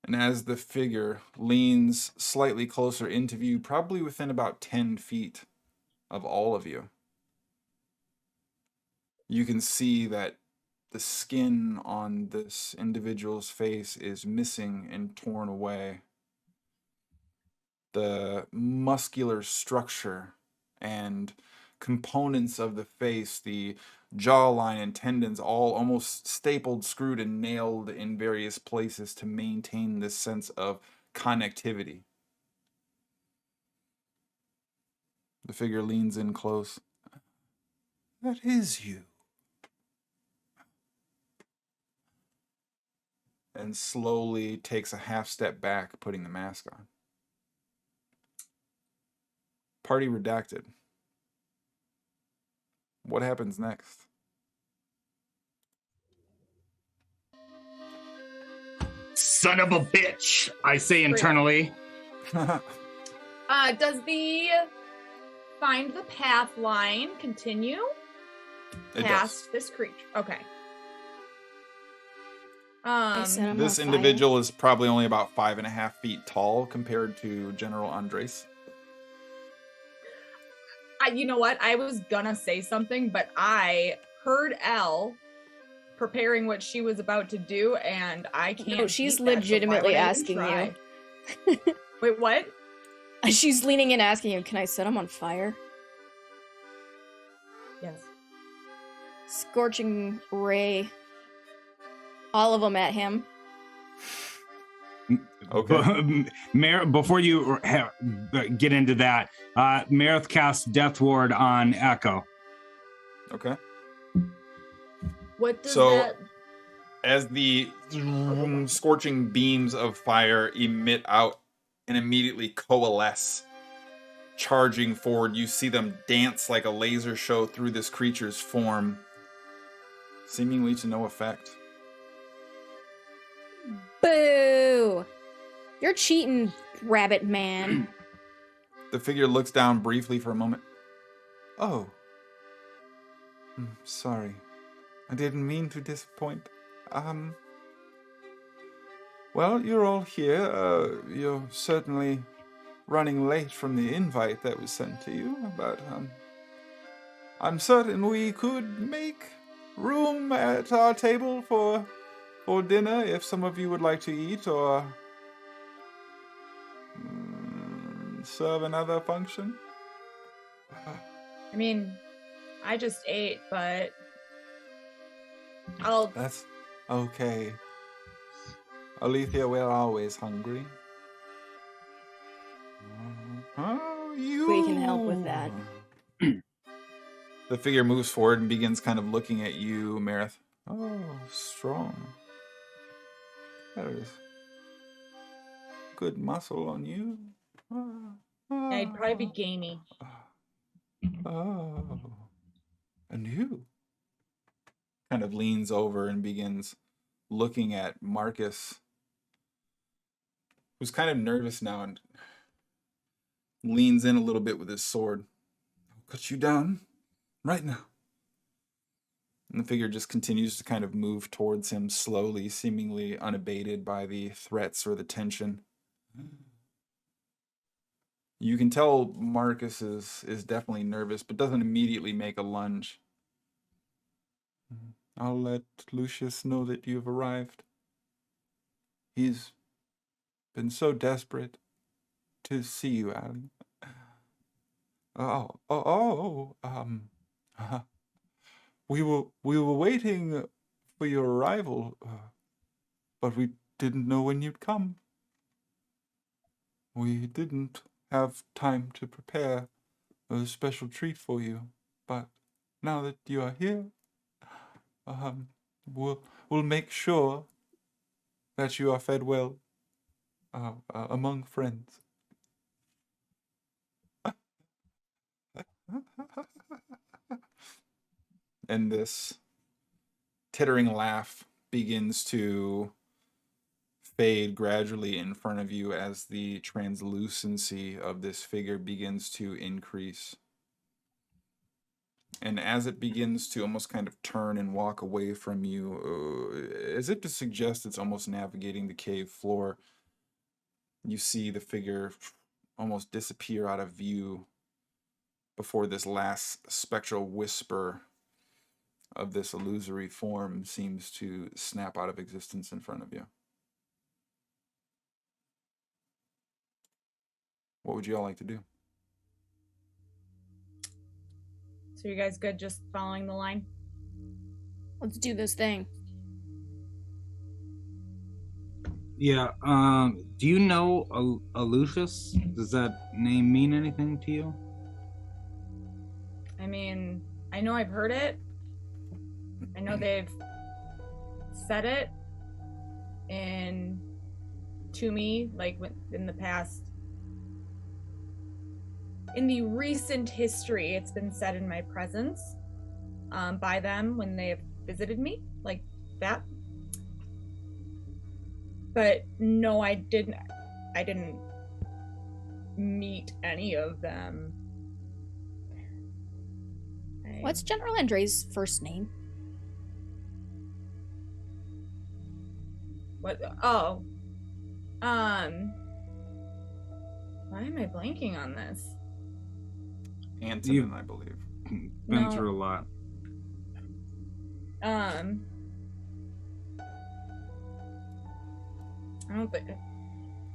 Speaker 3: And as the figure leans slightly closer into view, probably within about 10 feet of all of you, you can see that the skin on this individual's face is missing and torn away. The muscular structure and components of the face, the jawline and tendons, all almost stapled, screwed, and nailed in various places to maintain this sense of connectivity. The figure leans in close. That is you. And slowly takes a half step back, putting the mask on. Party redacted. What happens next?
Speaker 1: Son of a bitch, I say internally.
Speaker 2: Does the find the path line continue past this creature? Okay.
Speaker 3: This individual is probably only about 5.5 feet tall compared to General Andres.
Speaker 2: You know what? I was gonna say something, but I heard Elle preparing what she was about to do, and I can't.
Speaker 4: No, she's
Speaker 2: beat that,
Speaker 4: legitimately
Speaker 2: so
Speaker 4: asking you.
Speaker 2: Wait, what?
Speaker 4: She's leaning in asking you, can I set him on fire?
Speaker 2: Yes.
Speaker 4: Scorching ray. All of them at him.
Speaker 3: Okay.
Speaker 1: Before you get into that, Marith casts Death Ward on Echo.
Speaker 3: Okay.
Speaker 2: What does
Speaker 3: So,
Speaker 2: that...
Speaker 3: as the scorching beams of fire emit out and immediately coalesce, charging forward, you see them dance like a laser show through this creature's form, seemingly to no effect.
Speaker 4: Boo! You're cheating, rabbit man.
Speaker 3: The figure looks down briefly for a moment. Oh. Sorry. I didn't mean to disappoint. Well, you're all here. You're certainly running late from the invite that was sent to you, but I'm certain we could make room at our table for dinner if some of you would like to eat, or serve another function?
Speaker 2: I mean, I just ate, but I'll.
Speaker 3: That's okay. Alethea, we're always hungry. You.
Speaker 4: We can help with that.
Speaker 3: The figure moves forward and begins kind of looking at you, Marith. Oh, strong. There is good muscle on you.
Speaker 2: I'd probably be gamey.
Speaker 3: Oh. And you? Kind of leans over and begins looking at Marcus, who's kind of nervous now, and leans in a little bit with his sword. I'll cut you down right now. And the figure just continues to kind of move towards him slowly, seemingly unabated by the threats or the tension. You can tell Marcus is definitely nervous, but doesn't immediately make a lunge. I'll let Lucius know that you've arrived. He's been so desperate to see you, Ali. We were waiting for your arrival, but we didn't know when you'd come. We didn't have time to prepare a special treat for you, but now that you are here, we'll make sure that you are fed well among friends. And this tittering laugh begins to fade gradually in front of you as the translucency of this figure begins to increase. And as it begins to almost kind of turn and walk away from you, as if to suggest it's almost navigating the cave floor, you see the figure almost disappear out of view before this last spectral whisper of this illusory form seems to snap out of existence in front of you. What would you all like to do?
Speaker 2: So you guys good just following the line?
Speaker 4: Let's do this thing.
Speaker 1: Yeah. Do you know Lucius? Does that name mean anything to you?
Speaker 2: I mean, I know I've heard it. I know they've said it to me, like in the past. In the recent history, it's been said in my presence by them when they have visited me, like that. But no, I didn't meet any of them.
Speaker 4: What's General Andre's first name?
Speaker 2: What? Oh. Why am I blanking on this?
Speaker 3: Antonin, I believe.
Speaker 1: Been through a lot.
Speaker 2: I don't think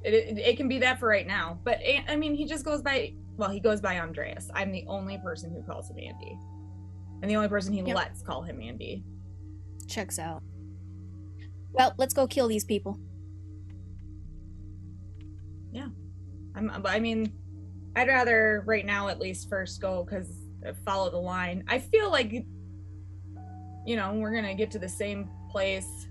Speaker 2: it can be that for right now. But I mean, he just goes by. Well, he goes by Andreas. I'm the only person who calls him Andy, and the only person he lets call him Andy.
Speaker 4: Checks out. Well, let's go kill these people.
Speaker 2: Yeah, I mean, I'd rather right now at least first go follow the line. I feel like, you know, we're gonna get to the same place.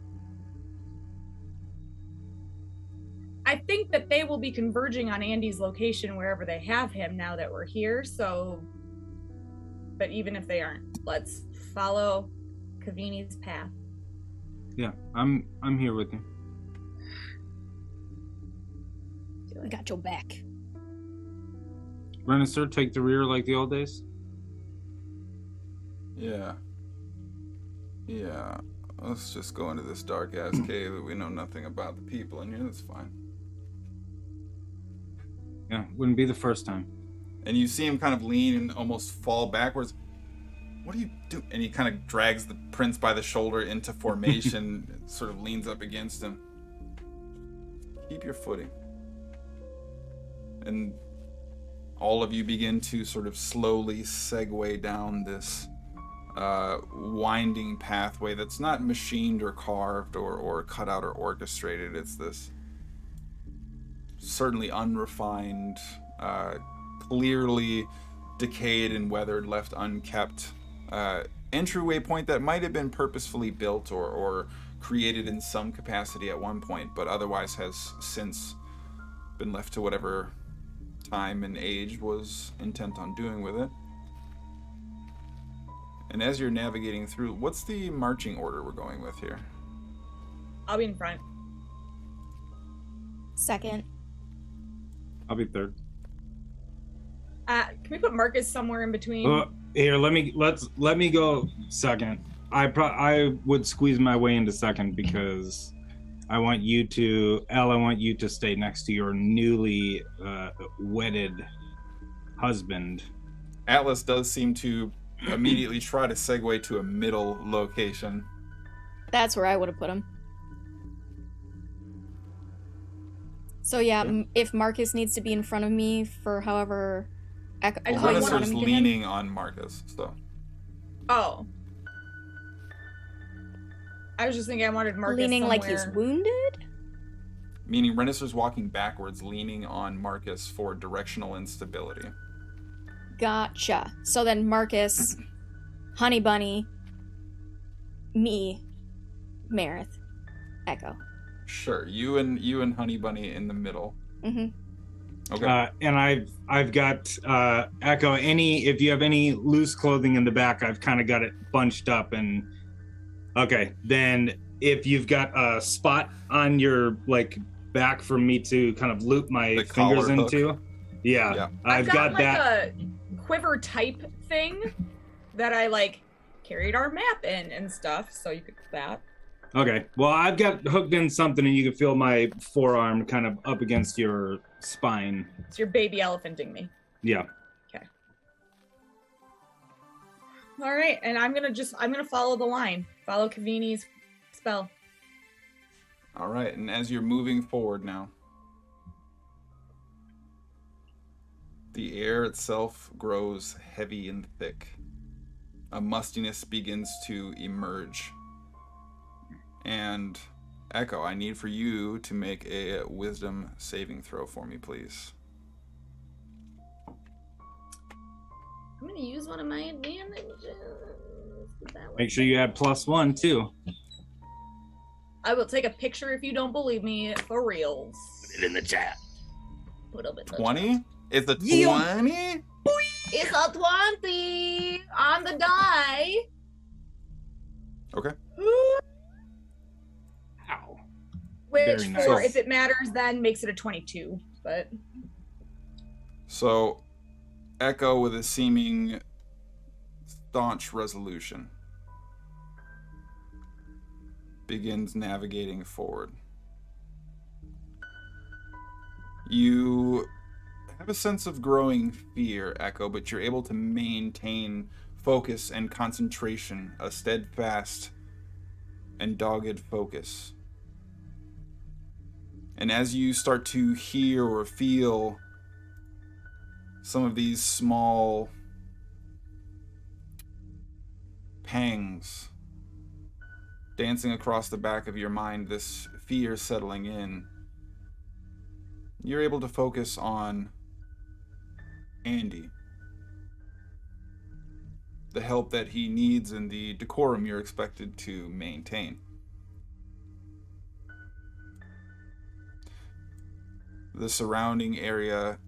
Speaker 2: I think that they will be converging on Andy's location wherever they have him now that we're here. So, but even if they aren't, let's follow Kavini's path.
Speaker 1: Yeah, I'm here with you.
Speaker 4: We got your back.
Speaker 1: Renaissar, take the rear like the old days?
Speaker 3: Yeah. Let's just go into this dark-ass cave that we know nothing about the people in here. That's fine.
Speaker 1: Yeah, wouldn't be the first time.
Speaker 3: And you see him kind of lean and almost fall backwards. What do you do? And he kind of drags the prince by the shoulder into formation, and sort of leans up against him. Keep your footing. And all of you begin to sort of slowly segue down this winding pathway that's not machined or carved or cut out or orchestrated. It's this certainly unrefined, clearly decayed and weathered, left unkept entryway point that might have been purposefully built or created in some capacity at one point, but otherwise has since been left to whatever time and age was intent on doing with it. And as you're navigating through, what's the marching order we're going with here?
Speaker 2: I'll be in front.
Speaker 4: Second.
Speaker 1: I'll be third.
Speaker 2: Can we put Marcus somewhere in between?
Speaker 1: Here, let me go second. I would squeeze my way into second because I want you to stay next to your newly wedded husband.
Speaker 3: Atlas does seem to immediately try to segue to a middle location.
Speaker 4: That's where I would have put him. So yeah, if Marcus needs to be in front of me for however...
Speaker 3: Renaisser's leaning on Marcus, so...
Speaker 2: Oh. I was just thinking I wanted Marcus
Speaker 4: leaning
Speaker 2: somewhere.
Speaker 4: like he's wounded?
Speaker 3: Meaning Renaisser's walking backwards, leaning on Marcus for directional instability.
Speaker 4: Gotcha. So then Marcus, Honey Bunny, me, Marith, Echo.
Speaker 3: Sure, you and Honey Bunny in the middle.
Speaker 4: Mm-hmm.
Speaker 3: Okay.
Speaker 1: And I've got Echo. If you have any loose clothing in the back, I've kind of got it bunched up. And okay, then if you've got a spot on your back for me to kind of loop my
Speaker 3: The
Speaker 1: fingers
Speaker 3: collar hook.
Speaker 1: into, yeah. I've got that.
Speaker 2: A quiver type thing that I carried our map in and stuff, so you could do that.
Speaker 1: Okay, well, I've got hooked in something, and you can feel my forearm kind of up against your spine.
Speaker 2: So you're baby elephanting me.
Speaker 1: Yeah.
Speaker 2: Okay. All right, and I'm gonna follow the line. Follow Kavini's spell.
Speaker 3: All right, and as you're moving forward now, the air itself grows heavy and thick. A mustiness begins to emerge. And Echo, I need for you to make a wisdom saving throw for me, please.
Speaker 2: I'm gonna use one of my advantages.
Speaker 1: Make sure you add +1 too.
Speaker 2: I will take a picture if you don't believe me, for reals.
Speaker 7: Put it in the chat.
Speaker 2: Put up in the
Speaker 3: 20? It's a 20?
Speaker 2: It's a 20 on the die.
Speaker 3: Okay.
Speaker 1: Ow.
Speaker 2: Which,
Speaker 1: Very nice.
Speaker 2: for if it matters, then makes it a 22. But
Speaker 3: So, Echo, with a seeming staunch resolution, begins navigating forward. You have a sense of growing fear, Echo, but you're able to maintain focus and concentration, a steadfast and dogged focus. And as you start to hear or feel some of these small pangs dancing across the back of your mind, this fear settling in, you're able to focus on Andy, the help that he needs and the decorum you're expected to maintain. The surrounding area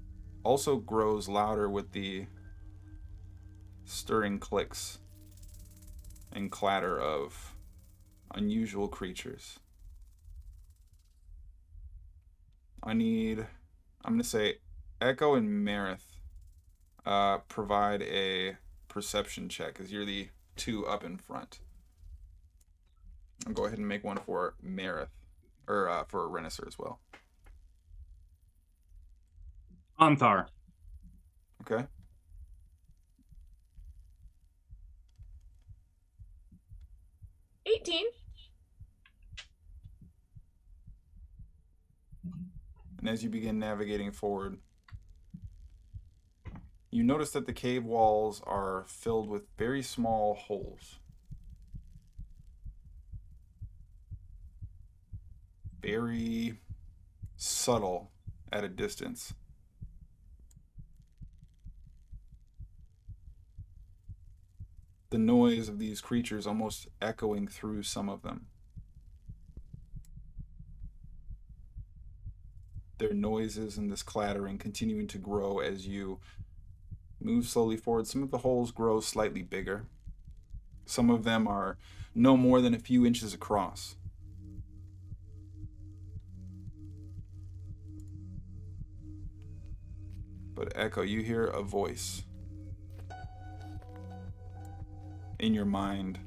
Speaker 3: also grows louder with the stirring clicks and clatter of unusual creatures. I'm going to say Echo and Marith provide a perception check, because you're the two up in front. I'll go ahead and make one for Marith, or for Renaisser as well.
Speaker 1: Anthar.
Speaker 3: Okay. And as you begin navigating forward, You notice that the cave walls are filled with very small holes. Very subtle at a distance. The noise of these creatures almost echoing through some of them. Their noises and this clattering continuing to grow as you move slowly forward. Some of the holes grow slightly bigger. Some of them are no more than a few inches across. But Echo, you hear a voice in your mind.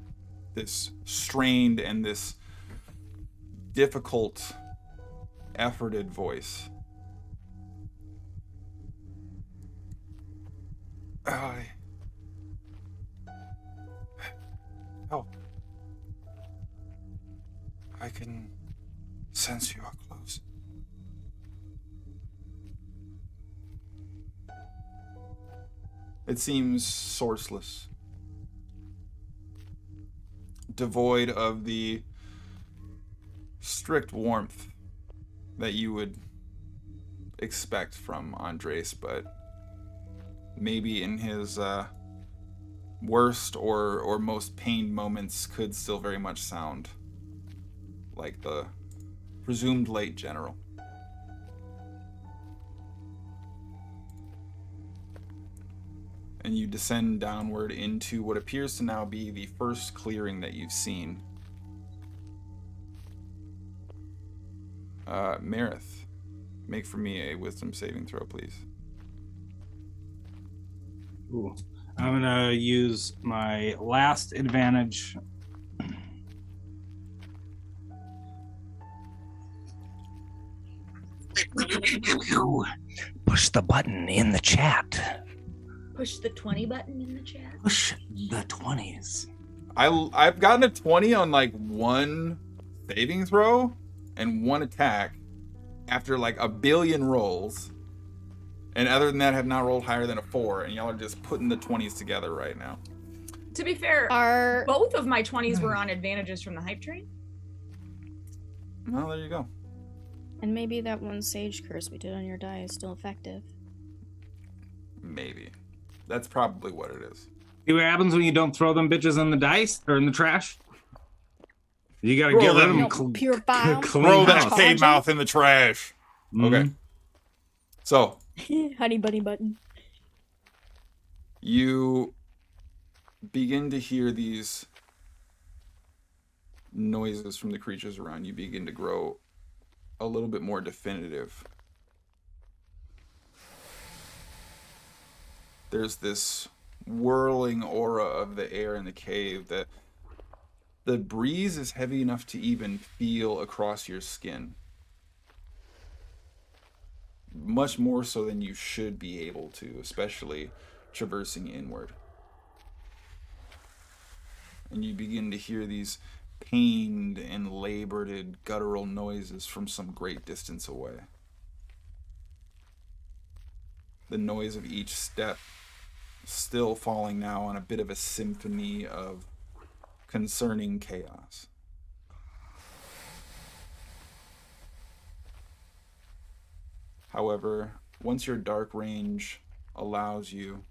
Speaker 3: This strained and this difficult, efforted voice. Help. I can sense you are close. It seems sourceless, devoid of the strict warmth that you would expect from Andres, but maybe in his worst or most pained moments could still very much sound like the presumed late general. And you descend downward into what appears to now be the first clearing that you've seen. Marith, make for me a wisdom saving throw, please.
Speaker 1: Ooh. I'm gonna use my last advantage.
Speaker 6: Push the button in the chat.
Speaker 2: Push the 20 button in the chat.
Speaker 6: Push the 20s.
Speaker 3: I've gotten a 20 on like one saving throw and one attack after like a billion rolls. And other than that, have not rolled higher than a 4, and y'all are just putting the 20s together right now.
Speaker 2: To be fair, both of my 20s were on advantages from the hype train.
Speaker 3: Well, there you go.
Speaker 4: And maybe that one sage curse we did on your die is still effective.
Speaker 3: Maybe. That's probably what it is.
Speaker 1: See what happens when you don't throw them bitches in the dice or in the trash? You gotta
Speaker 3: Roll
Speaker 1: get rid
Speaker 3: them.
Speaker 1: of them.
Speaker 4: Pure bile.
Speaker 3: Throw that
Speaker 1: house.
Speaker 3: cave mouth in the trash. Okay. So,
Speaker 4: Honey bunny button.
Speaker 3: you begin to hear these noises from the creatures around you begin to grow a little bit more definitive. There's this whirling aura of the air in the cave that the breeze is heavy enough to even feel across your skin. Much more so than you should be able to, especially traversing inward. And you begin to hear these pained and labored guttural noises from some great distance away. The noise of each step still falling now on a bit of a symphony of concerning chaos. However, once your dark range allows you,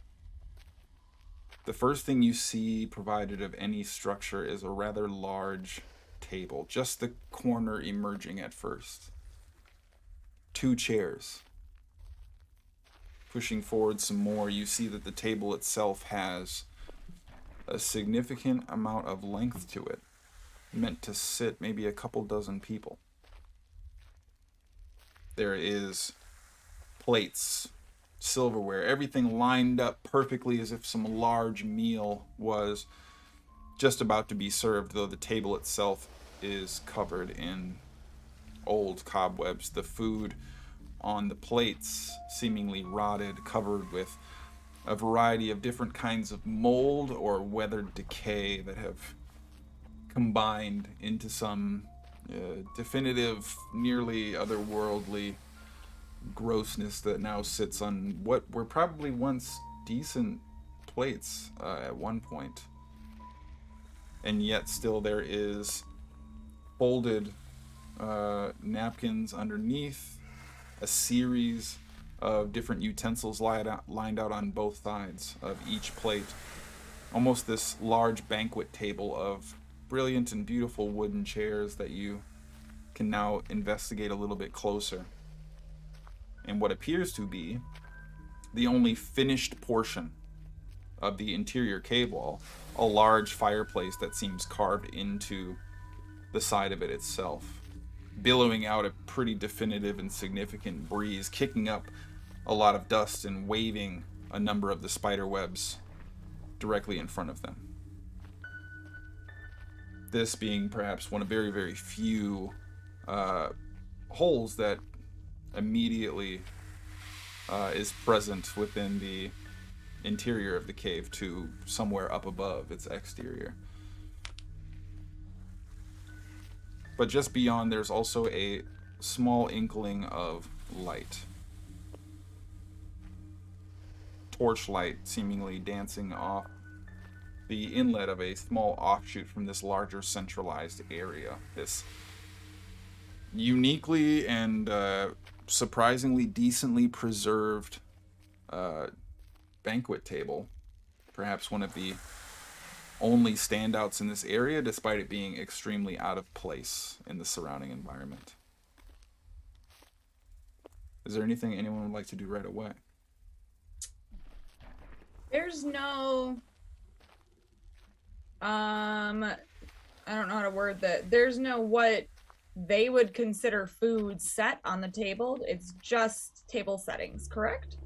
Speaker 3: the first thing you see provided of any structure is a rather large table, just the corner emerging at first. 2 chairs. Pushing forward some more, you see that the table itself has a significant amount of length to it, meant to sit maybe a couple dozen people. There is plates, silverware, everything lined up perfectly as if some large meal was just about to be served, though the table itself is covered in old cobwebs. The food on the plates seemingly rotted, covered with a variety of different kinds of mold or weathered decay that have combined into some definitive, nearly otherworldly grossness that now sits on what were probably once decent plates at one point. And yet still there is folded napkins underneath, a series of different utensils lined out on both sides of each plate. Almost this large banquet table of brilliant and beautiful wooden chairs that you can now investigate a little bit closer. And what appears to be the only finished portion of the interior cave wall, a large fireplace that seems carved into the side of it itself, billowing out a pretty definitive and significant breeze, kicking up a lot of dust and waving a number of the spider webs directly in front of them. This being perhaps one of very, very few holes that immediately is present within the interior of the cave to somewhere up above its exterior. But just beyond, there's also a small inkling of light. Torchlight seemingly dancing off the inlet of a small offshoot from this larger centralized area. This uniquely and surprisingly decently preserved banquet table. Perhaps one of the only standouts in this area, despite it being extremely out of place in the surrounding environment. Is there anything anyone would like to do right away?
Speaker 2: There's no I don't know how to word that. There's no what they would consider food set on the table. It's just table settings, correct?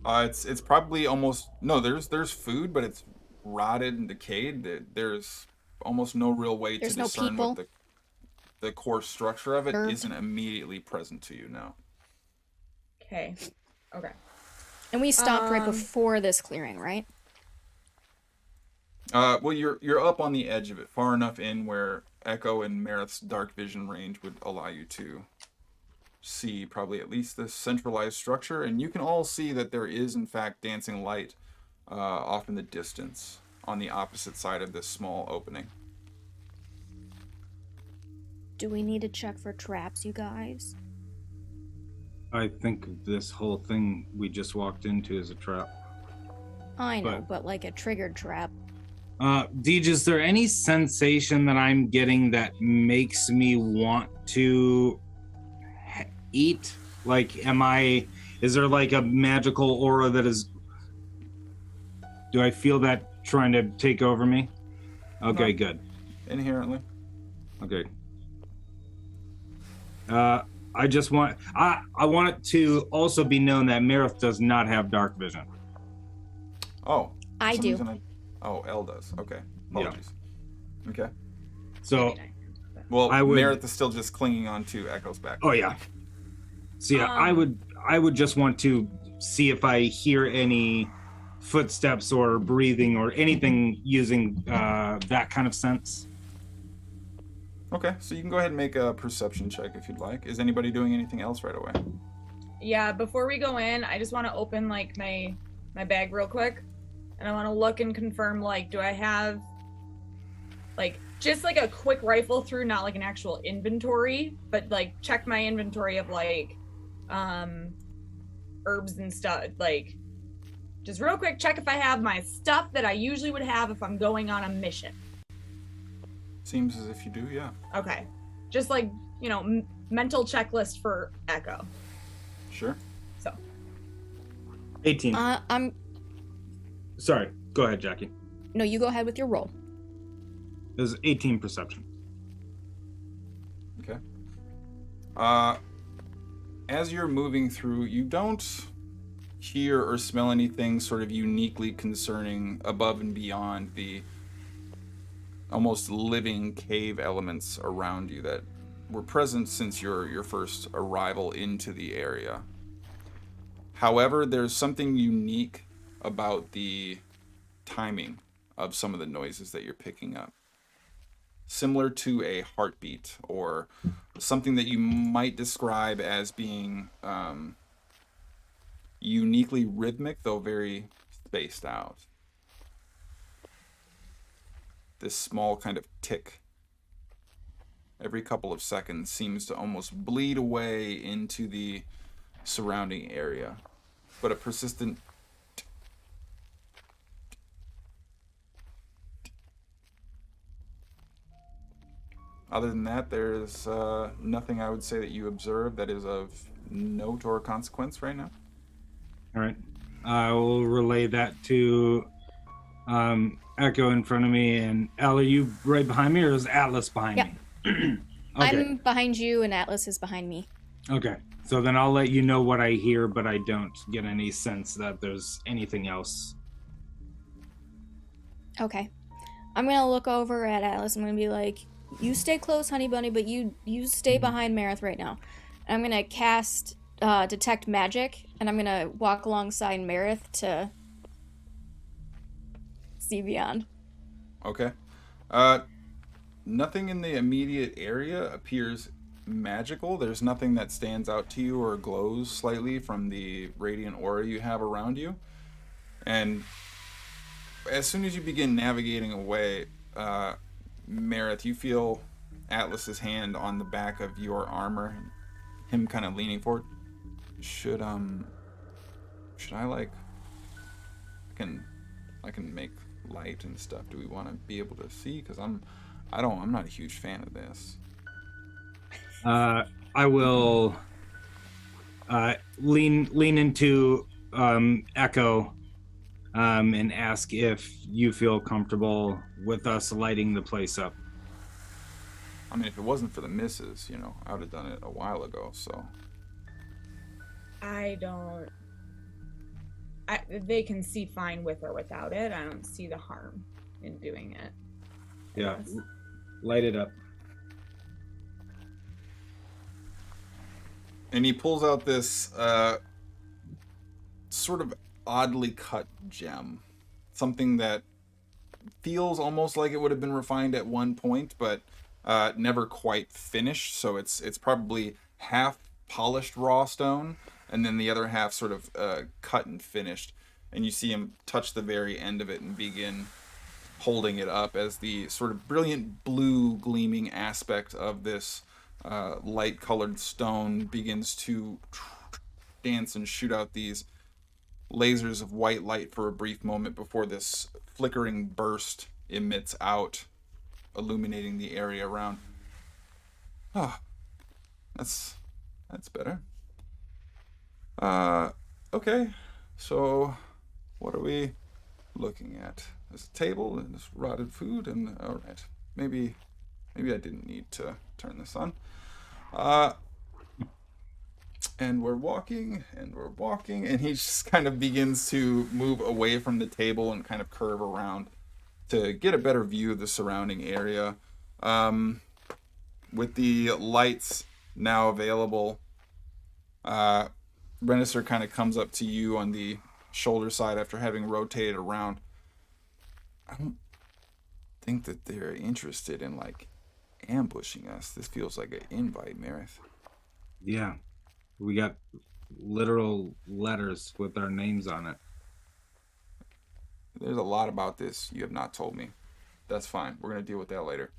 Speaker 3: It's probably almost no. There's food, but it's rotted and decayed. There's almost no real way
Speaker 4: There's
Speaker 3: to
Speaker 4: no
Speaker 3: discern
Speaker 4: people?
Speaker 3: what the core structure of it
Speaker 4: Herb?
Speaker 3: isn't immediately present to you now.
Speaker 2: Okay. Okay.
Speaker 4: And we stopped right
Speaker 2: Um,
Speaker 4: before this clearing, right?
Speaker 3: Well, you're up on the edge of it, far enough in where Echo and Marith's dark vision range would allow you to see probably at least the centralized structure, and you can all see that there is in fact dancing light off in the distance on the opposite side of this small opening.
Speaker 4: Do we need to check for traps, you guys?
Speaker 1: I think this whole thing we just walked into is a trap.
Speaker 4: I know, but like a triggered trap.
Speaker 1: Deej, is there any sensation that I'm getting that makes me want to eat? Like, is there like a magical aura that is, do I feel that trying to take over me? Okay,
Speaker 3: No.
Speaker 1: good.
Speaker 3: Inherently.
Speaker 1: Okay. I just want, I want it to also be known that Marith does not have dark vision.
Speaker 3: Oh. for
Speaker 4: I
Speaker 3: some
Speaker 4: do.
Speaker 3: reason Oh, Elle does. Okay. Apologies. Okay.
Speaker 1: So,
Speaker 3: Well,
Speaker 1: I would-
Speaker 3: Marith is still just clinging on to Echo's back.
Speaker 1: oh yeah. So yeah, I would just want to see if I hear any footsteps or breathing or anything using that kind of sense.
Speaker 3: Okay, so you can go ahead and make a perception check if you'd like. Is anybody doing anything else right away?
Speaker 2: Yeah, before we go in, I just want to open like my bag real quick, and I want to look and confirm, like, do I have like just like a quick rifle through, not like an actual inventory, but like check my inventory of like herbs and stuff, like just real quick check if I have my stuff that I usually would have if I'm going on a mission.
Speaker 3: Seems as if you do, yeah.
Speaker 2: Okay, just like, you know, mental checklist for Echo.
Speaker 3: Sure.
Speaker 2: So
Speaker 1: 18.
Speaker 4: I'm
Speaker 1: Sorry, go ahead, Jacky.
Speaker 4: no, you go ahead with your roll.
Speaker 1: It was 18 perception.
Speaker 3: Okay. As you're moving through, you don't hear or smell anything sort of uniquely concerning above and beyond the almost living cave elements around you that were present since your first arrival into the area. However, there's something unique about the timing of some of the noises that you're picking up. Similar to a heartbeat or something that you might describe as being uniquely rhythmic, though very spaced out. This small kind of tick every couple of seconds seems to almost bleed away into the surrounding area. But a persistent other than that, there's nothing I would say that you observe that is of note or consequence right now.
Speaker 1: All right. I will relay that to Echo in front of me. And Al, are you right behind me, or is Atlas behind
Speaker 4: Yeah.
Speaker 1: me? Okay.
Speaker 4: I'm behind you, and Atlas is behind me.
Speaker 1: Okay. So then I'll let you know what I hear, but I don't get any sense that there's anything else.
Speaker 4: Okay. I'm gonna look over at Atlas. I'm gonna be like, you stay close, honey bunny, but you stay behind Marith right now. And I'm gonna cast Detect Magic, and I'm gonna walk alongside Marith to see beyond.
Speaker 3: Okay. Nothing in the immediate area appears magical. There's nothing that stands out to you or glows slightly from the radiant aura you have around you. And as soon as you begin navigating away, Marith, you feel Atlas's hand on the back of your armor, him kind of leaning forward. Should I like I can make light and stuff. Do we want to be able to see? Because I'm not a huge fan of this.
Speaker 1: I will lean into Echo and ask if you feel comfortable with us lighting the place up.
Speaker 3: I mean, if it wasn't for the misses, I would have done it a while ago. So
Speaker 2: they can see fine with or without it. I don't see the harm in doing it.
Speaker 1: Yeah,
Speaker 2: Yes.
Speaker 1: light it up.
Speaker 3: And he pulls out this sort of oddly cut gem. Something that feels almost like it would have been refined at one point, but never quite finished. So it's probably half polished raw stone, and then the other half sort of cut and finished. And you see him touch the very end of it and begin holding it up as the sort of brilliant blue gleaming aspect of this light colored stone begins to dance and shoot out these lasers of white light for a brief moment before this flickering burst emits out, illuminating the area around. That's better. Okay, so what are we looking at? There's a table and this rotted food, and all right, maybe I didn't need to turn this on. And we're walking, and he just kind of begins to move away from the table and kind of curve around to get a better view of the surrounding area. With the lights now available, Renisser kind of comes up to you on the shoulder side after having rotated around. I don't think that they're interested in, ambushing us. This feels like an invite, Marith.
Speaker 1: Yeah, we got literal letters with our names on it.
Speaker 3: There's a lot about this you have not told me. That's fine. We're going to deal with that later.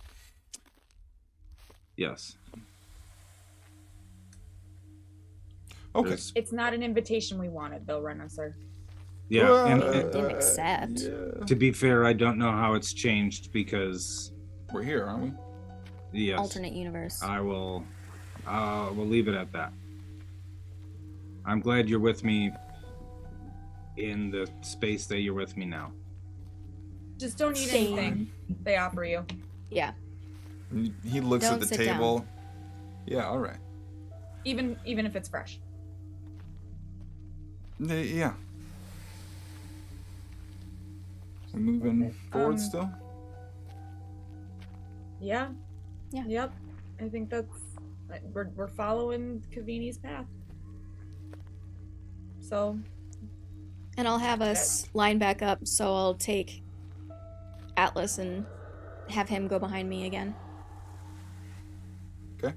Speaker 1: Yes.
Speaker 3: Okay.
Speaker 2: It's not an invitation we wanted, though, Renisser.
Speaker 1: Yeah, and
Speaker 4: Didn't accept.
Speaker 3: Yeah.
Speaker 1: to be fair, I don't know how it's changed because
Speaker 3: We're here, aren't we?
Speaker 1: yes,
Speaker 4: Alternate universe.
Speaker 1: we'll leave it at that. I'm glad you're with me in the space that you're with me now.
Speaker 2: Just don't eat
Speaker 4: Same.
Speaker 2: anything they offer you.
Speaker 4: Yeah.
Speaker 3: He looks
Speaker 4: Don't
Speaker 3: at the
Speaker 4: sit
Speaker 3: table.
Speaker 4: down.
Speaker 3: Yeah, all right.
Speaker 2: Even if it's fresh.
Speaker 3: Yeah. We're moving forward still?
Speaker 2: Yeah.
Speaker 4: Yeah.
Speaker 2: Yep. I think we're following Kavini's path. So
Speaker 4: And I'll have us line back up, so I'll take Atlas and have him go behind me again.
Speaker 3: Okay.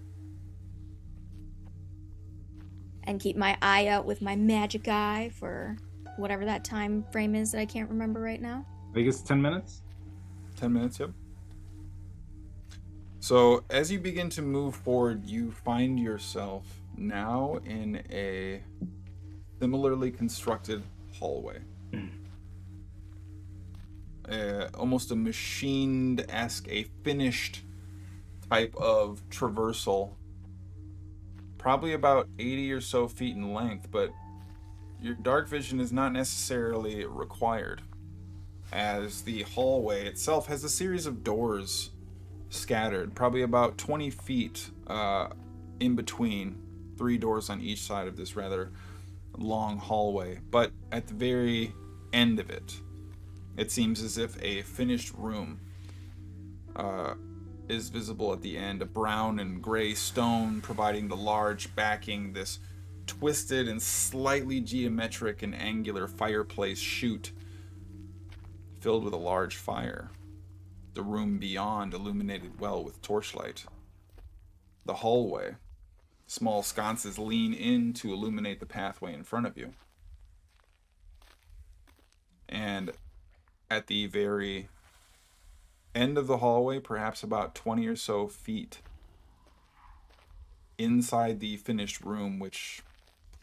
Speaker 4: And keep my eye out with my magic eye for whatever that time frame is that I can't remember right now.
Speaker 1: I think it's 10 minutes.
Speaker 3: 10 minutes, yep. So as you begin to move forward, you find yourself now in a similarly constructed hallway. Almost a machined-esque, a finished type of traversal. Probably about 80 or so feet in length, but your dark vision is not necessarily required, as the hallway itself has a series of doors scattered, probably about 20 feet in between, 3 doors on each side of this rather long hallway. But at the very end of it, it seems as if a finished room is visible at the end, a brown and gray stone providing the large backing, this twisted and slightly geometric and angular fireplace chute filled with a large fire. The room beyond illuminated well with torchlight. The hallway, small sconces lean in to illuminate the pathway in front of you. And at the very end of the hallway, perhaps about 20 or so feet inside the finished room, which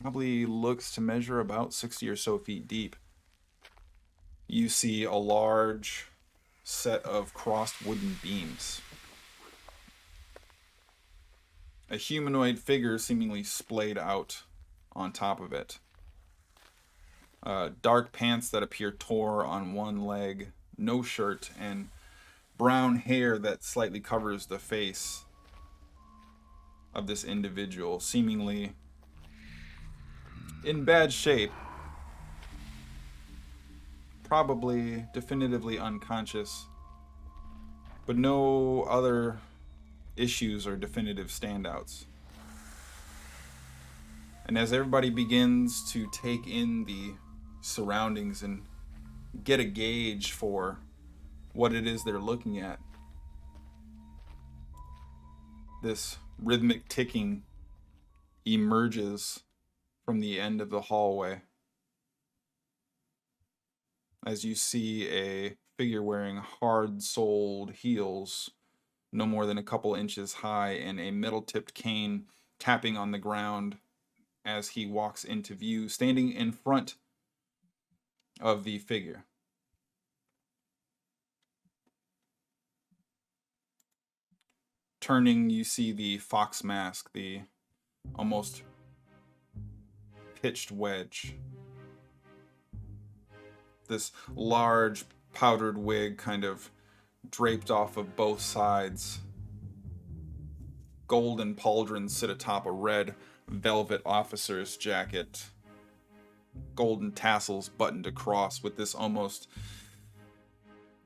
Speaker 3: probably looks to measure about 60 or so feet deep, you see a large set of crossed wooden beams. A humanoid figure seemingly splayed out on top of it. Dark pants that appear tore on one leg, no shirt, and brown hair that slightly covers the face of this individual, seemingly in bad shape, probably definitively unconscious, but no other issues or definitive standouts. And as everybody begins to take in the surroundings and get a gauge for what it is they're looking at, this rhythmic ticking emerges from the end of the hallway as you see a figure wearing hard-soled heels no more than a couple inches high and a metal-tipped cane tapping on the ground as he walks into view, standing in front of the figure. Turning, you see the fox mask, the almost pitched wedge. This large powdered wig kind of draped off of both sides. Golden pauldrons sit atop a red velvet officer's jacket. Golden tassels buttoned across with this almost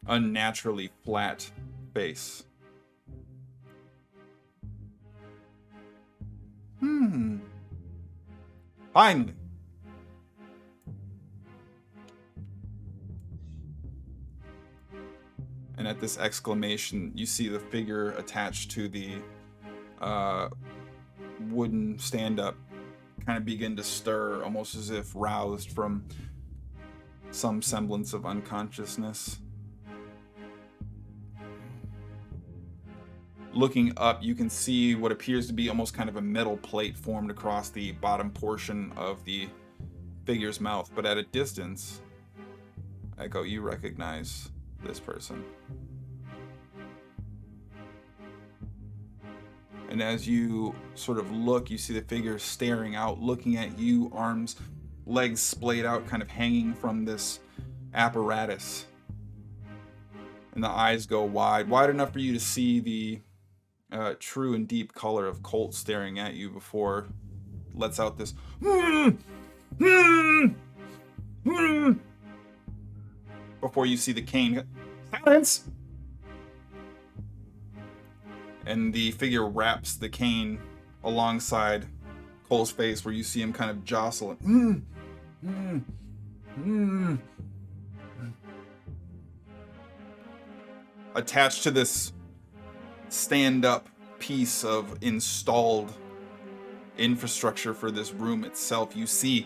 Speaker 3: unnaturally flat face. Finally. And at this exclamation, you see the figure attached to the wooden stand-up kind of begin to stir, almost as if roused from some semblance of unconsciousness. Looking up, you can see what appears to be almost kind of a metal plate formed across the bottom portion of the figure's mouth, but at a distance, Echo, you recognize this person. And as you sort of look, you see the figure staring out, looking at you, arms, legs splayed out, kind of hanging from this apparatus. And the eyes go wide enough for you to see the true and deep color of Colt staring at you before lets out this before you see the cane. Silence! And the figure wraps the cane alongside Cole's face, where you see him kind of jostle it. Attached to this stand-up piece of installed infrastructure for this room itself, you see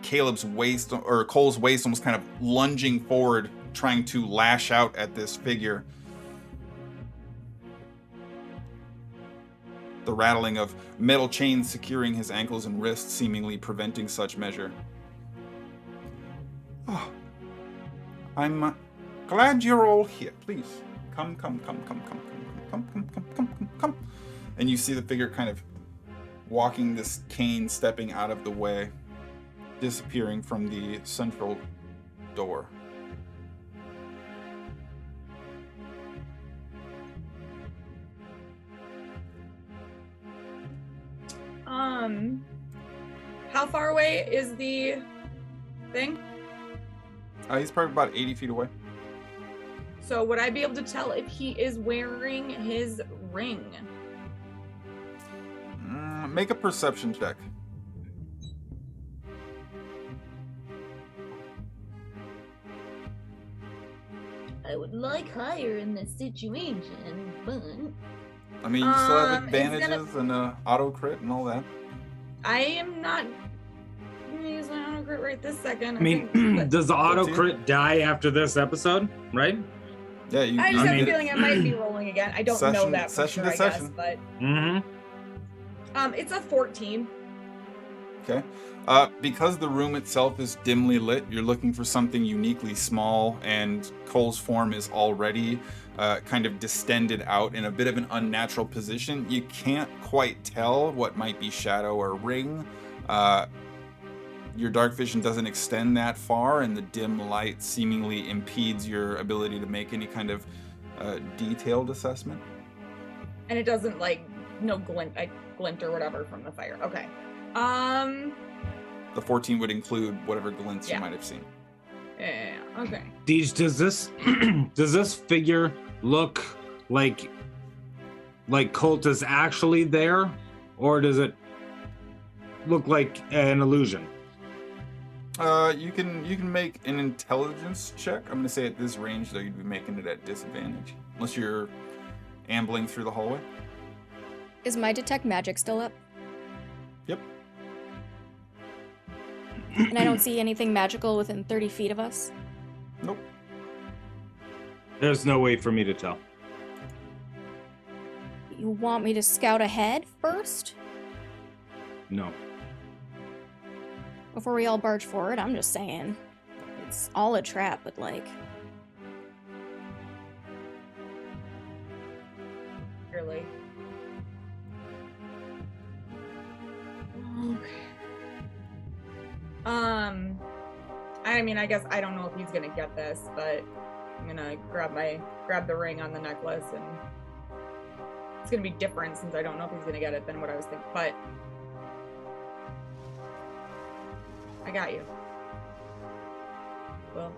Speaker 3: Caleb's waist, or Cole's waist, almost kind of lunging forward, trying to lash out at this figure. The rattling of metal chains securing his ankles and wrists seemingly preventing such measure. Oh, I'm glad you're all here. Please, come. And you see the figure kind of walking this cane, stepping out of the way, disappearing from the central door.
Speaker 2: How far away is the thing?
Speaker 3: He's probably about 80 feet away.
Speaker 2: So would I be able to tell if he is wearing his ring?
Speaker 3: Make a perception check.
Speaker 7: I would like higher in this situation, but
Speaker 3: I mean, you still have
Speaker 2: It's
Speaker 3: advantages and auto crit and all that.
Speaker 2: I am not gonna use my auto crit right this second.
Speaker 1: I mean,
Speaker 2: but
Speaker 1: does the auto
Speaker 3: 14?
Speaker 1: crit die after this episode, right?
Speaker 3: Yeah, you.
Speaker 2: I
Speaker 3: you
Speaker 2: just have a
Speaker 3: did it.
Speaker 2: feeling I might be rolling again. I don't know
Speaker 3: Session-
Speaker 2: that for
Speaker 3: session
Speaker 2: sure,
Speaker 3: to
Speaker 2: I guess,
Speaker 3: session.
Speaker 2: but
Speaker 1: Mm-hmm.
Speaker 2: it's a 14.
Speaker 3: Okay. Because the room itself is dimly lit, you're looking for something uniquely small, and Cole's form is already kind of distended out in a bit of an unnatural position. You can't quite tell what might be shadow or ring. Your dark vision doesn't extend that far, and the dim light seemingly impedes your ability to make any kind of detailed assessment.
Speaker 2: And it doesn't glint or whatever from the fire. Okay.
Speaker 3: The 14 would include whatever glints
Speaker 2: Yeah.
Speaker 3: you might have seen.
Speaker 2: Yeah, okay.
Speaker 1: Deej, does this figure look like Colt is actually there, or does it look like an illusion?
Speaker 3: You can make an intelligence check. I'm gonna say at this range though you'd be making it at disadvantage unless you're ambling through the hallway.
Speaker 4: Is my detect magic still up?
Speaker 3: Yep.
Speaker 4: And I don't see anything magical within 30 feet of us?
Speaker 3: Nope.
Speaker 1: There's no way for me to tell.
Speaker 4: You want me to scout ahead first?
Speaker 1: No.
Speaker 4: Before we all barge forward, I'm just saying. It's all a trap, but like...
Speaker 2: Really. Okay. I mean, I guess I don't know if he's gonna get this, but I'm gonna grab the ring on the necklace, and it's gonna be different since I don't know if he's gonna get it than what I was thinking. But I got you. Well,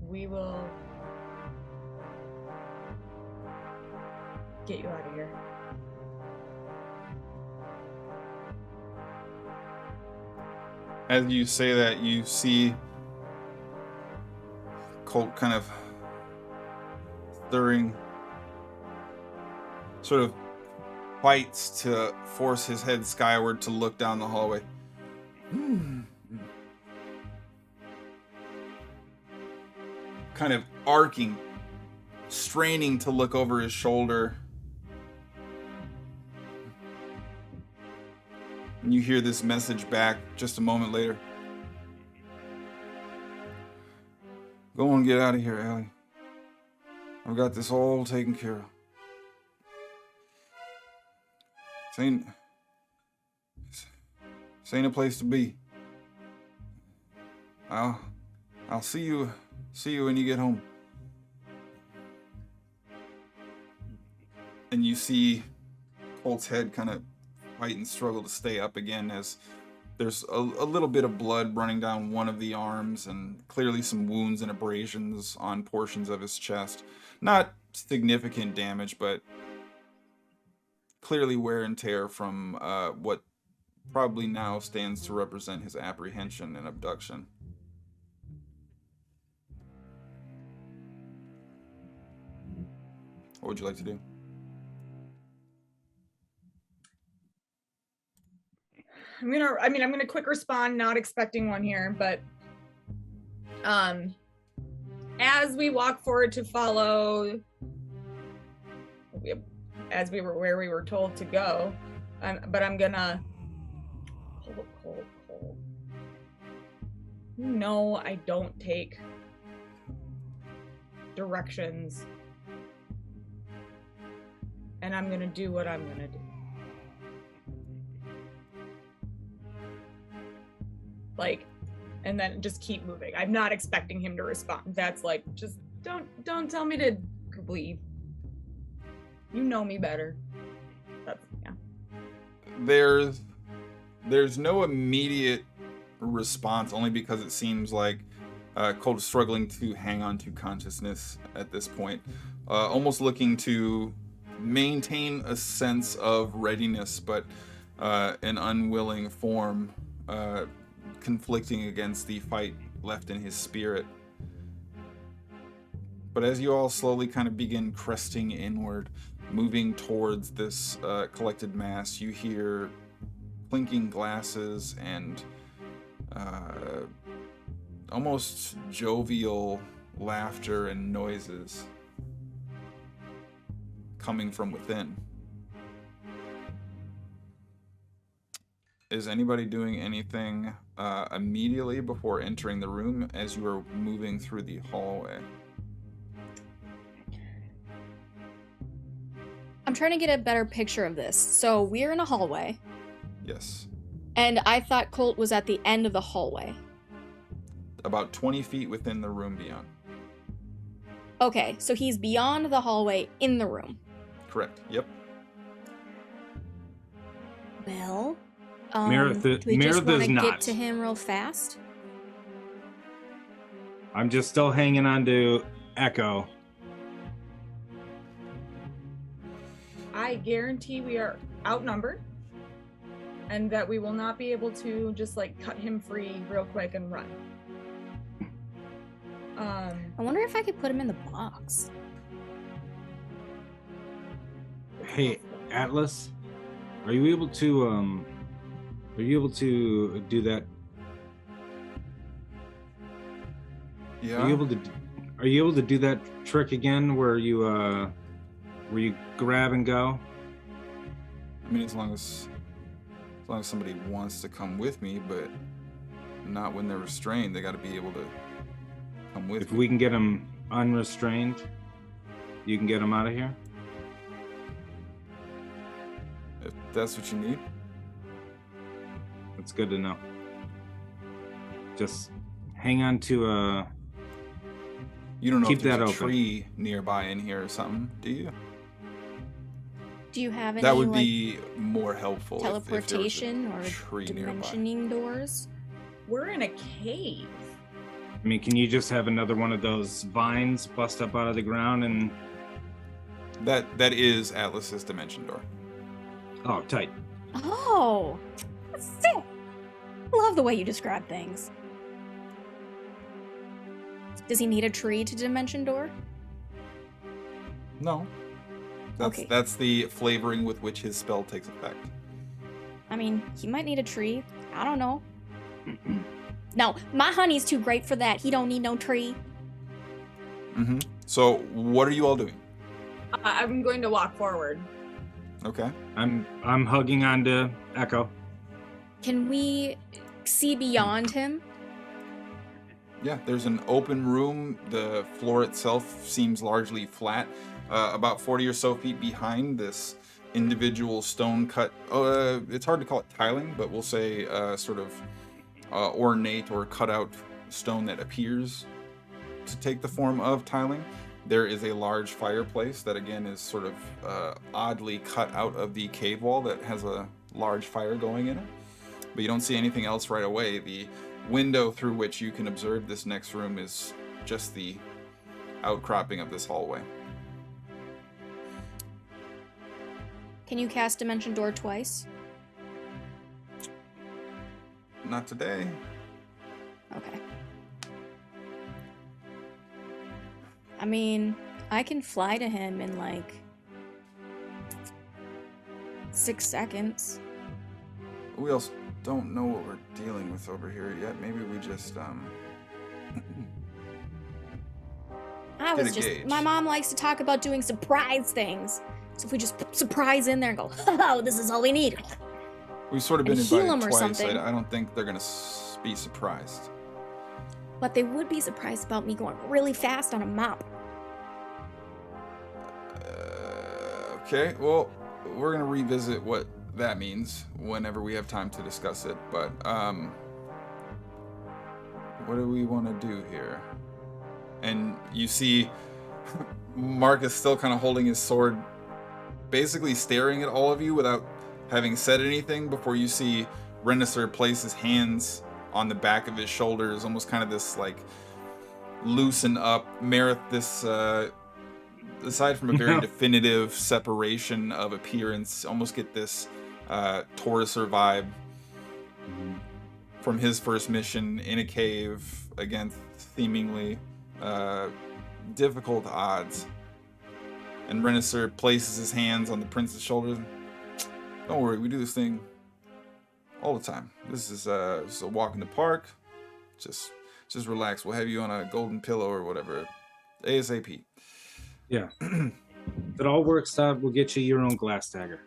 Speaker 2: we will get you out of here.
Speaker 3: As you say that, you see Colt kind of stirring, sort of bites to force his head skyward to look down the hallway. Kind of arcing, straining to look over his shoulder. And you hear this message back just a moment later. Go and get out of here, Allie. I've got this all taken care of. This ain't a place to be. I'll see you when you get home. And you see Colt's head kind of fight and struggle to stay up again as there's a little bit of blood running down one of the arms and clearly some wounds and abrasions on portions of his chest. Not significant damage, but clearly wear and tear from what probably now stands to represent his apprehension and abduction. What would you like to do?
Speaker 2: I'm gonna quick respond, not expecting one here, but as we walk forward to follow, as we were where we were told to go, but I'm gonna Colt. No, I don't take directions, and I'm gonna do what I'm gonna do. Like, and then just keep moving. I'm not expecting him to respond. That's like, just don't tell me to leave. You know me better. That's, yeah.
Speaker 3: There's no immediate response, only because it seems like Colt is struggling to hang on to consciousness at this point, almost looking to maintain a sense of readiness, but an unwilling form, conflicting against the fight left in his spirit. But as you all slowly kind of begin cresting inward, moving towards this collected mass, you hear clinking glasses and almost jovial laughter and noises coming from within. Is anybody doing anything immediately before entering the room as you are moving through the hallway?
Speaker 4: I'm trying to get a better picture of this. So we're in a hallway,
Speaker 3: Yes.
Speaker 4: and I thought Colt was at the end of the hallway.
Speaker 3: About 20 feet within the room beyond.
Speaker 4: Okay, so he's beyond the hallway in the room.
Speaker 3: Correct. Yep.
Speaker 4: Well,
Speaker 1: Meredith-
Speaker 4: do we just
Speaker 1: Meredith
Speaker 4: want
Speaker 1: is
Speaker 4: to get
Speaker 1: not.
Speaker 4: to him real fast?
Speaker 1: I'm just still hanging on to Echo.
Speaker 2: I guarantee we are outnumbered, and that we will not be able to just like cut him free real quick and run.
Speaker 4: I wonder if I could put him in the box.
Speaker 1: Hey, Atlas, are you able to do that?
Speaker 3: Yeah.
Speaker 1: Are you able to do that trick again where you grab and go?
Speaker 3: I mean, as long as somebody wants to come with me, but not when they're restrained. They got to be able to come with
Speaker 1: If
Speaker 3: me.
Speaker 1: we can get him unrestrained, you can get him out of here?
Speaker 3: If that's what you need.
Speaker 1: That's good to know. Just hang on to
Speaker 3: You don't know
Speaker 1: Keep
Speaker 3: if there's
Speaker 1: that
Speaker 3: a
Speaker 1: open.
Speaker 3: tree nearby in here or something, do you?
Speaker 4: Do you have any
Speaker 3: That would
Speaker 4: like,
Speaker 3: be more helpful.
Speaker 4: teleportation
Speaker 3: if there was a
Speaker 4: or
Speaker 3: tree nearby.
Speaker 4: dimensioning doors?
Speaker 2: We're in a cave.
Speaker 1: I mean, can you just have another one of those vines bust up out of the ground and
Speaker 3: That is Atlas's dimension door.
Speaker 1: oh, tight.
Speaker 4: Oh, that's sick. Love the way you describe things. Does he need a tree to dimension door?
Speaker 3: No.
Speaker 4: Okay.
Speaker 3: That's the flavoring with which his spell takes effect.
Speaker 4: I mean, he might need a tree. I don't know. No, my honey's too great for that. He don't need no tree.
Speaker 3: Mm-hmm. So what are you all doing?
Speaker 2: I'm going to walk forward.
Speaker 3: Okay.
Speaker 1: I'm hugging onto Echo.
Speaker 4: Can we see beyond him?
Speaker 3: Yeah, there's an open room. The floor itself seems largely flat. About 40 or so feet behind this individual stone cut. It's hard to call it tiling, but we'll say sort of ornate or cut out stone that appears to take the form of tiling. There is a large fireplace that again is sort of oddly cut out of the cave wall that has a large fire going in it. But you don't see anything else right away. The window through which you can observe this next room is just the outcropping of this hallway.
Speaker 4: Can you cast Dimension Door twice?
Speaker 3: Not today.
Speaker 4: Okay. I mean, I can fly to him in like 6 seconds.
Speaker 3: We also
Speaker 5: don't know what we're dealing with over here yet. Maybe we just
Speaker 4: My mom likes to talk about doing surprise things. So if we just put surprise in there and go, oh, this is all we need.
Speaker 5: We've sort of been
Speaker 4: And heal
Speaker 5: invited
Speaker 4: 'em or
Speaker 5: twice.
Speaker 4: something.
Speaker 5: I don't think they're gonna be surprised.
Speaker 4: But they would be surprised about me going really fast on a mop.
Speaker 5: Okay, well, we're gonna revisit what that means whenever we have time to discuss it. But what do we want to do here? And you see Marcus still kind of holding his sword, basically staring at all of you without having said anything, before you see Renisser place his hands on the back of his shoulders, almost kind of this like loosen up. Marith, this aside from a very definitive separation of appearance, almost get this Tauruser vibe from his first mission in a cave against seemingly difficult odds. And Renisser places his hands on the prince's shoulders. Don't worry, we do this thing all the time. This is a walk in the park. Just relax. We'll have you on a golden pillow or whatever. ASAP.
Speaker 1: Yeah. If it all works out, we'll get you your own glass dagger.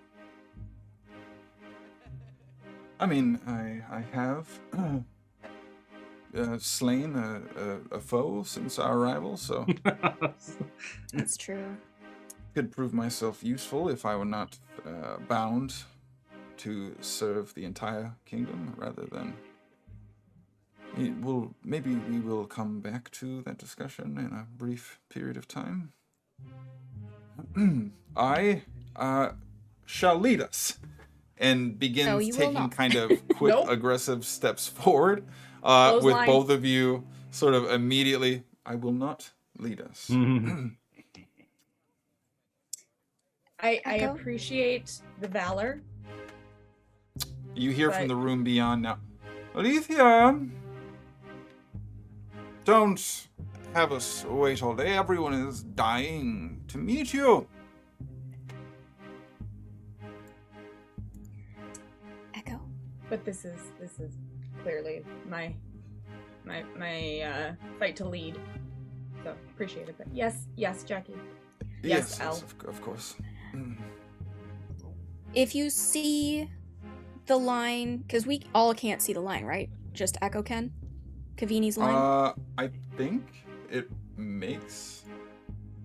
Speaker 5: I mean, I have slain a foe since our arrival, so
Speaker 4: That's true.
Speaker 5: could prove myself useful if I were not bound to serve the entire kingdom, rather than. Maybe we will come back to that discussion in a brief period of time. I shall lead us, and begins
Speaker 4: No, you will
Speaker 5: taking
Speaker 4: not.
Speaker 5: kind of quick,
Speaker 2: Nope.
Speaker 5: aggressive steps forward, with
Speaker 2: Clothesline.
Speaker 5: both of you sort of immediately. I will not lead us.
Speaker 2: I
Speaker 4: Echo?
Speaker 2: appreciate the valor.
Speaker 5: You hear from
Speaker 2: Right.
Speaker 5: the room beyond now. Alethea, don't have us wait all day. Everyone is dying to meet you.
Speaker 4: Echo.
Speaker 2: But this is clearly my fight to lead. So appreciate it. But yes, Jacky. Yes, Al.
Speaker 5: Of course.
Speaker 4: If you see the line, because we all can't see the line, right? Just Echo can? Kavini's line?
Speaker 5: I think it makes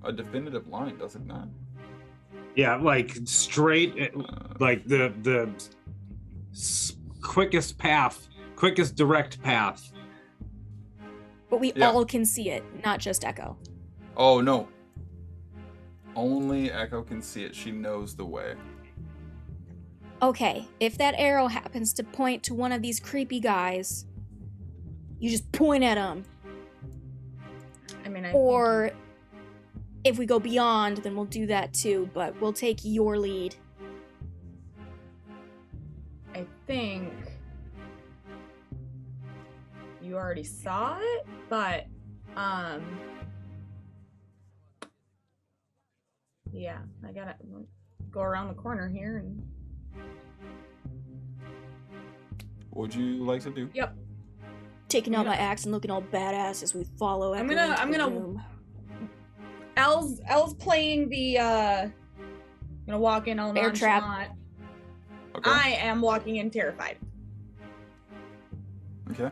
Speaker 5: a definitive line, does it not?
Speaker 1: Yeah, like straight, like the quickest direct path.
Speaker 4: But we
Speaker 5: yeah.
Speaker 4: all can see it, not just Echo.
Speaker 5: Oh, no. Only Echo can see it. She knows the way.
Speaker 4: Okay, if that arrow happens to point to one of these creepy guys, you just point at him.
Speaker 2: I mean,
Speaker 4: Or if we go beyond, then we'll do that too, but we'll take your lead.
Speaker 2: I think you already saw it, but yeah, I gotta go around the corner here and
Speaker 5: What would you like to do?
Speaker 2: yep.
Speaker 4: Taking out
Speaker 2: Yeah.
Speaker 4: my axe and looking all badass as we follow Echo
Speaker 2: I'm
Speaker 4: into the
Speaker 2: gonna-
Speaker 4: room.
Speaker 2: Elle's playing the gonna walk in all
Speaker 4: Bear trap.
Speaker 2: nonchalant.
Speaker 5: Okay.
Speaker 2: I am walking in terrified.
Speaker 5: Okay.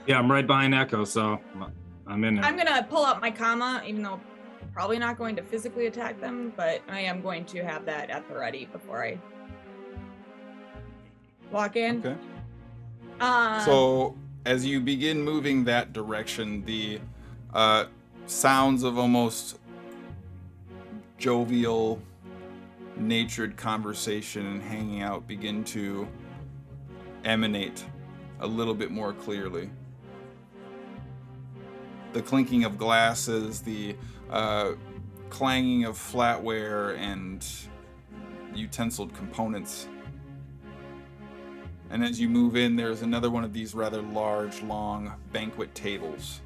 Speaker 1: Yeah, I'm right behind Echo, so I'm in there.
Speaker 2: I'm gonna pull out my comma, even though probably not going to physically attack them, but I am going to have that at the ready before I walk in.
Speaker 5: Okay.
Speaker 2: Uh,
Speaker 5: So, as you begin moving that direction, the sounds of almost jovial, natured conversation and hanging out begin to emanate a little bit more clearly. The clinking of glasses, the clanging of flatware and utensiled components. And as you move in, there's another one of these rather large, long banquet tables.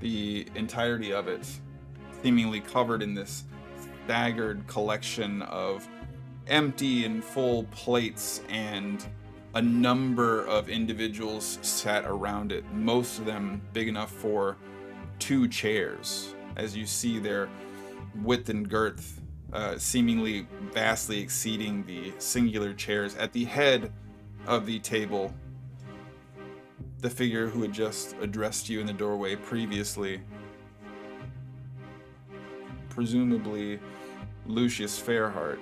Speaker 5: The entirety of it seemingly covered in this staggered collection of
Speaker 3: empty and full plates, and a number of individuals sat around it, most of them big enough for 2 chairs. As you see their width and girth seemingly vastly exceeding the singular chairs. At the head of the table, the figure who had just addressed you in the doorway previously, presumably Lucius Fairheart.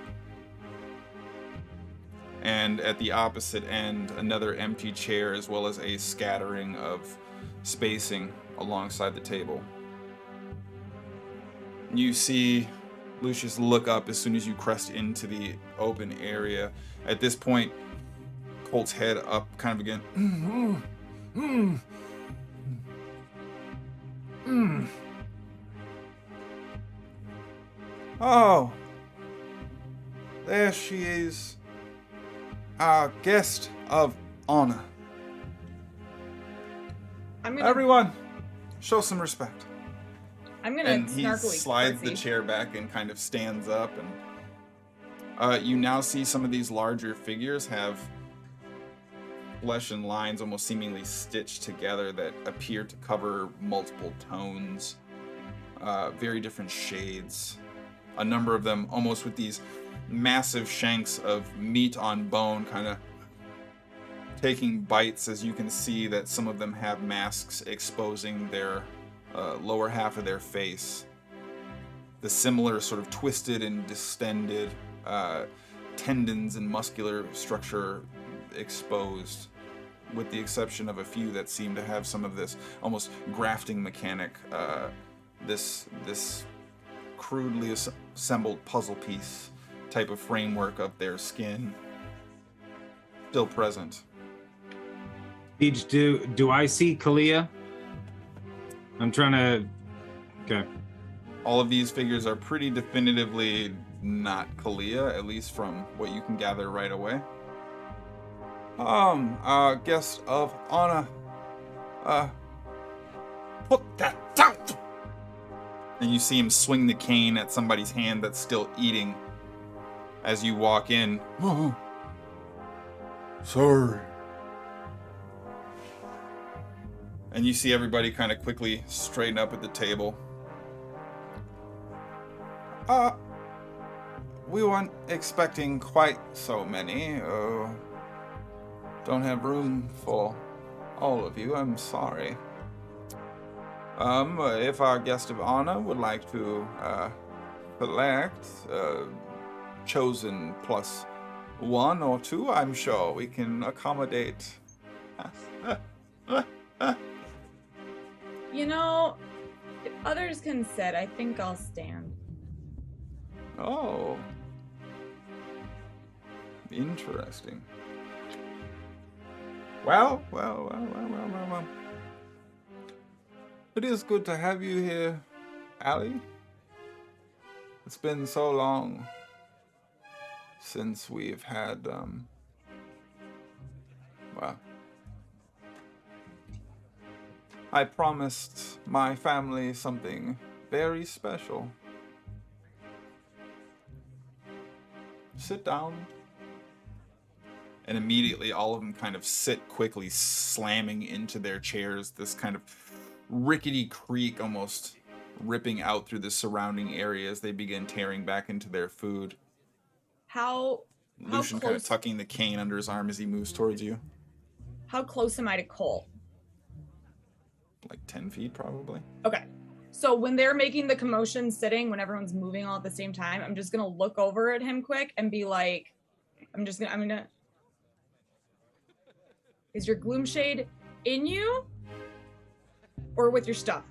Speaker 3: And at the opposite end, another empty chair, as well as a scattering of spacing alongside the table. You see Lucius look up as soon as you crest into the open area. At this point, Colt's head up kind of again. Oh, there she is. Our guest of honor. Everyone, show some respect.
Speaker 2: I'm gonna
Speaker 3: And he
Speaker 2: snarkily
Speaker 3: slides the
Speaker 2: curtsy.
Speaker 3: chair back and kind of stands up. And you now see some of these larger figures have flesh and lines almost seemingly stitched together that appear to cover multiple tones, very different shades. A number of them almost with these massive shanks of meat on bone, kind of taking bites, as you can see that some of them have masks exposing their lower half of their face. The similar sort of twisted and distended tendons and muscular structure exposed, with the exception of a few that seem to have some of this almost grafting mechanic, this crudely assembled puzzle piece type of framework of their skin still present.
Speaker 1: Deej, do I see Kalia? I'm trying to... Okay.
Speaker 3: All of these figures are pretty definitively not Kalia, at least from what you can gather right away. Our guest of honor, put that down! And you see him swing the cane at somebody's hand that's still eating as you walk in. Oh, sorry. And you see everybody kind of quickly straighten up at the table. We weren't expecting quite so many. Don't have room for all of you, I'm sorry. If our guest of honor would like to select chosen plus 1 or 2, I'm sure we can accommodate.
Speaker 2: You know, if others can sit, I think I'll stand.
Speaker 3: Oh. Interesting. Well. It is good to have you here, Allie. It's been so long since we've had, well, I promised my family something very special. Sit down. And immediately all of them kind of sit quickly, slamming into their chairs, this kind of rickety creak almost ripping out through the surrounding area as they begin tearing back into their food. Lucian kind of tucking the cane under his arm as he moves towards you.
Speaker 2: How close am I to Colt?
Speaker 3: Like 10 feet, probably. Okay.
Speaker 2: So when they're making the commotion sitting, when everyone's moving all at the same time, I'm just going to look over at him quick and be like, I'm going to... Is your gloom shade in you? Or with your stuff?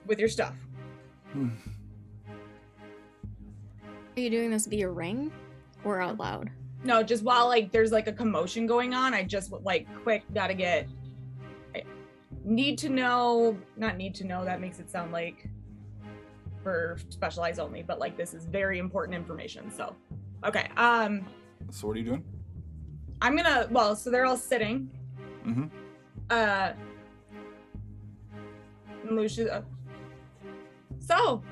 Speaker 2: With your stuff.
Speaker 4: Are you doing this via ring or out loud?
Speaker 2: No, just while like there's like a commotion going on, I just like quick gotta get. I need to know, not need to know. That makes it sound like for specialized only, but like this is very important information. So, okay.
Speaker 3: So what are you doing?
Speaker 2: I'm gonna. Well, so they're all sitting.
Speaker 3: Mm-hmm.
Speaker 2: And Lucius, so,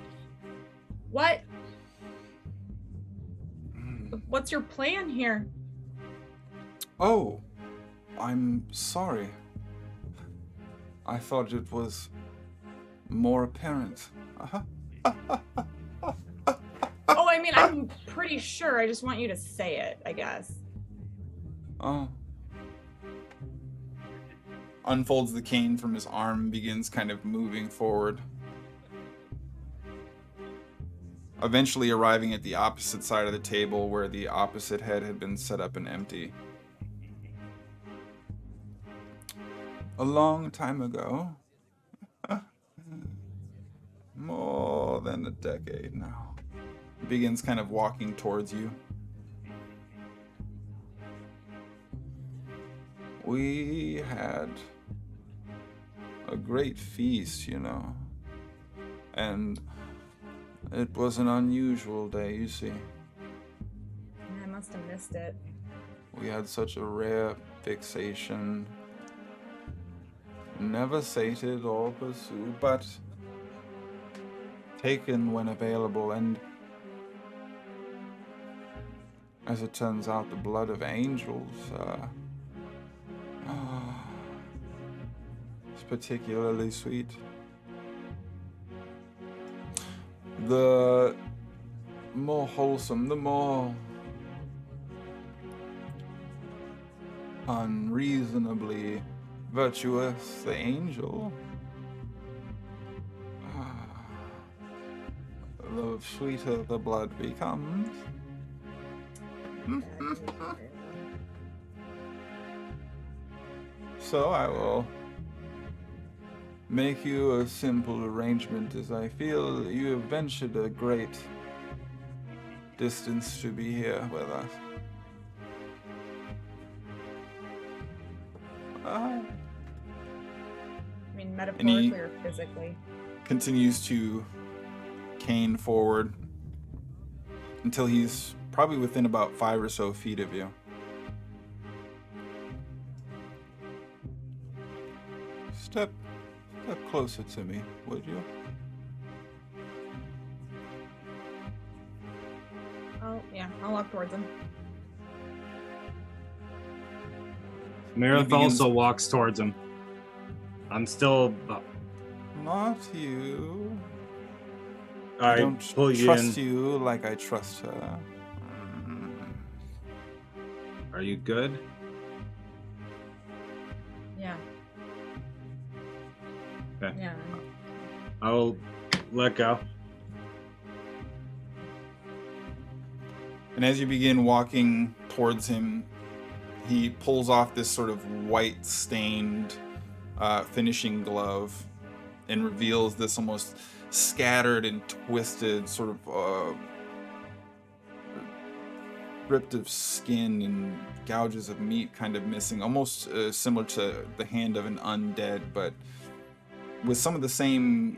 Speaker 2: what's your plan here?
Speaker 5: Oh, I'm sorry. I thought it was more apparent.
Speaker 2: Oh, I mean, I'm pretty sure. I just want you to say it, I guess.
Speaker 5: Oh.
Speaker 3: Unfolds the cane from his arm and begins kind of moving forward. Eventually arriving at the opposite side of the table where the opposite head had been set up and empty.
Speaker 5: A long time ago. More than a decade now.
Speaker 3: Begins kind of walking towards you.
Speaker 5: We had a great feast, you know. And it was an unusual day, you see.
Speaker 2: I must have missed it.
Speaker 5: We had such a rare fixation. Never sated or pursued, but taken when available, and as it turns out, the blood of angels is particularly sweet. The more wholesome, the more unreasonably virtuous the angel, the sweeter the blood becomes. So I will make you a simple arrangement, as I feel you have ventured a great distance to be here with us.
Speaker 2: I mean, metaphorically or physically?
Speaker 3: Continues to cane forward until he's probably within about 5 or so feet of you.
Speaker 5: Step closer to me, would you?
Speaker 2: I'll walk towards him.
Speaker 1: Marith
Speaker 3: begins-
Speaker 1: also walks towards him. I'm still.
Speaker 5: Not you.
Speaker 1: I
Speaker 5: I don't
Speaker 1: pull you
Speaker 5: trust
Speaker 1: in.
Speaker 5: you like I trust her.
Speaker 1: Are you good?
Speaker 2: Yeah.
Speaker 1: Okay.
Speaker 2: Yeah.
Speaker 1: I'll let go.
Speaker 3: And as you begin walking towards him, he pulls off this sort of white stained finishing glove and reveals this almost scattered and twisted sort of ripped of skin and gouges of meat kind of missing, almost similar to the hand of an undead, but with some of the same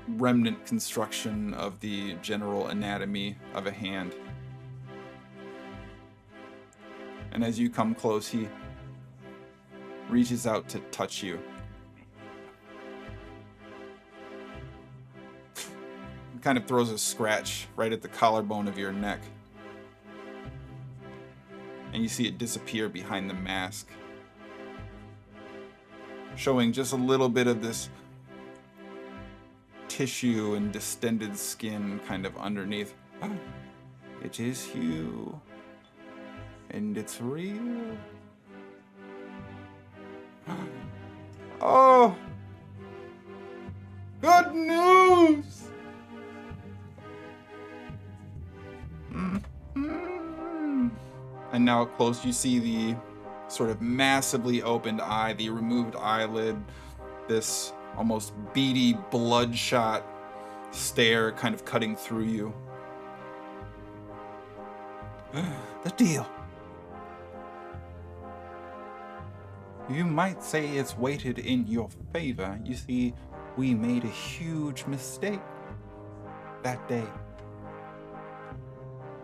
Speaker 3: remnant construction of the general anatomy of a hand. And as you come close, he reaches out to touch you. Kind of throws a scratch right at the collarbone of your neck. And you see it disappear behind the mask, showing just a little bit of this tissue and distended skin kind of underneath.
Speaker 5: It is you. And it's real. Oh! Good news!
Speaker 3: And now close, you see the sort of massively opened eye, the removed eyelid, this almost beady, bloodshot stare kind of cutting through you.
Speaker 5: The deal. You might say it's weighted in your favor. You see, we made a huge mistake that day.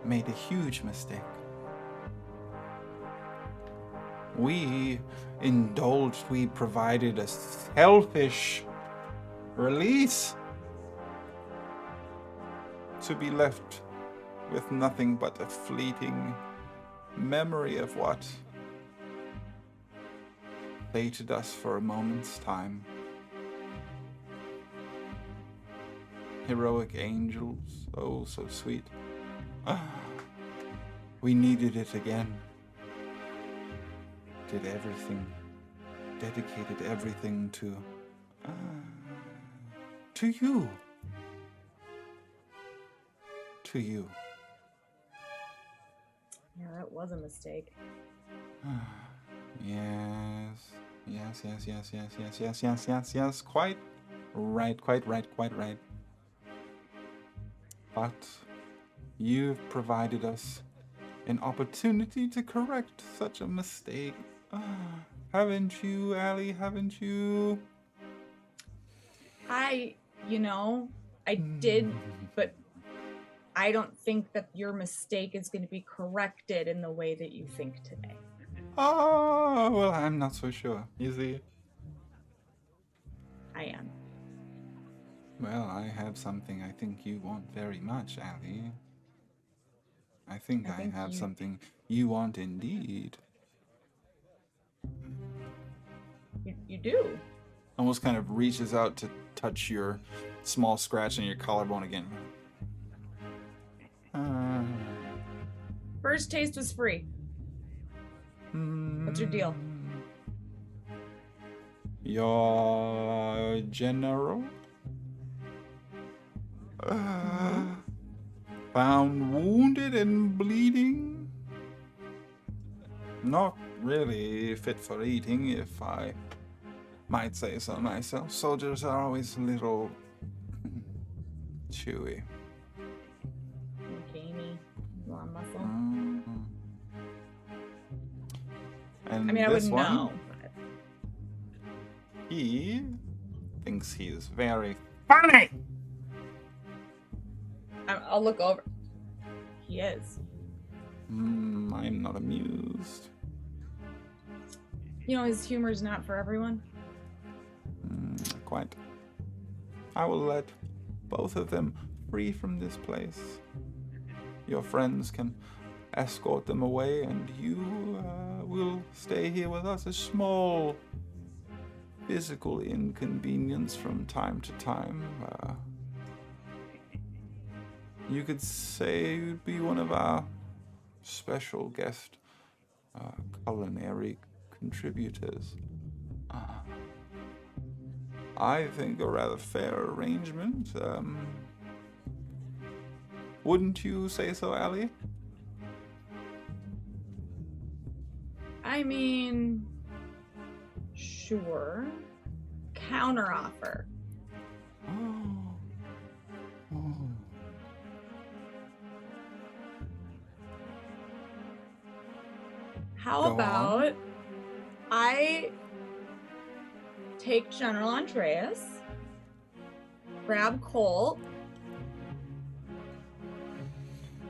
Speaker 5: Made a huge mistake. We indulged, we provided a selfish
Speaker 3: release. To be left with nothing but a fleeting memory of what fated us for a moment's time. Heroic angels, oh so sweet. We needed it again. Did everything, dedicated everything to you. To you.
Speaker 2: Yeah, that was a mistake.
Speaker 3: Yes. Yes. Quite right. But you've provided us an opportunity to correct such a mistake. Haven't you, Allie? Haven't you?
Speaker 2: I did, but I don't think that your mistake is going to be corrected in the way that you think today.
Speaker 3: Oh, well, I'm not so sure. You see?
Speaker 2: I am.
Speaker 3: Well, I have something I think you want very much, Allie. I think I have something you want indeed.
Speaker 2: You do.
Speaker 3: Almost kind of reaches out to touch your small scratch in your collarbone again.
Speaker 2: First taste was free. What's your deal?
Speaker 3: Your general? Found wounded and bleeding? Not really fit for eating, if I might say so myself. Soldiers are always a little chewy.
Speaker 2: Gamey. A lot of muscle.
Speaker 3: And
Speaker 2: I mean, I
Speaker 3: this
Speaker 2: wouldn't
Speaker 3: one,
Speaker 2: know. But...
Speaker 3: he thinks he is very funny.
Speaker 2: I'll look over. He is.
Speaker 3: I'm not amused.
Speaker 2: You know, his humor's not for everyone.
Speaker 3: Quite. I will let both of them free from this place. Your friends can escort them away, and you will stay here with us. A small physical inconvenience from time to time. You could say you'd be one of our special guest culinary contributors. I think a rather fair arrangement. Wouldn't you say so, Allie?
Speaker 2: I mean, sure. Counteroffer. How
Speaker 3: Go
Speaker 2: about
Speaker 3: on.
Speaker 2: I take General Andreas, grab Colt,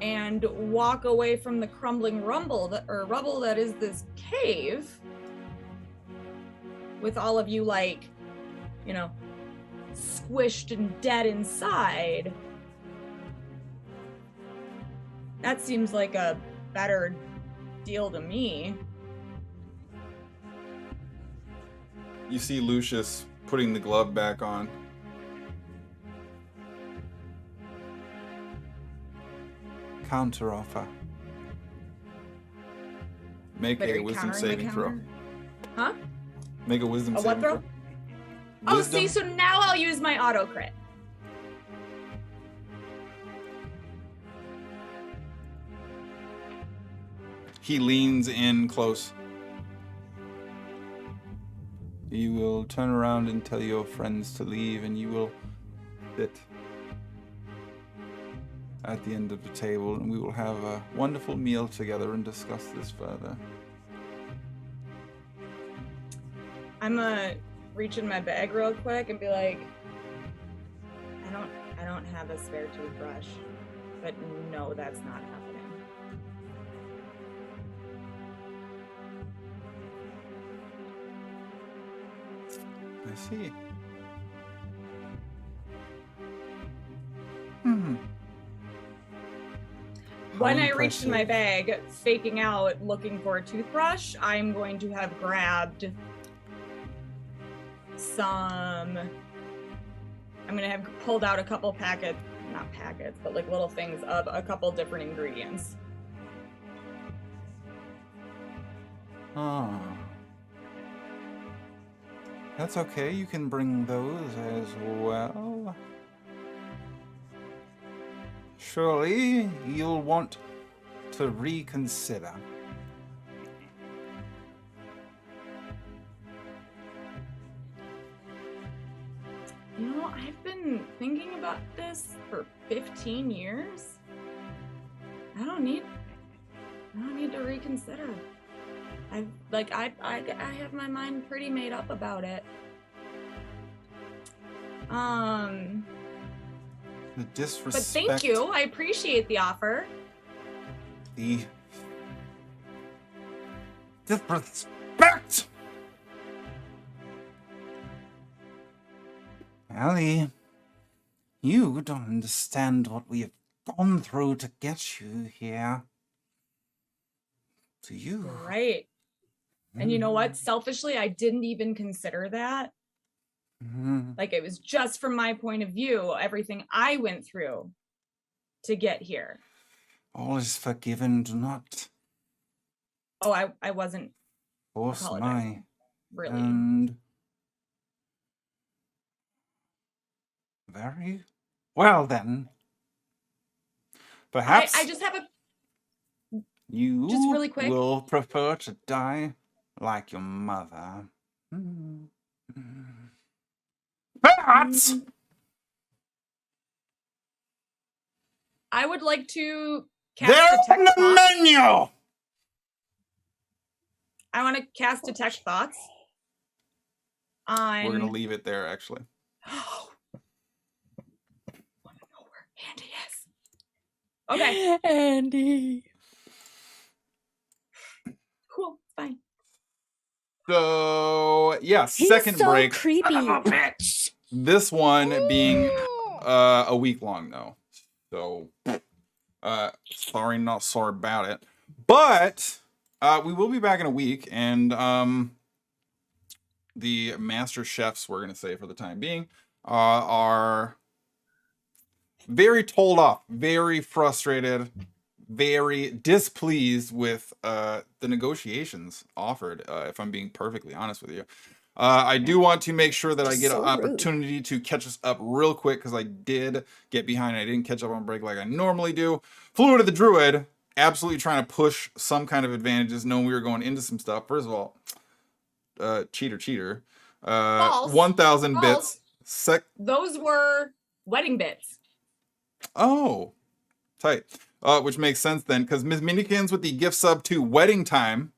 Speaker 2: and walk away from the crumbling rubble that is this cave with all of you squished and dead inside. That seems like a better deal to me.
Speaker 3: You see Lucius putting the glove back on. Counteroffer. Make
Speaker 2: But are
Speaker 3: a
Speaker 2: you
Speaker 3: wisdom
Speaker 2: countering my
Speaker 3: saving throw.
Speaker 2: counter? Huh?
Speaker 3: Make a wisdom
Speaker 2: A
Speaker 3: saving
Speaker 2: what throw?
Speaker 3: throw.
Speaker 2: Oh,
Speaker 3: Wisdom.
Speaker 2: see, so now I'll use my auto crit.
Speaker 3: He leans in close. You will turn around and tell your friends to leave, and you will sit at the end of the table, and we will have a wonderful meal together and discuss this further.
Speaker 2: I'm gonna reach in my bag real quick and be like, I don't have a spare toothbrush, but no, that's not happening.
Speaker 3: I see.
Speaker 2: when I reached in my bag, faking out, looking for a toothbrush, I'm going to have grabbed I'm going to have pulled out a couple not packets, but like little things of a couple different ingredients.
Speaker 5: Ah. That's okay, you can bring those as well. Surely you'll want to reconsider.
Speaker 2: You know, I've been thinking about this for 15 years. I don't need to reconsider. I have my mind pretty made up about it.
Speaker 5: The disrespect.
Speaker 2: But thank you. I appreciate the offer.
Speaker 5: The disrespect! Ellie, you don't understand what we have gone through to get you here. Do you?
Speaker 2: Right. And you know what? Selfishly, I didn't even consider that. Like, it was just from my point of view, everything I went through to get here.
Speaker 5: All is forgiven. Do not
Speaker 2: Oh, I wasn't
Speaker 5: force my
Speaker 2: apologizing, really.
Speaker 5: hand. Very well, then. Perhaps
Speaker 2: I just have
Speaker 5: you
Speaker 2: just really quick.
Speaker 5: will prefer to die like your mother. But
Speaker 2: I would like to cast
Speaker 5: they're on
Speaker 2: detect
Speaker 5: the
Speaker 2: thoughts.
Speaker 5: menu.
Speaker 2: I want to cast detect thoughts on.
Speaker 3: We're gonna leave it there, actually.
Speaker 2: Want to know where Andy is? Okay.
Speaker 4: Andy.
Speaker 2: Cool. Fine.
Speaker 3: So yeah,
Speaker 4: He's
Speaker 3: second
Speaker 4: so
Speaker 3: break.
Speaker 4: creepy.
Speaker 3: This one being a week long though. So sorry, not sorry about it. But we will be back in a week, and the master chefs, we're gonna say for the time being, are very told off, very frustrated, very displeased with the negotiations offered, if I'm being perfectly honest with you. I do want to make sure that I get
Speaker 4: So
Speaker 3: an
Speaker 4: rude.
Speaker 3: opportunity to catch us up real quick, because I did get behind. I didn't catch up on break like I normally do. Flew to the Druid, absolutely trying to push some kind of advantages, knowing we were going into some stuff. First of all, cheater.
Speaker 2: False.
Speaker 3: 1,000 bits.
Speaker 2: Those were wedding bits.
Speaker 3: Oh, tight. Which makes sense then, because Ms. Minikins with the gift sub to Wedding Time.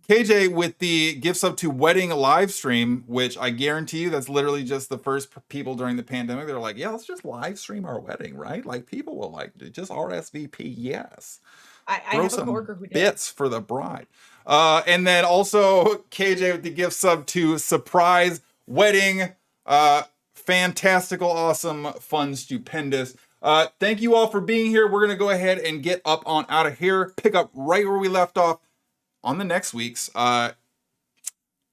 Speaker 3: KJ with the gift sub to Wedding live stream, which I guarantee you that's literally just the first people during the pandemic. They're like, yeah, let's just live stream our wedding, right? Like, people will like it. Just RSVP, yes.
Speaker 2: I
Speaker 3: Throw
Speaker 2: have a
Speaker 3: some
Speaker 2: coworker who did.
Speaker 3: bits for the bride. And then also KJ with the gift sub to Surprise Wedding. Fantastical, awesome, fun, stupendous. Thank you all for being here. We're going to go ahead and get up on out of here. Pick up right where we left off on the next week's.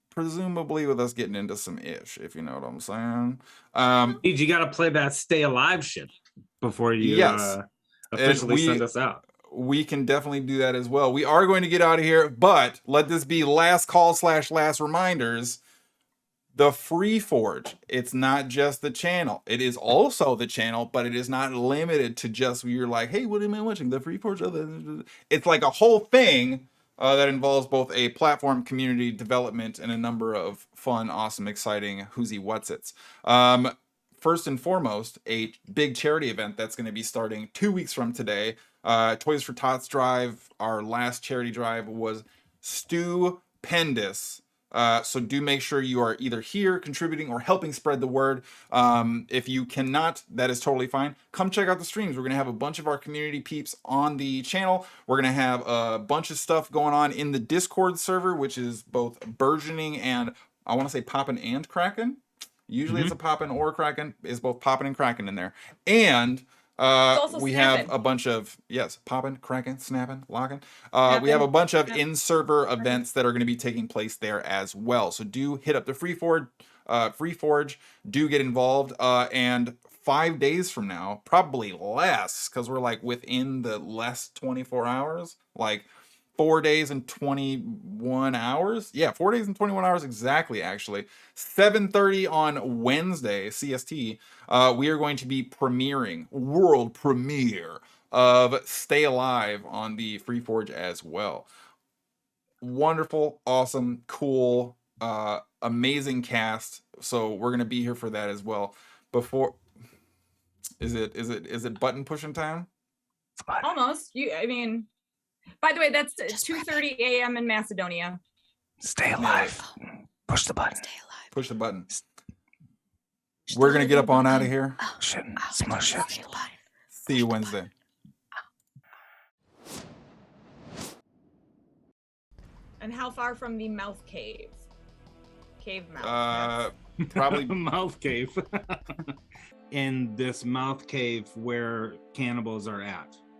Speaker 3: Presumably with us getting into some ish, if you know what I'm saying.
Speaker 1: Deej, you got to play that stay alive shit before you
Speaker 3: Yes.
Speaker 1: officially send us out.
Speaker 3: We can definitely do that as well. We are going to get out of here, but let this be last call / last reminders. The Free Forge, it's not just the channel. It is also the channel, but it is not limited to just you're like, hey, what am I watching? The Free Forge? It's like a whole thing that involves both a platform, community development, and a number of fun, awesome, exciting who's-y what's-its. First and foremost, a big charity event that's going to be starting 2 weeks from today. Toys for Tots drive, our last charity drive was stupendous. So do make sure you are either here contributing or helping spread the word. If you cannot, that is totally fine. Come check out the streams. We're going to have a bunch of our community peeps on the channel. We're going to have a bunch of stuff going on in the Discord server, which is both burgeoning and I want to say poppin' and cracking. Usually it's a poppin' or cracking. It's both poppin' and cracking in there. And
Speaker 2: also
Speaker 3: We have
Speaker 2: snapping.
Speaker 3: a bunch of, yes, popping, cracking, snapping, locking. We
Speaker 2: Snapping.
Speaker 3: have a bunch of
Speaker 2: Yep.
Speaker 3: in-server events that are going to be taking place there as well. So do hit up the Free Forge, do get involved. And 5 days from now, probably less, because we're like within the less 24 hours, like 4 days and 21 hours. Yeah, 4 days and 21 hours exactly, actually. 7:30 on Wednesday, CST, we are going to be premiering, world premiere of Stay Alive on the Free Forge as well. Wonderful, awesome, cool, amazing cast. So we're going to be here for that as well. Before... Is it button pushing time?
Speaker 2: Almost. I mean, by the way, that's
Speaker 4: Just
Speaker 2: 2:30 a.m. in Macedonia.
Speaker 6: Stay alive. Push the button.
Speaker 4: Stay alive.
Speaker 3: Push the button.
Speaker 4: Just
Speaker 3: We're
Speaker 4: the
Speaker 3: gonna get
Speaker 4: little
Speaker 3: up on out of
Speaker 4: button.
Speaker 3: here.
Speaker 4: Oh,
Speaker 6: Shouldn't
Speaker 4: oh,
Speaker 6: smush it.
Speaker 4: stay alive.
Speaker 3: See you Wednesday.
Speaker 2: And how far from the mouth cave? Cave mouth.
Speaker 3: Probably
Speaker 1: Mouth cave. In this mouth cave where cannibals are at.